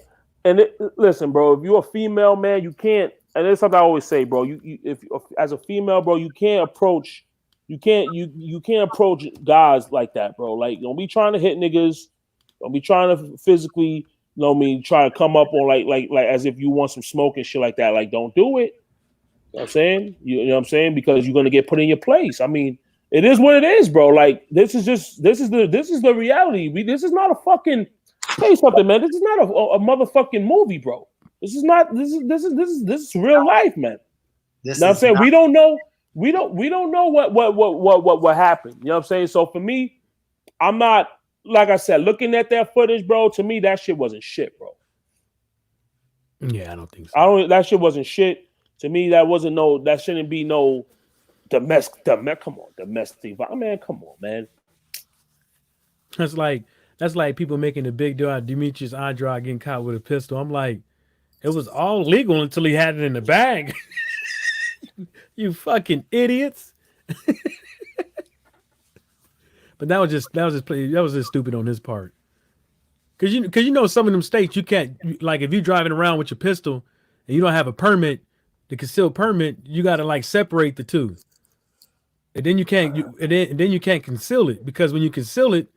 And listen, bro. If you're a female, man, you can't. And it's something I always say, bro. If as a female, bro, you can't approach guys like that, bro. Like, don't be trying to hit niggas. Don't be trying to physically you know what I mean, try to come up on like as if you want some smoke and shit like that. Like, don't do it. You know what I'm saying? You know what I'm saying? Because you're gonna get put in your place. I mean, it is what it is, bro. Like, this is the reality. This is not a fucking tell you something, man. This is not a motherfucking movie, bro. This is real life, man. You know what I'm saying? We don't know what happened. You know what I'm saying? So for me, I'm not, like I said, looking at that footage, bro. To me, that shit wasn't shit, bro. Yeah, I don't think so. That shit wasn't shit. To me, that shouldn't be no domestic. Come on, domestic. Man, come on, man. That's like people making a big deal out of Demetrius Andrade getting caught with a pistol. I'm like, it was all legal until he had it in the bag. You fucking idiots. But that was just stupid on his part. Cause you know some of them states you can't, like, if you're driving around with your pistol and you don't have a permit, the concealed permit, you gotta like separate the two. And then you can't you can't conceal it, because when you conceal it,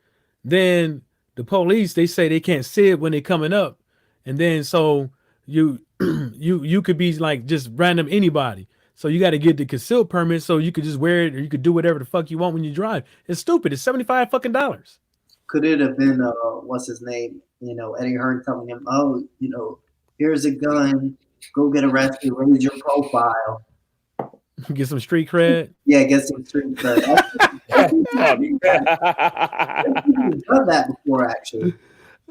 then the police, they say they can't see it when they're coming up. And then so you could be like just random anybody. So you got to get the concealed permit so you could just wear it, or you could do whatever the fuck you want when you drive. It's stupid. It's $75 fucking dollars. Could it have been what's his name? Eddie Hearn telling him, "Oh, here's a gun. Go get arrested. Raise your profile. Get some street cred." Yeah, get some street cred. I've done that before, actually.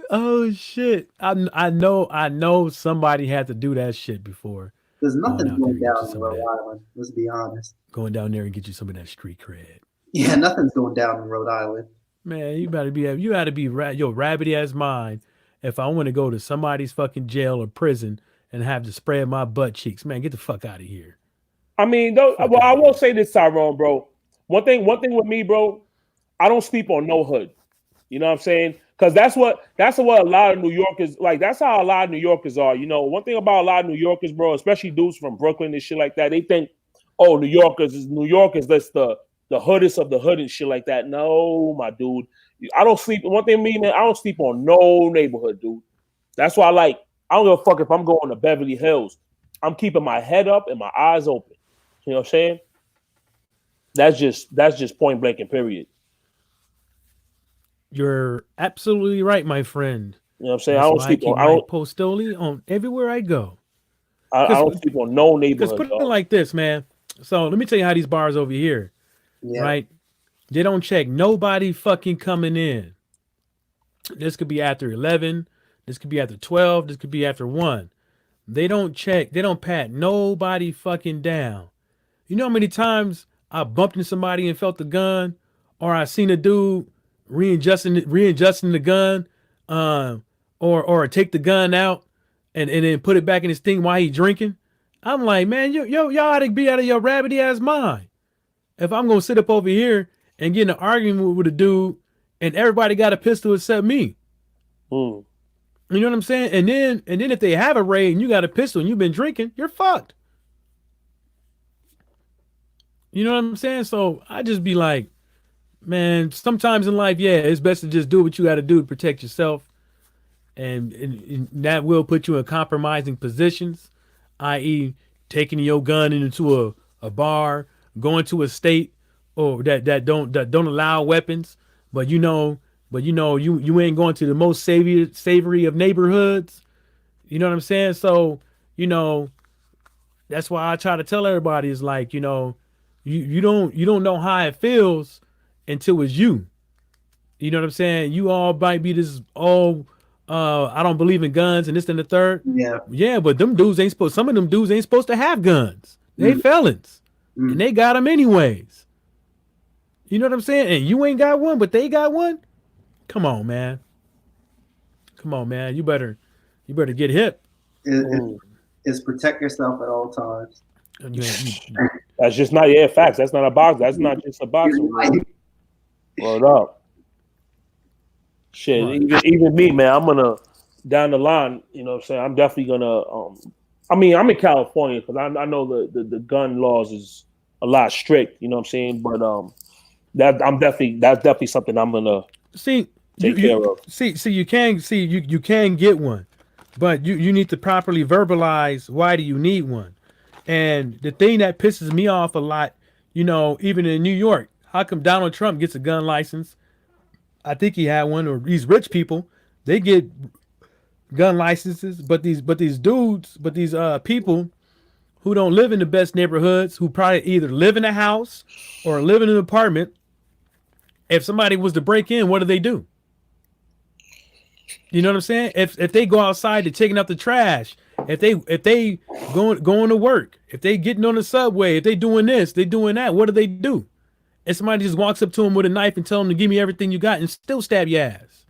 Oh shit! I know somebody had to do that shit before. There's nothing going down in Rhode Island. Let's be honest. Going down there and get you some of that street cred. Yeah, nothing's going down in Rhode Island. Man, you gotta be your rabbity ass mind. If I want to go to somebody's fucking jail or prison and have to spread my butt cheeks, man, get the fuck out of here. I mean, I will say this, Tyrone, bro. One thing with me, bro, I don't sleep on no hood. You know what I'm saying? Because that's what a lot of New Yorkers like. That's how a lot of New Yorkers are. One thing about a lot of New Yorkers, bro, especially dudes from Brooklyn and shit like that, they think, oh, New Yorkers, that's the hoodest of the hood and shit like that. No, my dude, I don't sleep. One thing, me, man, I don't sleep on no neighborhood, dude. That's why I don't give a fuck if I'm going to Beverly Hills. I'm keeping my head up and my eyes open. You know what I'm saying? That's just point blank and period. You're absolutely right, my friend. You know what I'm saying? I don't sleep on Postoli on everywhere I go. I don't sleep on no neighborhood. Because put it like this, man. So let me tell you how these bars over here, right? They don't check nobody fucking coming in. This could be after 11. This could be after 12. This could be after 1. They don't check. They don't pat nobody fucking down. You know how many times I bumped into somebody and felt the gun, or I seen a dude readjusting the gun, or take the gun out and then put it back in his thing while he drinking. I'm like, man, y'all ought to be out of your rabbity ass mind. If I'm gonna sit up over here and get in an argument with a dude and everybody got a pistol except me. You know what I'm saying? And then if they have a raid and you got a pistol and you've been drinking, you're fucked. You know what I'm saying? So I just be like, man, sometimes in life, yeah, it's best to just do what you got to do to protect yourself. And that will put you in compromising positions, i.e. taking your gun into a bar, going to a state or that don't allow weapons, but you ain't going to the most savory of neighborhoods. You know what I'm saying? So, that's why I try to tell everybody is like, you don't know how it feels until it's you. You know what I'm saying? You all might be this I don't believe in guns and this and the third. Yeah, but some of them dudes ain't supposed to have guns. They felons. And they got them anyways. You know what I'm saying? And you ain't got one, but they got one. Come on, man. You better get hip. Is protect yourself at all times. That's just not facts. That's not a box. That's not just a boxing. Word up. Shit, even me, man, I'm gonna down the line, you know what I'm saying? I'm definitely gonna I'm in California because I know the gun laws is a lot strict, you know what I'm saying? But that's definitely something I'm gonna see. take care of. You can get one, but you need to properly verbalize why do you need one. And the thing that pisses me off a lot, even in New York, how come Donald Trump gets a gun license? I think he had one, or these rich people, they get gun licenses, but these people who don't live in the best neighborhoods, who probably either live in a house or live in an apartment, if somebody was to break in, what do? You know what I'm saying? If they go outside to taking out the trash, if they going to work, if they getting on the subway, if they doing this, they doing that, what do? And somebody just walks up to them with a knife and tell them to give me everything you got and still stab your ass.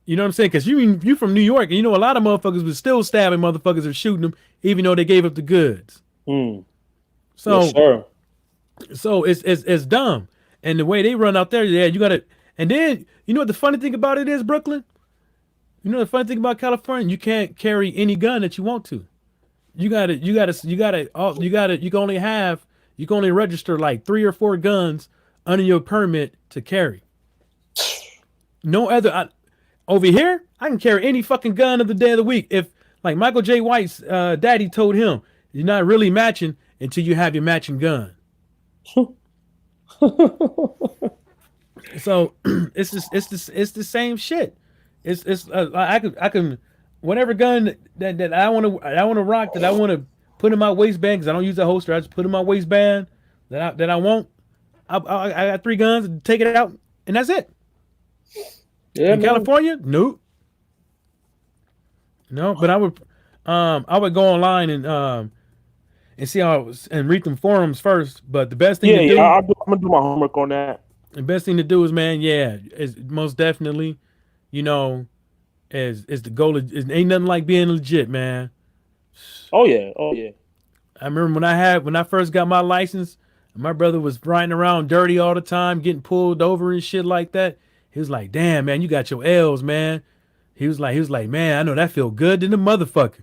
You know what I'm saying? Because you from New York, and a lot of motherfuckers was still stabbing motherfuckers or shooting them, even though they gave up the goods. So, So, yes, sir. so it's dumb. And the way they run out there, yeah, you gotta. And then what the funny thing about it is, Brooklyn. The funny thing about California, you can't carry any gun that you want to. You can only register like 3 or 4 guns under your permit to carry. No other. Over here, I can carry any fucking gun of the day of the week. If like Michael J. White's daddy told him, you're not really matching until you have your matching gun. So it's the same shit. I can whatever gun that I want to rock, that I want to put in my waistband, because I don't use a holster. I just put in my waistband that I want. I got 3 guns, take it out, and that's it. Yeah, in California, nope. No, but I would go online and see how it was, and read them forums first. But the best thing to do, I'm gonna do my homework on that. The best thing to do is, man, is most definitely, is the goal. Ain't nothing like being legit, man. Oh yeah. I remember when I first got my license, my brother was riding around dirty all the time, getting pulled over and shit like that. He was like, "Damn, man, you got your L's, man." He was like, "Man, I know that feel good than the motherfucker."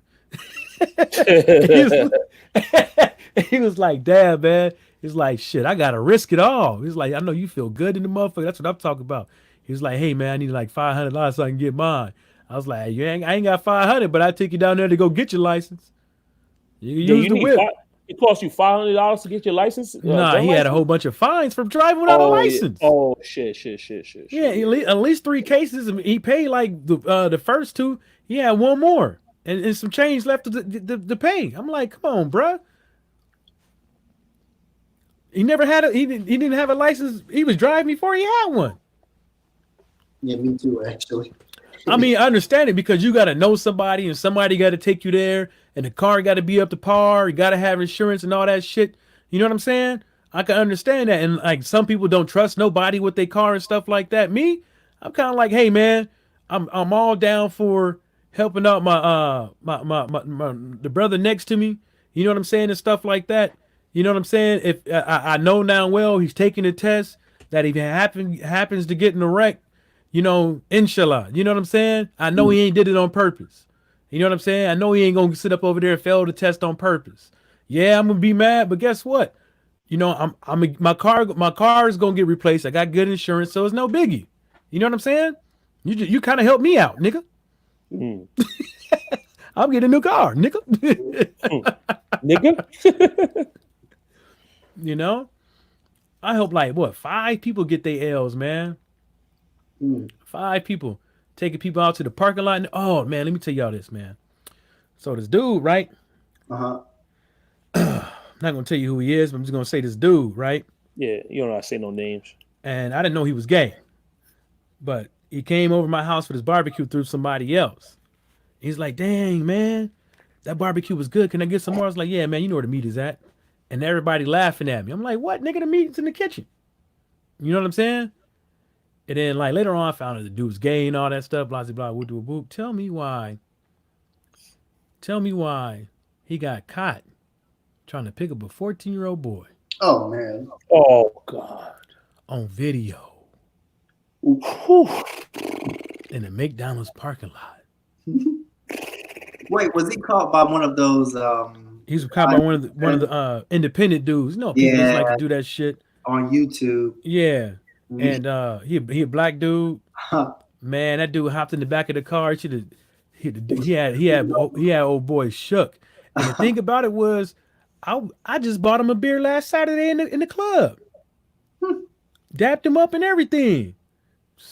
He was like, "Damn, man." He's like, "Shit, I gotta risk it all." He's like, "I know you feel good in the motherfucker. That's what I'm talking about." He was like, "Hey, man, I need like $500 so I can get mine." I was like, I ain't got 500, but I take you down there to go get your license. You use the whip. It cost you $500 to get your license? Nah, he had a whole bunch of fines from driving without a license. Yeah. Oh shit. Yeah, at least 3 cases. He paid like the first 2. He had 1 more, and some change left to pay. I'm like, come on, bruh. He never had he didn't have a license. He was driving before he had one. Yeah, me too, actually. I mean, I understand it, because you got to know somebody, and somebody got to take you there, and the car got to be up to par. You got to have insurance and all that shit. You know what I'm saying? I can understand that. And like, some people don't trust nobody with their car and stuff like that. Me, I'm kind of like, hey man, I'm all down for helping out my the brother next to me. You know what I'm saying, and stuff like that. You know what I'm saying? If I know now, well, he's taking a test that if it happens to get in a wreck, inshallah. You know what I'm saying? I know he ain't did it on purpose. You know what I'm saying? I know he ain't gonna sit up over there and fail the test on purpose. Yeah, I'm gonna be mad, but guess what? My car is gonna get replaced. I got good insurance, so it's no biggie. You know what I'm saying? You kind of helped me out, nigga. I'm getting a new car, nigga. Nigga. I hope 5 people get their L's, man. 5 people taking people out to the parking lot. Oh man, let me tell y'all this, man. So this dude, right? Uh-huh. I'm not gonna tell you who he is, but I'm just gonna say this dude, right? Yeah, you don't know, I say no names. And I didn't know he was gay, but he came over my house for this barbecue through somebody else. He's like, "Dang, man, that barbecue was good. Can I get some more?" I was like, "Yeah, man, you know where the meat is at." And everybody laughing at me. I'm like, "What, nigga? The meat's in the kitchen." You know what I'm saying? And then like later on, I found out the dude was gay and all that stuff. Blah blah blah. Whoop whoop whoop. Tell me why he got caught trying to pick up a 14-year-old boy. Oh man. Oh God. On video. Whew. In a McDonald's parking lot. Wait, was he caught by one of those? He was caught by one of the independent dudes. People just like to do that shit on YouTube. Yeah, and he a black dude. Man, that dude hopped in the back of the car. He had old boy shook. And the thing about it was, I just bought him a beer last Saturday in the club. Dapped him up and everything.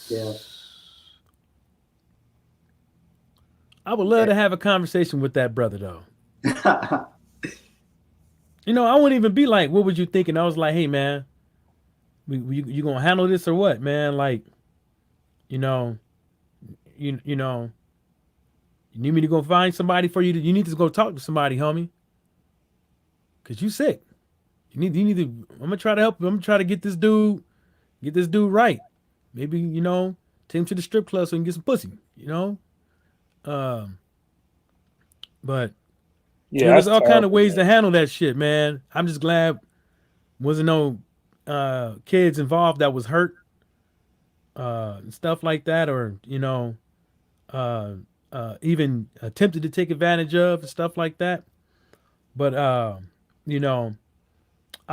Yeah. I would love to have a conversation with that brother though. You know, I wouldn't even be like, "What was you thinking?" I was like, "Hey, man, you gonna handle this or what, man? Like, you know, you need me to go find somebody for you. You need to go talk to somebody, homie, cause you sick. You need to. I'm gonna try to help. I'm gonna try to get this dude right. Maybe take him to the strip club so he can get some pussy. But Yeah, there's that's all kind of terrible, ways man. to handle that shit, man. I'm just glad wasn't no kids involved that was hurt, and stuff like that, or even attempted to take advantage of and stuff like that. But I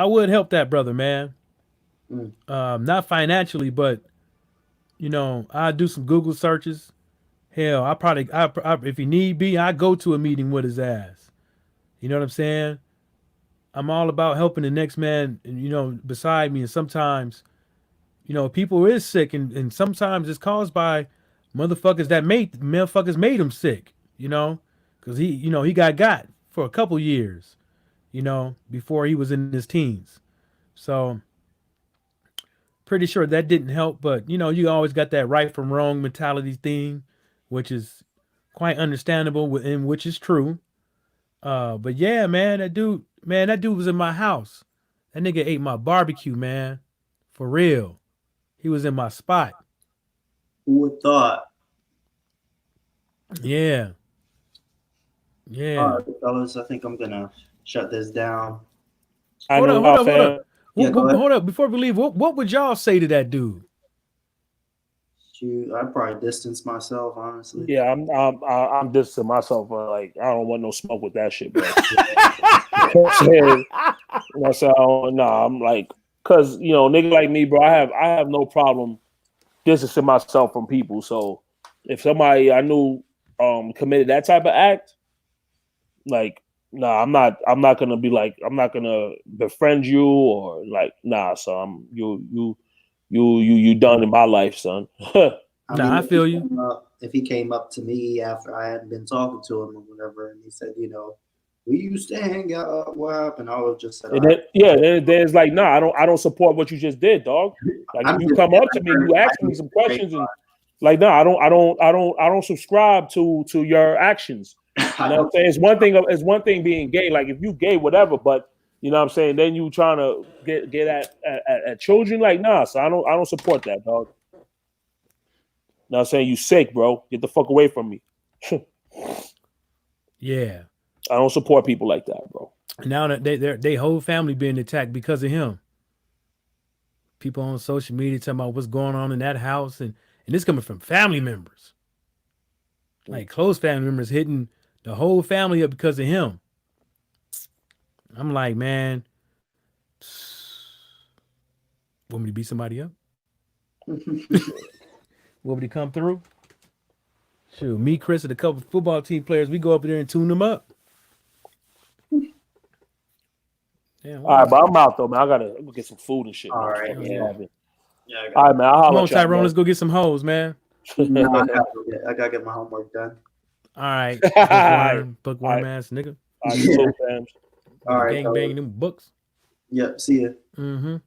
would help that brother, man. Not financially, but I do some Google searches. Hell, I if he need be, I go to a meeting with his ass. You know what I'm saying? I'm all about helping the next man, beside me. And sometimes, people is sick, and sometimes it's caused by motherfuckers made him sick. Because he got for a couple years, before he was in his teens. So pretty sure that didn't help. But you always got that right from wrong mentality thing, which is quite understandable and which is true. But yeah, man, that dude was in my house. That nigga ate my barbecue, man. For real. He was in my spot. Who would thought? Yeah. All right, fellas, I think I'm gonna shut this down. Hold up. Yeah, Hold up. Before we leave, what would y'all say to that dude? Shoot, I'd probably distance myself, honestly. Yeah, I'm distancing myself. Like, I don't want no smoke with that shit, bro. I'm like, cause nigga like me, bro. I have no problem distancing myself from people. So if somebody I knew committed that type of act, like, nah, I'm not gonna be like, I'm not gonna befriend you or like, nah. So I'm you done in my life, son. I feel you. If he came up to me after I hadn't been talking to him or whatever, and he said, we used to hang out, what happened? I would just say, there's like, nah, I don't support what you just did, dog. Like, if you come up to me, you ask me some questions, and like, nah, I don't subscribe to your actions. You know what I'm saying? It's one thing being gay. Like, if you gay, whatever, but you know what I'm saying, then you trying to get at children, like, nah. So I don't support that, dog. You know what I'm saying? You sick, bro. Get the fuck away from me. Yeah. I don't support people like that, bro. Now that they whole family being attacked because of him. People on social media talking about what's going on in that house, and this coming from family members. Like close family members hitting the whole family up because of him. I'm like, man, want me to beat somebody up? Want me to come through? Shoot, me, Chris, and a couple of football team players, we go up there and tune them up. Damn, all right, but I'm out though, man. I gotta go get some food and shit. All right, man. yeah. All right, man. Come on, Tyrone, let's go get some hoes, man. No, I gotta get my homework done. All right, bookworm ass nigga. All right, All right, gang banging them books. Yep, see ya. Mm-hmm.